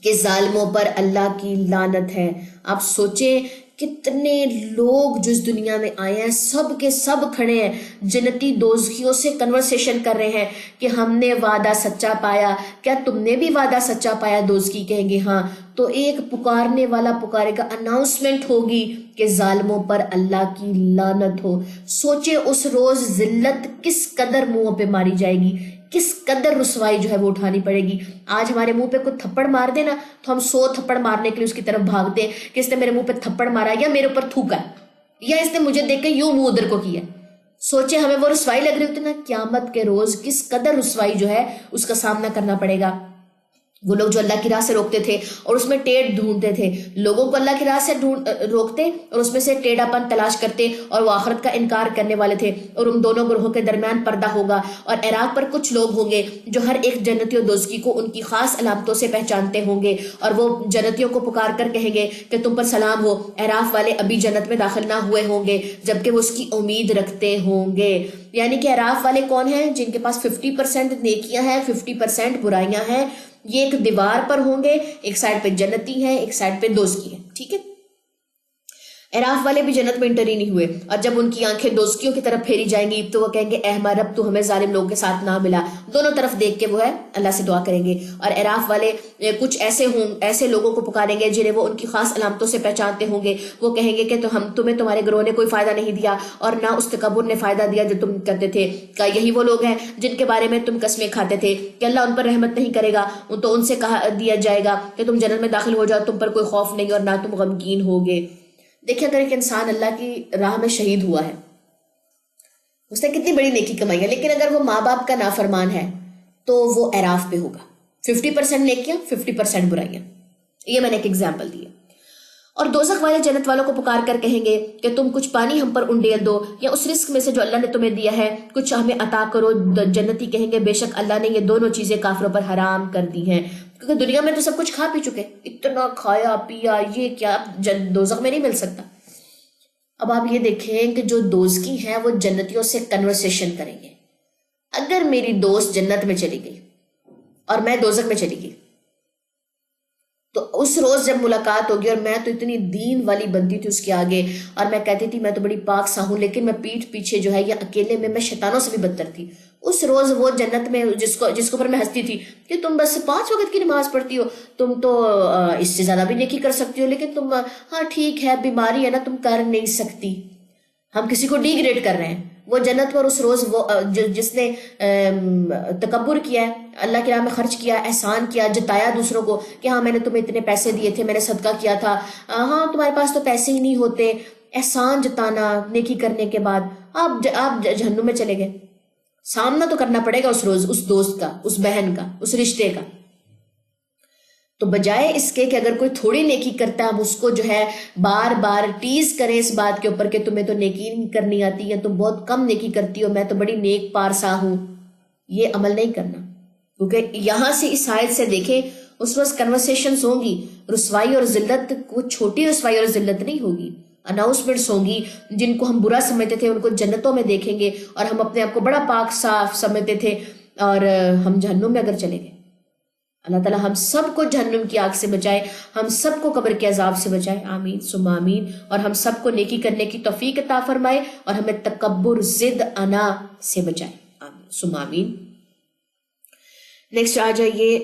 S1: کہ ظالموں پر اللہ کی لعنت ہے۔ آپ سوچیں کتنے لوگ جو اس دنیا میں آئے ہیں سب کے سب کھڑے ہیں، جنتی دوزخیوں سے کنورسیشن کر رہے ہیں کہ ہم نے وعدہ سچا پایا، کیا تم نے بھی وعدہ سچا پایا؟ دوزخی کہیں گے ہاں۔ تو ایک پکارنے والا پکارے گا، اناؤنسمنٹ ہوگی کہ ظالموں پر اللہ کی لعنت ہو۔ سوچے اس روز ذلت کس قدر منہ پہ ماری جائے گی، کس قدر رسوائی جو ہے وہ اٹھانی پڑے گی۔ آج ہمارے منہ پہ کوئی تھپڑ مار دے نا تو ہم 100 تھپڑ مارنے کے لیے اس کی طرف بھاگتے ہیں کہ اس نے میرے منہ پہ تھپڑ مارا یا میرے اوپر تھوکا یا اس نے مجھے دیکھ کے یوں منہ ادھر کو کیا۔ سوچے ہمیں وہ رسوائی لگ رہی ہوتی نا، قیامت کے روز کس قدر رسوائی جو ہے اس کا سامنا کرنا پڑے گا۔ وہ لوگ جو اللہ کی راہ سے روکتے تھے اور اس میں ٹیڑھ ڈھونڈتے تھے، لوگوں کو اللہ کی راہ سے روکتے اور اس میں سے ٹیڑھا پن تلاش کرتے، اور وہ آخرت کا انکار کرنے والے تھے، اور ان دونوں گروہوں کے درمیان پردہ ہوگا۔ اور اعراف پر کچھ لوگ ہوں گے جو ہر ایک جنتی و دوزخی کو ان کی خاص علامتوں سے پہچانتے ہوں گے، اور وہ جنتیوں کو پکار کر کہیں گے کہ تم پر سلام ہو۔ اعراف والے ابھی جنت میں داخل نہ ہوئے ہوں گے جبکہ وہ اس کی امید رکھتے ہوں گے۔ یعنی کہ اعراف والے کون ہیں؟ جن کے پاس 50% نیکیاں ہیں، 50% برائیاں ہیں۔ یہ ایک دیوار پر ہوں گے، ایک سائڈ پہ جنتی ہے، ایک سائڈ پہ دوزخی ہے، ٹھیک ہے۔ اعراف والے بھی جنت میں انٹر ہی نہیں ہوئے، اور جب ان کی آنکھیں دوزخیوں کی طرف پھیری جائیں گی تو وہ کہیں گے اے ہمارا رب تو ہمیں ظالم لوگوں کے ساتھ نہ ملا۔ دونوں طرف دیکھ کے وہ ہے اللہ سے دعا کریں گے۔ اور اعراف والے کچھ ایسے لوگوں کو پکاریں گے جنہیں وہ ان کی خاص علامتوں سے پہچانتے ہوں گے۔ وہ کہیں گے کہ تمہیں تمہارے گروہ نے کوئی فائدہ نہیں دیا اور نہ اس تکبر نے فائدہ دیا جو تم کرتے تھے۔ کیا یہی وہ لوگ ہیں جن کے بارے میں تم قسمیں کھاتے تھے کہ اللہ ان پر رحمت نہیں کرے گا؟ تو ان سے کہا دیا جائے گا کہ تم جنت میں داخل ہو جاؤ، تم پر کوئی خوف نہیں اور نہ تم غمگین ہوگے۔ دیکھیں اگر ایک انسان اللہ کی راہ میں شہید ہوا ہے، اس نے کتنی بڑی نیکی کمائی ہے، لیکن اگر وہ ماں باپ کا نافرمان ہے تو وہ اعراف پہ ہوگا۔ 50% نیکیاں، 50% برائیاں۔ یہ میں نے ایک ایگزامپل دی ہے۔ اور دوزخ والے جنت والوں کو پکار کر کہیں گے کہ تم کچھ پانی ہم پر انڈیل دو، یا اس رزق میں سے جو اللہ نے تمہیں دیا ہے کچھ ہمیں عطا کرو۔ جنتی کہیں گے بے شک اللہ نے یہ دونوں چیزیں کافروں پر حرام کر دی ہیں، کیونکہ دنیا میں تو سب کچھ کھا پی چکے، اتنا کھایا پیا، یہ کیا دوزخ میں نہیں مل سکتا۔ اب آپ یہ دیکھیں کہ جو دوزخی ہیں وہ جنتیوں سے کنورسیشن کریں گے۔ اگر میری دوست جنت میں چلی گئی اور میں دوزخ میں چلی گئی تو اس روز جب ملاقات ہوگی، اور میں تو اتنی دین والی بندی تھی اس کے آگے، اور میں کہتی تھی میں تو بڑی پاک سا ہوں، لیکن میں پیٹھ پیچھے جو ہے یا اکیلے میں شیطانوں سے بھی بدتر تھی۔ اس روز وہ جنت میں جس کو پر میں ہنستی تھی کہ تم بس 5 وقت کی نماز پڑھتی ہو، تم تو اس سے زیادہ بھی نیکی کر سکتی ہو، لیکن تم ہاں ٹھیک ہے بیماری ہے نا تم کر نہیں سکتی۔ ہم کسی کو ڈی گریڈ کر رہے ہیں۔ وہ جنت پر اس روز وہ جس نے تکبر کیا ہے، اللہ کی راہ میں خرچ کیا، احسان کیا، جتایا دوسروں کو کہ ہاں میں نے تمہیں اتنے پیسے دیے تھے، میں نے صدقہ کیا تھا، ہاں تمہارے پاس تو پیسے ہی نہیں ہوتے، احسان جتانا نیکی کرنے کے بعد آپ جہنم میں چلے گئے۔ سامنا تو کرنا پڑے گا اس روز اس دوست کا، اس بہن کا، اس رشتے کا۔ تو بجائے اس کے کہ اگر کوئی تھوڑی نیکی کرتا ہے ہم اس کو جو ہے بار بار ٹیز کریں اس بات کے اوپر کہ تمہیں تو نیکی نہیں کرنی آتی، یا تم بہت کم نیکی کرتی ہو، میں تو بڑی نیک پارسا ہوں، یہ عمل نہیں کرنا۔ کیونکہ یہاں سے اس آیت سے دیکھیں اس روز کنورسیشنز ہوں گی، رسوائی اور ذلت، وہ چھوٹی رسوائی اور ذلت نہیں ہوگی، اناؤنسمنٹس ہوں گی۔ جن کو ہم برا سمجھتے تھے ان کو جنتوں میں دیکھیں گے، اور ہم اپنے آپ کو بڑا پاک صاف سمجھتے تھے اور ہم جہنم میں اگر چلے گئے۔ اللہ تعالیٰ ہم سب کو جہنم کی آگ سے بچائے، ہم سب کو قبر کے عذاب سے بچائے، آمین ثم آمین۔ اور ہم سب کو نیکی کرنے کی توفیق عطا فرمائے، اور ہمیں تکبر، ضد، انا سے بچائے، آمین ثم آمین۔ نیکسٹ آ جائیے،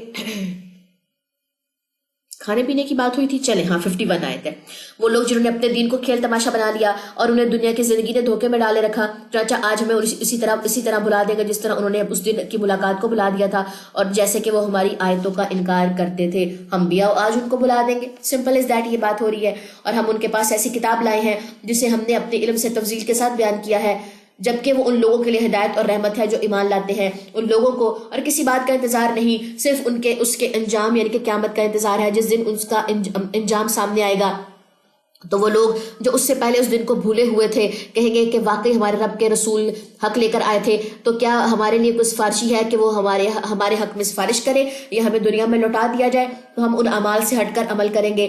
S1: کھانے پینے کی بات ہوئی تھی، چلیں ہاں 51 آیت ہے۔ وہ لوگ جنہوں نے اپنے دین کو کھیل تماشا بنا لیا اور انہیں دنیا کی زندگی نے دھوکے میں ڈالے رکھا، چاچا آج ہمیں اسی طرح بھلا دے گا جس طرح انہوں نے اس دن کی ملاقات کو بھلا دیا تھا، اور جیسے کہ وہ ہماری آیتوں کا انکار کرتے تھے، ہم بھی آج ان کو بھلا دیں گے۔ سمپل از دیٹ یہ بات ہو رہی ہے۔ اور ہم ان کے پاس ایسی کتاب لائے ہیں جسے ہم نے اپنے علم سے تفصیل کے ساتھ بیان کیا ہے، جبکہ وہ ان لوگوں کے لیے ہدایت اور رحمت ہے جو ایمان لاتے ہیں. ان لوگوں کو اور کسی بات کا انتظار نہیں، صرف اس کے انجام یعنی کہ قیامت کا انتظار ہے. جس دن اس کا انجام سامنے آئے گا تو وہ لوگ جو اس سے پہلے اس دن کو بھولے ہوئے تھے کہیں گے کہ واقعی ہمارے رب کے رسول حق لے کر آئے تھے، تو کیا ہمارے لیے کوئی سفارشی ہے کہ وہ ہمارے حق میں سفارش کرے یا ہمیں دنیا میں لوٹا دیا جائے؟ تو ہم ان اعمال سے ہٹ کر عمل کریں گے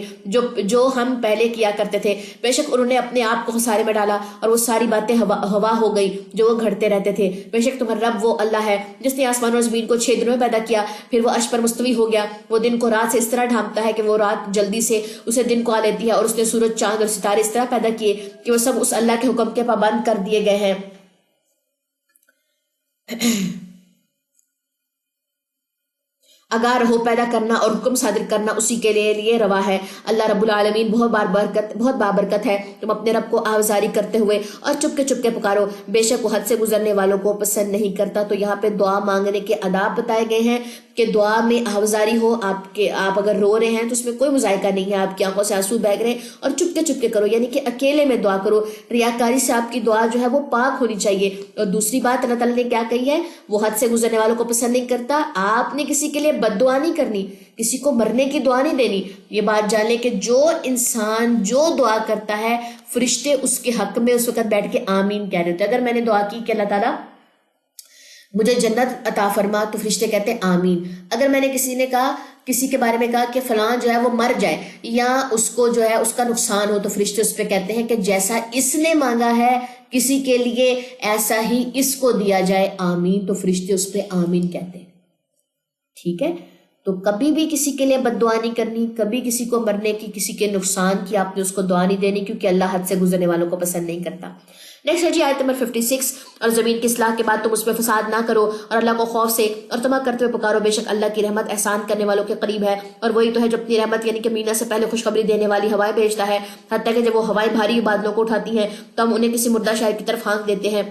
S1: جو ہم پہلے کیا کرتے تھے. بے شک انہوں نے اپنے آپ کو خسارے میں ڈالا اور وہ ساری باتیں ہوا ہو گئی جو وہ گھڑتے رہتے تھے. بے شک تمہارا رب وہ اللہ ہے جس نے آسمان اور زمین کو 6 دنوں میں پیدا کیا، پھر وہ عرش پر مستوی ہو گیا. وہ دن کو رات سے اس طرح ڈھانپتا ہے کہ وہ رات جلدی سے اسے دن کو آ لیتی ہے، اور اس نے سورج، چاند اور ستارے اس طرح پیدا کیے کہ وہ سب اس اللہ کے حکم کے پابند کر دیے گئے ہیں. آگاہ رہو، پیدا کرنا اور حکم صادر کرنا اسی کے لیے روا ہے. اللہ رب العالمین بہت بابرکت ہے. تم اپنے رب کو آوازاری کرتے ہوئے اور چپ کے پکارو، بے شک وہ حد سے گزرنے والوں کو پسند نہیں کرتا. تو یہاں پہ دعا مانگنے کے آداب بتائے گئے ہیں کہ دعا میں آوازاری ہو. آپ اگر رو رہے ہیں تو اس میں کوئی مذائقہ نہیں ہے، آپ کی آنکھوں سے آنسو بہہ رہے ہیں اور چپ کے کرو، یعنی کہ اکیلے میں دعا کرو. ریاکاری سے آپ کی دعا جو ہے وہ پاک ہونی چاہیے. اور دوسری بات اللہ تعالیٰ نے کیا کہی ہے، وہ حد سے گزرنے والوں کو پسند نہیں کرتا. آپ نے کسی کے لیے بد دعا نہیں کرنی، کسی کو مرنے کی دعا نہیں دینی. یہ بات جان لیں کہ جو انسان جو دعا کرتا ہے فرشتے اس کے حق میں اس وقت بیٹھ کے آمین کہہ دیتے ہیں. اگر میں نے دعا کی کہ اللہ تعالیٰ مجھے جنت عطا فرما تو فرشتے کہتے ہیں آمین. اگر میں نے کسی کے بارے میں کہا کہ فلاں جو ہے وہ مر جائے یا اس کو جو ہے اس کا نقصان ہو تو فرشتے اس پہ کہتے ہیں کہ جیسا اس نے مانگا ہے کسی کے لیے ایسا ہی اس کو دیا جائے آمین. تو فرشتے اس پہ آمین کہتے ہیں. ٹھیک ہے، تو کبھی بھی کسی کے لیے بد دعا نہیں کرنی، کبھی کسی کو مرنے کی، کسی کے نقصان کی آپ نے اس کو دعا نہیں دینی، کیونکہ اللہ حد سے گزرنے والوں کو پسند نہیں کرتا. نیکسٹ ہے جی آیت نمبر 56. اور زمین کی اصلاح کے بعد تم اس میں فساد نہ کرو اور اللہ کو خوف سے اور طمع کرتے ہوئے پکارو، بے شک اللہ کی رحمت احسان کرنے والوں کے قریب ہے. اور وہی تو ہے جو اپنی رحمت یعنی کہ مینا سے پہلے خوشخبری دینے والی ہوائیں بھیجتا ہے، حتیٰ کہ جب وہ ہوائیں بھاری بادلوں کو اٹھاتی ہیں تو ہم انہیں کسی مردہ شہر کی طرف ہانک دیتے ہیں،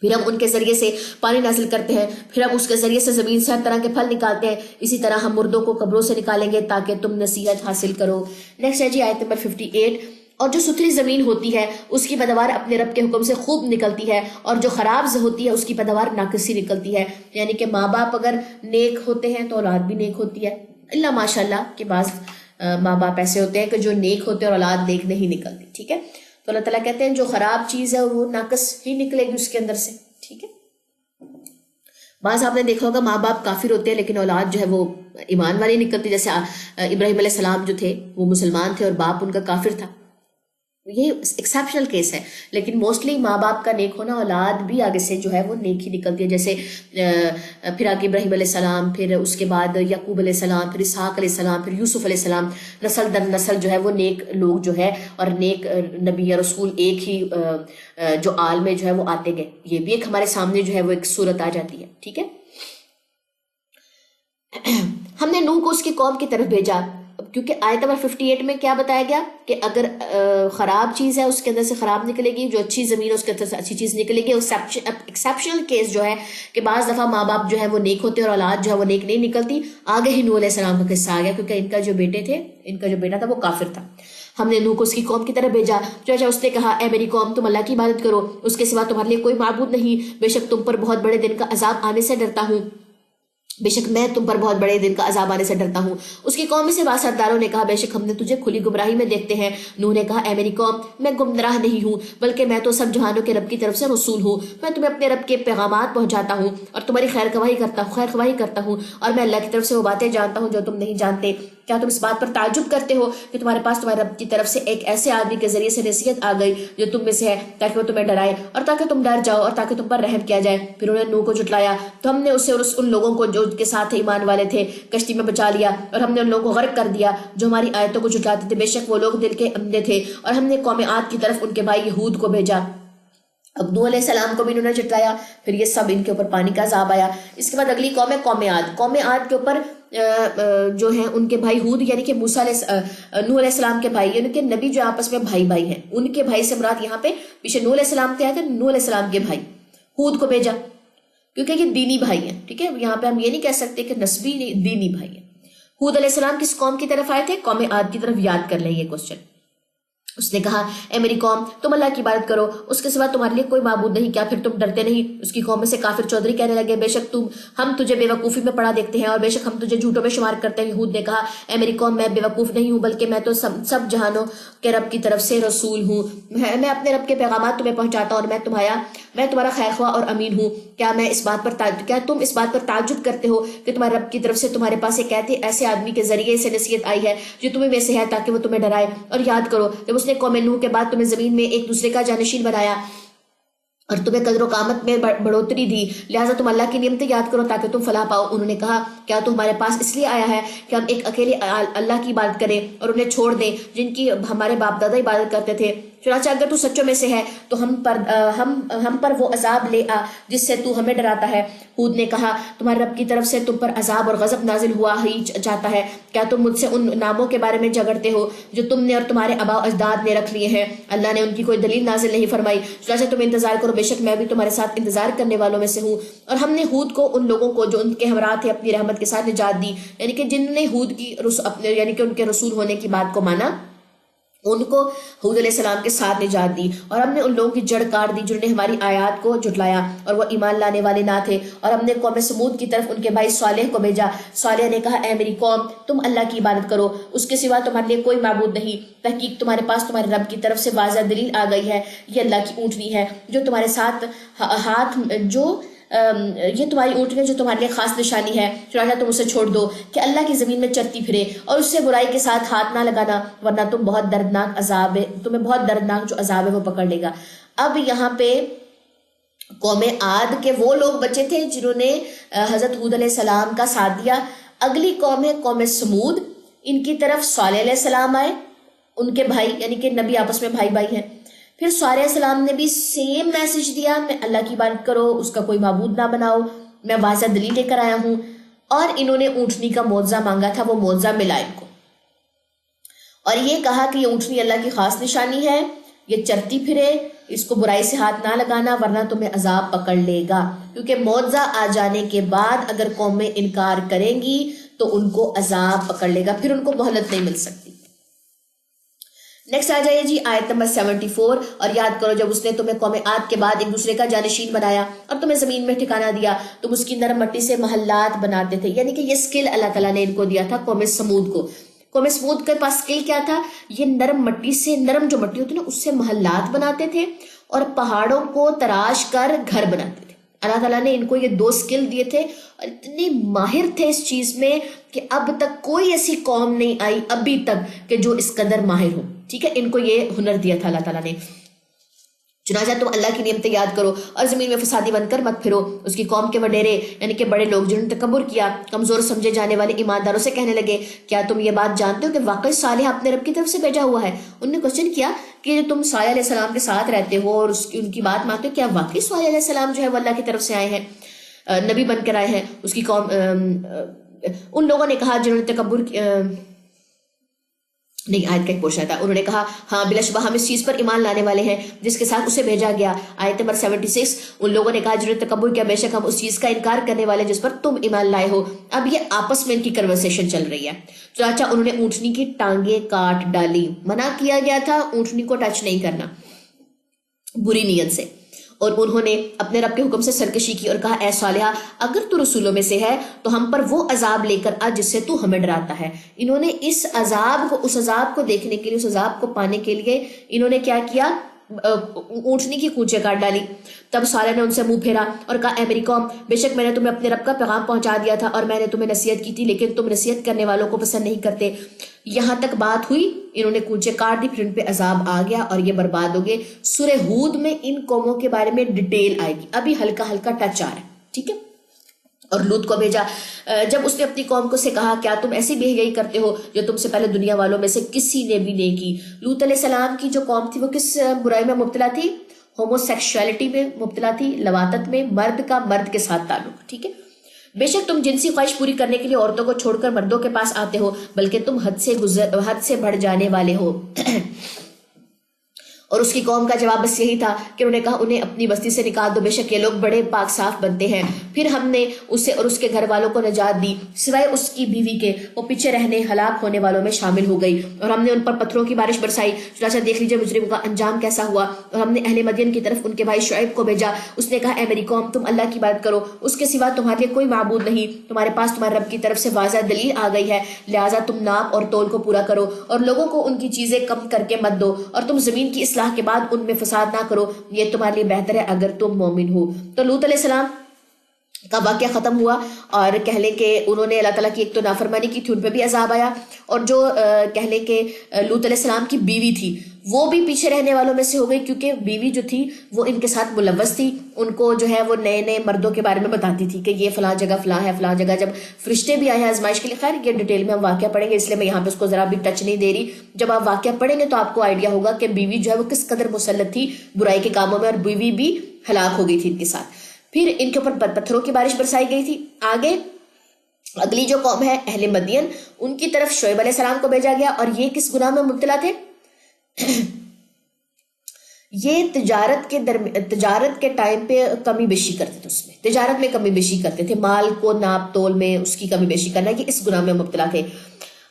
S1: پھر ہم ان کے ذریعے سے پانی نازل کرتے ہیں، پھر ہم اس کے ذریعے سے زمین سے ہر طرح کے پھل نکالتے ہیں. اسی طرح ہم مردوں کو قبروں سے نکالیں گے تاکہ تم نصیحت حاصل کرو. نیکسٹ ہے جی آیت نمبر 58. اور جو ستھری زمین ہوتی ہے اس کی پیداوار اپنے رب کے حکم سے خوب نکلتی ہے، اور جو خراب ہوتی ہے اس کی پیداوار ناقصی نکلتی ہے. یعنی کہ ماں باپ اگر نیک ہوتے ہیں تو اولاد بھی نیک ہوتی ہے، اللہ ماشاء اللہ کے بعض ماں باپ ایسے ہوتے ہیں کہ جو نیک ہوتے ہیں اور اولاد نیک نہیں نکلتی. ٹھیک ہے، تو اللہ تعالیٰ کہتے ہیں جو خراب چیز ہے وہ ناقص ہی نکلے گی اس کے اندر سے. ٹھیک ہے، بعض آپ نے دیکھا ہوگا ماں باپ کافر ہوتے ہیں لیکن اولاد جو ہے وہ ایمان والی نکلتی. جیسے ابراہیم علیہ السلام جو تھے وہ مسلمان تھے اور باپ ان کا کافر تھا. یہ ایکسیپشنل کیس ہے، لیکن موسٹلی ماں باپ کا نیک ہونا اولاد بھی آگے سے جو ہے وہ نیک ہی نکلتی ہے. جیسے پھر آگے ابراہیم علیہ السلام، پھر اس کے بعد یعقوب علیہ السلام، پھر اسحاق علیہ السلام، پھر یوسف علیہ السلام، نسل در نسل جو ہے وہ نیک لوگ جو ہے اور نیک نبی یا رسول ایک ہی جو آل میں جو ہے وہ آتے گئے. یہ بھی ایک ہمارے سامنے جو ہے وہ ایک صورت آ جاتی ہے. ٹھیک ہے، ہم نے نوح کو اس کی قوم کی طرف بھیجا، کیونکہ آیت نمبر 58 میں کیا بتایا گیا کہ اگر خراب چیز ہے اس کے اندر سے خراب نکلے گی، جو اچھی زمین ہے اس کے اندر سے اچھی چیز نکلے گی. ایکسیپشنل کیس جو ہے کہ بعض دفعہ ماں باپ جو ہے وہ نیک ہوتے اور اولاد جو ہے وہ نیک نہیں نکلتی. آگے ہی نوح علیہ السلام کا قصہ آ گیا کیونکہ ان کا جو بیٹا تھا وہ کافر تھا. ہم نے نوح کو اس کی قوم کی طرف بھیجا، چنانچہ اس نے کہا اے میری قوم تم اللہ کی عبادت کرو، اس کے سوا تمہارے لیے کوئی معبود نہیں. بے شک تم پر بہت بڑے دن کا عذاب آنے سے ڈرتا ہوں، بے شک میں تم پر بہت بڑے دن کا عذاب آنے سے ڈرتا ہوں. اس کی قوم سے بعض سرداروں نے کہا بے شک ہم نے تجھے کھلی گمراہی میں دیکھتے ہیں. نوح نے کہا اے میری قوم میں گمراہ نہیں ہوں بلکہ میں تو سب جہانوں کے رب کی طرف سے رسول ہوں. میں تمہیں اپنے رب کے پیغامات پہنچاتا ہوں اور تمہاری خیر خواہی کرتا ہوں اور میں اللہ کی طرف سے وہ باتیں جانتا ہوں جو تم نہیں جانتے. کیا تم اس بات پر تعجب کرتے ہو کہ تمہارے پاس تمہارے رب کی طرف سے ایک ایسے آدمی کے ذریعے سے نصیحت آ گئی جو تم میں سے ہے، تاکہ وہ تمہیں ڈرائے اور تاکہ تم ڈر جاؤ اور تاکہ تم پر رحم کیا جائے. پھر انہوں نے نوح کو جھٹلایا تو ہم نے اسے اور ان لوگوں کو جو کے ساتھ ایمان والے تھے کشتی میں بچا لیا، اور ہم نے ان لوگوں کو غرق کر دیا جو ہماری آیتوں کو جھٹلاتے تھے. بے شک وہ لوگ دل کے اندھے تھے. اور ہم نے قوم عاد کی طرف ان کے بھائی یہود کو بھیجا. اب نوح علیہ السلام کو بھی انہوں نے جھٹلایا، پھر یہ سب ان کے اوپر پانی کا عذاب آیا. اس کے بعد اگلی قوم ہے قوم عاد. قوم عاد کے اوپر جو ہیں ان کے بھائی ہود یعنی کہ نوح علیہ السلام کے بھائی، یعنی کہ نبی جو آپس میں بھائی ہیں، ان کے بھائی سے مراد یہاں پہ پیچھے نوح علیہ السلام تھے، نوح علیہ السلام کے بھائی ہود کو بھیجا کیونکہ یہ دینی بھائی ہیں. ٹھیک ہے، یہاں پہ ہم یہ نہیں کہہ سکتے کہ نسبی نہیں، دینی بھائی ہیں. ہود علیہ السلام کس قوم کی طرف آئے تھے؟ قوم عاد کی طرف. یاد کر لیں یہ کوشچن. اس نے کہا اے میری قوم تم اللہ کی عبادت کرو، اس کے سوا تمہارے لیے کوئی معبود نہیں، کیا پھر تم ڈرتے نہیں؟ اس کی قوم میں سے کافر چودھری کہنے لگے بے شک ہم تجھے بے وقوفی میں پڑا دیکھتے ہیں اور بے شک ہم تجھے جھوٹوں میں شمار کرتے ہیں۔ یہود نے کہا اے میری قوم میں بے وقوف نہیں ہوں، بلکہ میں تو سب جہانوں کے رب کی طرف سے رسول ہوں، میں اپنے رب کے پیغامات تمہیں پہنچاتا ہوں اور میں تمہارا خیر خواہ اور امین ہوں۔ کیا تم اس بات پر تعجب کرتے ہو کہ تمہارے رب کی طرف سے تمہارے پاس ایک ایسے آدمی کے ذریعے سے نصیحت آئی ہے جو تمہیں میں سے ہے تاکہ وہ تمہیں ڈرائے؟ اور یاد کرو جب اس نے قوم نوح کے بعد تمہیں زمین میں ایک دوسرے کا جانشین بنایا اور تمہیں قدر و قامت میں بڑھوتری دی، لہٰذا تم اللہ کی نعمتیں یاد کرو تاکہ تم فلاح پاؤ۔ انہوں نے کہا کیا تو ہمارے پاس اس لیے آیا ہے کہ ہم ایک اکیلے اللہ کی عبادت کریں اور انہیں چھوڑ دیں جن کی ہمارے باپ دادا عبادت کرتے تھے؟ چنانچہ اگر تو سچوں میں سے ہے تو ہم پر وہ عذاب لے آ جس سے تو ہمیں ڈراتا ہے۔ ہود نے کہا تمہارے رب کی طرف سے تم پر عذاب اور غضب نازل ہوا ہی جاتا ہے، کیا تم مجھ سے ان ناموں کے بارے میں جھگڑتے ہو جو تم نے اور تمہارے آباء و اجداد نے رکھ لیے ہیں؟ اللہ نے ان کی کوئی دلیل نازل نہیں فرمائی، چنانچہ تم انتظار کرو، بے شک میں بھی تمہارے ساتھ انتظار کرنے والوں میں سے ہوں۔ اور ہم نے ہود کو ان لوگوں کو جو ان کے ہمراہ تھے اپنی رحمت کے ساتھ نجات دی، یعنی کہ جنہوں نے ہود کی یعنی کہ ان کے رسول ہونے کی بات کو مانا، ان کو حود علیہ السلام کے ساتھ نجات دی۔ اور ہم نے ان لوگوں کی جڑ کاٹ دی جنہوں نے ہماری آیات کو جھٹلایا اور وہ ایمان لانے والے نہ تھے۔ اور ہم نے قوم سمود کی طرف ان کے بھائی صالح کو بھیجا، صالح نے کہا اے میری قوم تم اللہ کی عبادت کرو، اس کے سوا تمہارے لیے کوئی معبود نہیں، تحقیق تمہارے پاس تمہارے رب کی طرف سے واضح دلیل آ گئی ہے، یہ اللہ کی اونٹنی ہے جو تمہارے ساتھ یہ تمہاری اونٹنی جو تمہارے لیے خاص نشانی ہے، چنانچہ تم اسے چھوڑ دو کہ اللہ کی زمین میں چرتی پھرے، اور اس سے برائی کے ساتھ ہاتھ نہ لگانا ورنہ تمہیں بہت دردناک جو عذاب ہے وہ پکڑ لے گا۔ اب یہاں پہ قوم عاد کے وہ لوگ بچے تھے جنہوں نے حضرت ہود علیہ السلام کا ساتھ دیا۔ اگلی قوم ہے قوم سمود، ان کی طرف صالح علیہ السلام آئے، ان کے بھائی یعنی کہ نبی آپس میں بھائی ہیں۔ پھر صالح علیہ السلام نے بھی سیم میسج دیا، میں اللہ کی عبادت کرو، اس کا کوئی معبود نہ بناؤ، میں واضح دلیل لے کر آیا ہوں۔ اور انہوں نے اونٹنی کا معجزہ مانگا تھا، وہ معجزہ ملا ان کو، اور یہ کہا کہ یہ اونٹنی اللہ کی خاص نشانی ہے، یہ چرتی پھرے، اس کو برائی سے ہاتھ نہ لگانا ورنہ تمہیں عذاب پکڑ لے گا، کیونکہ معجزہ آ جانے کے بعد اگر قومیں انکار کریں گی تو ان کو عذاب پکڑ لے گا، پھر ان کو مہلت نہیں مل سکتی۔ نیکسٹ آ جائیے جی آیت نمبر 74، اور یاد کرو جب اس نے تمہیں قوم عاد کے بعد ایک دوسرے کا جانشین بنایا اور تمہیں زمین میں ٹھکانہ دیا، تم اس کی نرم مٹی سے محلات بناتے تھے، یعنی کہ یہ سکل اللہ تعالیٰ نے ان کو دیا تھا قوم سمود کو۔ قوم سمود کے پاس سکل کیا تھا؟ یہ نرم مٹی سے، نرم جو مٹی ہوتی ہے نا اس سے محلات بناتے تھے اور پہاڑوں کو تراش کر گھر بناتے تھے۔ اللہ تعالیٰ نے ان کو یہ دو سکل دیے تھے اور اتنے ماہر تھے اس چیز میں کہ اب تک کوئی ایسی قوم نہیں آئی ابھی تک کہ جو اس قدر ماہر ہو، ٹھیک ہے، ان کو یہ ہنر دیا تھا اللہ تعالیٰ نے۔ چنانچہ تم اللہ کی نعمتیں یاد کرو اور زمین میں فسادی بن کر مت پھرو۔ اس کی قوم کے وڈیرے یعنی کہ بڑے لوگ جنہوں نے تکبر کیا، کمزور سمجھے جانے والے ایمانداروں سے کہنے لگے کیا تم یہ بات جانتے ہو کہ واقعی صالح اپنے رب کی طرف سے بھیجا ہوا ہے؟ انہوں نے کوشچن کیا کہ تم صالح علیہ السلام کے ساتھ رہتے ہو اور ان کی بات مانتے ہو، کیا واقعی صالح علیہ السلام جو ہے وہ اللہ کی طرف سے آئے ہیں، نبی بن کر آئے ہیں؟ اس کی قوم ان لوگوں نے کہا جنہوں نے تکبر نہیں، آیت کا ایک پورشن تھا، انہوں نے کہا ہاں بلا شبہ ہم اس چیز پر ایمان لانے والے ہیں جس کے ساتھ اسے بھیجا گیا۔ آیت نمبر 76، ان لوگوں نے کہا جنہوں نے تکبر کیا بے شک ہم اس چیز کا انکار کرنے والے جس پر تم ایمان لائے ہو۔ اب یہ آپس میں ان کی کنورسیشن چل رہی ہے۔ چنانچہ انہوں نے اونٹنی کی ٹانگیں کاٹ ڈالی، منع کیا گیا تھا اونٹنی کو ٹچ نہیں کرنا بری نیت سے، اور انہوں نے اپنے رب کے حکم سے سرکشی کی اور کہا اے صالحہ اگر تو رسولوں میں سے ہے تو ہم پر وہ عذاب لے کر آ جس سے تو ہمیں ڈراتا ہے۔ انہوں نے اس عذاب کو دیکھنے کے لیے، اس عذاب کو پانے کے لیے انہوں نے کیا کیا؟ اونٹنی کی کونچیں کاٹ ڈالی۔ تب صالح نے ان سے منہ پھیرا اور کہا اے میری قوم بے شک میں نے تمہیں اپنے رب کا پیغام پہنچا دیا تھا اور میں نے تمہیں نصیحت کی تھی، لیکن تم نصیحت کرنے والوں کو پسند نہیں کرتے۔ یہاں تک بات ہوئی، انہوں نے کونچیں کاٹ دی، پھر ان پہ عذاب آ گیا اور یہ برباد ہو گئے۔ سورہ ہود میں ان قوموں کے بارے میں ڈیٹیل آئے گی، ابھی ہلکا ہلکا ٹچ آ رہا ہے، ٹھیک ہے۔ اور لوط کو بھیجا جب اس نے اپنی قوم کو سے کہا کیا تم ایسی بے حیائی کرتے ہو جو تم سے پہلے دنیا والوں میں سے کسی نے بھی نہیں کی۔ لوط علیہ السلام کی جو قوم تھی وہ کس برائی میں مبتلا تھی؟ ہومو سیکشولیٹی میں مبتلا تھی، لواطت میں، مرد کا مرد کے ساتھ تعلق، ٹھیک ہے۔ بے شک تم جنسی خواہش پوری کرنے کے لیے عورتوں کو چھوڑ کر مردوں کے پاس آتے ہو، بلکہ تم حد سے بڑھ جانے والے ہو۔ اور اس کی قوم کا جواب بس یہی تھا کہ انہوں نے کہا انہیں اپنی بستی سے نکال دو، بے شک یہ لوگ بڑے پاک صاف بنتے ہیں۔ پھر ہم نے اسے اور اس کے گھر والوں کو نجات دی سوائے اس کی بیوی کے، وہ پیچھے رہنے ہلاک ہونے والوں میں شامل ہو گئی، اور ہم نے ان پر پتھروں کی بارش برسائی۔ چنانچہ دیکھ لیجیے مجرموں کا انجام کیسا ہوا۔ اور ہم نے اہل مدین کی طرف ان کے بھائی شعیب کو بھیجا، اس نے کہا اے میری قوم تم اللہ کی عبادت کرو، اس کے سوا تمہارے لیے کوئی معبود نہیں، تمہارے پاس تمہارے رب کی طرف سے واضح دلیل آ گئی ہے، لہٰذا تم ناپ اور تول کو پورا کرو اور لوگوں کو ان کی چیزیں کم کر کے مت دو، اور تم زمین کی اصلاح کے بعد ان میں فساد نہ کرو، یہ تمہارے لیے بہتر ہے اگر تم مومن ہو۔ تو لوط علیہ السلام کا واقعہ ختم ہوا، اور کہہ لیں کہ انہوں نے اللہ تعالیٰ کی ایک تو نافرمانی کی تھی، ان پہ بھی عذاب آیا، اور جو کہہ لیں کہ لوط علیہ السلام کی بیوی تھی وہ بھی پیچھے رہنے والوں میں سے ہو گئی، کیونکہ بیوی جو تھی وہ ان کے ساتھ ملوث تھی، ان کو جو ہے وہ نئے نئے مردوں کے بارے میں بتاتی تھی کہ یہ فلاں جگہ فلاں ہے، فلاں جگہ جب فرشتے بھی آئے ہیں آزمائش کے لیے۔ خیر یہ ڈیٹیل میں ہم واقعہ پڑھیں گے، اس لیے میں یہاں پہ اس کو ذرا بھی ٹچ نہیں دے رہی، جب آپ واقعہ پڑھیں گے تو آپ کو آئیڈیا ہوگا کہ بیوی جو ہے وہ کس قدر مسلط تھی برائی کے کاموں میں، اور بیوی بھی ہلاک ہو گئی تھی ان کے ساتھ۔ پھر ان کے اوپر پتھروں کی بارش برسائی گئی تھی۔ آگے اگلی جو قوم ہے اہل مدین، ان کی طرف شعیب علیہ السلام کو بھیجا گیا، اور یہ کس گناہ میں مبتلا تھے؟ یہ تجارت کے ٹائم پہ کمی بیشی کرتے تھے، اس میں تجارت میں کمی بیشی کرتے تھے، مال کو ناپ تول میں اس کی کمی بیشی کرنا، یہ اس گناہ میں مبتلا تھے۔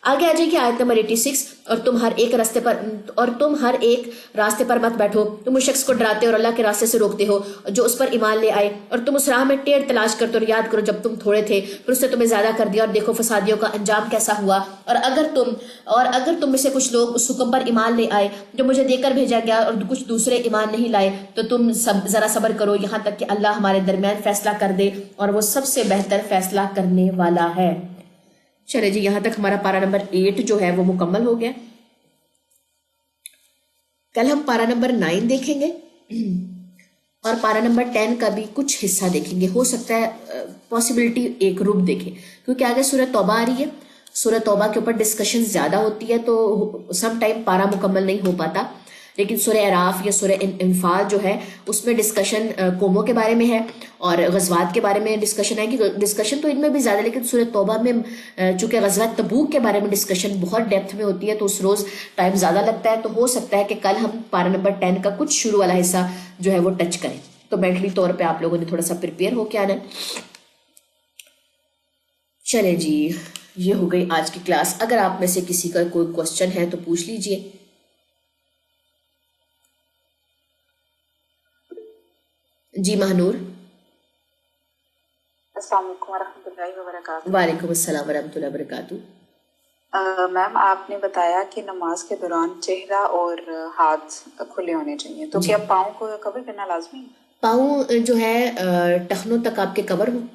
S1: آگے آ جائیے آیت نمبر 86، اور تم ہر ایک راستے پر مت بیٹھو، تم اس شخص کو ڈراتے اور اللہ کے راستے سے روکتے ہو جو اس پر ایمان لے آئے، اور تم اس راہ میں ٹیڑھ تلاش کرتے اور یاد کرو جب تم تھوڑے تھے پھر اس نے تمہیں زیادہ کر دیا، اور دیکھو فسادیوں کا انجام کیسا ہوا۔ اور اگر تم میں سے کچھ لوگ اس حکم پر ایمان لے آئے جو مجھے دے کر بھیجا گیا، اور کچھ دوسرے ایمان نہیں لائے، تو تم ذرا صبر کرو یہاں تک کہ اللہ ہمارے درمیان فیصلہ کر دے، اور وہ سب سے بہتر فیصلہ کرنے والا ہے۔ چلے جی یہاں تک ہمارا پارا نمبر 8 جو ہے وہ مکمل ہو گیا۔ کل ہم پارا نمبر 9 دیکھیں گے، اور پارا نمبر 10 کا بھی کچھ حصہ دیکھیں گے، ہو سکتا ہے پاسبلٹی ایک رک دیکھیں، کیونکہ آگے سورہ توبہ آ رہی ہے، سورہ توبہ کے اوپر ڈسکشن زیادہ ہوتی ہے تو سم ٹائم پارا مکمل نہیں ہو پاتا، لیکن سورہ اعراف یا سورہ انفال جو ہے اس میں ڈسکشن قوموں کے بارے میں ہے اور غزوات کے بارے میں ڈسکشن ہے، کہ ڈسکشن تو ان میں بھی زیادہ، لیکن سورہ توبہ میں چونکہ غزوہ تبوک کے بارے میں ڈسکشن بہت ڈیپتھ میں ہوتی ہے تو اس روز ٹائم زیادہ لگتا ہے، تو ہو سکتا ہے کہ کل ہم پارا نمبر 10 کا کچھ شروع والا حصہ جو ہے وہ ٹچ کریں، تو مینٹلی طور پہ آپ لوگوں نے تھوڑا سا پریپیئر ہو کے آنا ہے۔ چلے جی یہ ہو گئی آج کی کلاس، اگر آپ میں سے کسی کا کوئی کوشچن ہے تو پوچھ لیجئے۔ جی مہنور۔
S2: السلام علیکم ورحمۃ اللہ وبرکاتہ۔
S1: وعلیکم السلام ورحمۃ اللہ وبرکاتہ۔
S2: میم آپ نے بتایا کہ نماز کے دوران چہرہ اور ہاتھ کھلے ہونے چاہیے، تو کیا پاؤں کو کور کرنا لازمی ہے؟
S1: پاؤں جو ہے ٹخنوں تک آپ کے کور ہوں،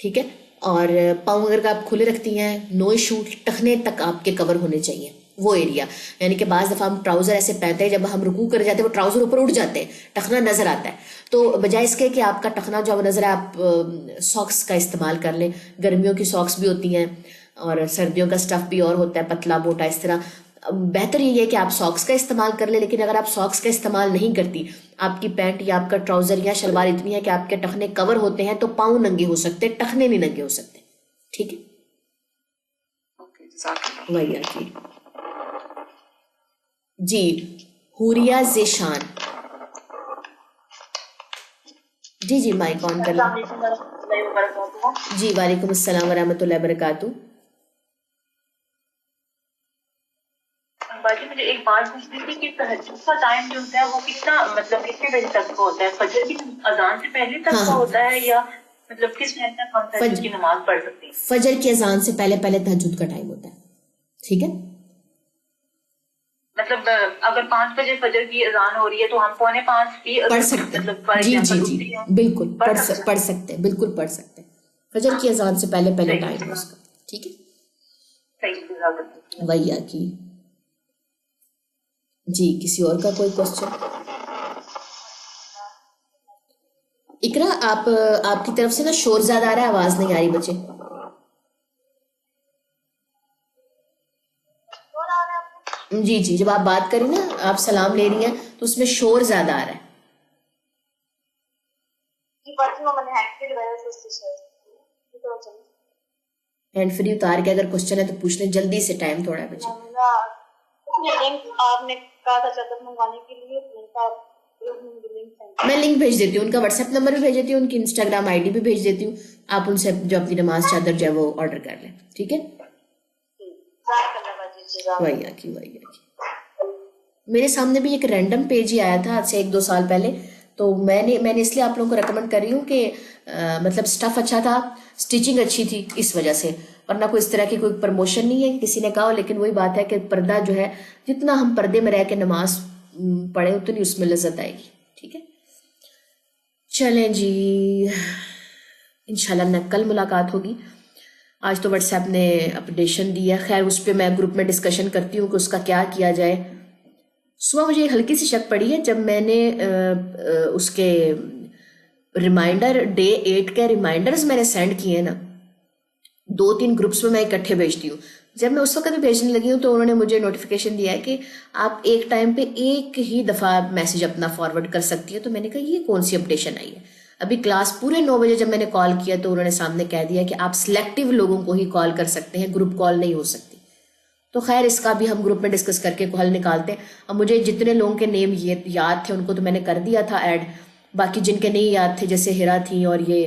S1: ٹھیک ہے، اور پاؤں اگر آپ کھلے رکھتی ہیں نو ایشو، ٹخنے تک آپ کے کور ہونے چاہیے وہ ایریا، یعنی کہ بعض دفعہ ہم ٹراؤزر ایسے پہنتے ہیں جب ہم رکوع کر جاتے ہیں وہ ٹراؤزر اوپر اٹھ جاتے ہیں، ٹخنا نظر آتا ہے، تو بجائے اس کے کہ آپ کا ٹخنا جو نظر ہے آپ ساکس کا استعمال کر لیں، گرمیوں کی ساکس بھی ہوتی ہیں اور سردیوں کا سٹف بھی اور ہوتا ہے پتلا موٹا، اس طرح بہتر یہ ہے کہ آپ ساکس کا استعمال کر لیں، لیکن اگر آپ ساکس کا استعمال نہیں کرتی، آپ کی پینٹ یا آپ کا ٹراؤزر یا شلوار اتنی ہے کہ آپ کے ٹخنے کور ہوتے ہیں، تو پاؤں ننگے ہو سکتے، ٹخنے نہیں ننگے ہو سکتے، ٹھیک ہے؟ وہی آتی جی حوریہ ذیشان، جی مائک آن کر لیں۔ جی وعلیکم السلام ورحمۃ اللہ وبرکاتہ۔
S3: باجی مجھے ایک بات پوچھنی تھی کہ تہجد کا ٹائم جو ہوتا ہے وہ کتنا مطلب کتنے بجے تک کا ہوتا ہے؟ فجر کی اذان سے پہلے تک کا ہوتا ہے یا مطلب کس ٹائم تک ہم تہجد کی نماز پڑھ سکتے ہیں؟
S1: فجر کی اذان سے پہلے تہجد کا ٹائم ہوتا ہے، ٹھیک ہے؟
S3: مطلب اگر 5 بجے فجر کی اذان ہو رہی ہے تو ہم 4:45 بھی
S1: پڑھ سکتے ہیں، جی بالکل پڑھ سکتے ہیں، بالکل پڑھ سکتے ہیں، فجر کی اذان سے پہلے ٹائم ہے اس کا، ٹھیک ہے؟ وہی کی جی کسی اور کا کوئی کوشچن؟ اقرا آپ کی طرف سے نا شور زیادہ آ رہا ہے، آواز نہیں آ رہی بچے۔ جی جب آپ بات کریں نا، آپ سلام لے رہی ہیں تو اس میں شور زیادہ آ رہا ہے۔ ہینڈ فری اتار کے اگر کوشچن ہے تو پوچھ لیں، جلدی سے، ٹائم تھوڑا ہے بچے۔
S4: آپ نے کہا تھا چادر منگوانے کے لیے، تو ان کا لنک
S1: میں لنک بھیج دیتی ہوں، ان کا واٹس ایپ نمبر بھی بھیج دیتی ہوں، ان کی انسٹاگرام آئی ڈی بھی بھیج دیتی ہوں، آپ ان سے جو اپنی نماز چادر جو ہے وہ آرڈر کر لیں، ٹھیک ہے؟ وہی میرے سامنے بھی ایک رینڈم پیج ہی آیا تھا آج سے 1-2 سال پہلے، تو میں نے اس لیے آپ لوگوں کو ریکمنڈ کر رہی ہوں کہ مطلب سٹف اچھا تھا، سٹیچنگ اچھی تھی اس وجہ سے، ورنہ کوئی اس طرح کی کوئی پروموشن نہیں ہے کسی نے کہا، لیکن وہی بات ہے کہ پردہ جو ہے جتنا ہم پردے میں رہ کے نماز پڑھیں اتنی اس میں لذت آئے گی، ٹھیک ہے؟ چلیں جی، انشاءاللہ کل ملاقات ہوگی۔ آج تو واٹس ایپ نے اپڈیشن دی ہے، خیر اس پہ میں گروپ میں ڈسکشن کرتی ہوں کہ اس کا کیا کیا جائے۔ صبح مجھے ہلکی سی شک پڑی ہے جب میں نے اس کے ریمائنڈر ڈے 8 کے ریمائنڈرز میں نے سینڈ کیے ہیں نا 2-3 گروپس میں اکٹھے بھیجتی ہوں، جب میں اس وقت بھی بھیجنے لگی ہوں تو انہوں نے مجھے نوٹیفیکیشن دیا ہے کہ آپ ایک ٹائم پہ ایک ہی دفعہ میسج اپنا فارورڈ کر سکتی ہے، تو میں نے کہا یہ کون سی اپڈیشن آئی ہے؟ ابھی کلاس پورے 9 بجے جب میں نے کال کیا تو انہوں نے سامنے کہہ دیا کہ آپ سلیکٹیو لوگوں کو ہی کال کر سکتے ہیں، گروپ کال نہیں ہو سکتی۔ تو خیر اس کا بھی ہم گروپ میں ڈسکس کر کے حل نکالتے ہیں۔ اب مجھے جتنے لوگوں کے نیم یاد تھے ان کو تو میں نے کر دیا تھا ایڈ، باقی جن کے نہیں یاد تھے جیسے ہیرا تھی اور یہ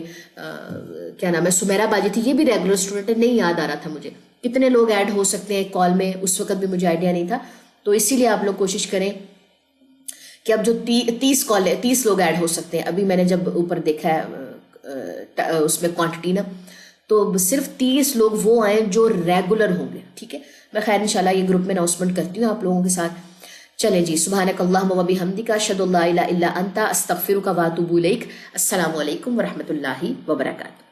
S1: کیا نام ہے سمیرا باجی تھی، یہ بھی ریگولر اسٹوڈنٹ ہے، نہیں یاد آ رہا تھا مجھے کتنے لوگ ایڈ ہو سکتے ہیں ایک کال میں، اس وقت بھی مجھے آئیڈیا نہیں تھا، تو اسی لیے آپ لوگ کوشش کریں کہ اب جو 30 لوگ ایڈ ہو سکتے ہیں، ابھی میں نے جب اوپر دیکھا ہے اس میں کوانٹٹی نا، تو صرف 30 لوگ وہ آئیں جو ریگولر ہوں گے، ٹھیک ہے؟ میں خیر انشاءاللہ یہ گروپ میں اناؤنسمنٹ کرتی ہوں آپ لوگوں کے ساتھ۔ چلیں جی، سبحانک اللہم و بحمدک، اشہد ان لا الہ الا انت، استغفرک و اتوب الیک۔ السلام علیکم ورحمۃ اللہ وبرکاتہ۔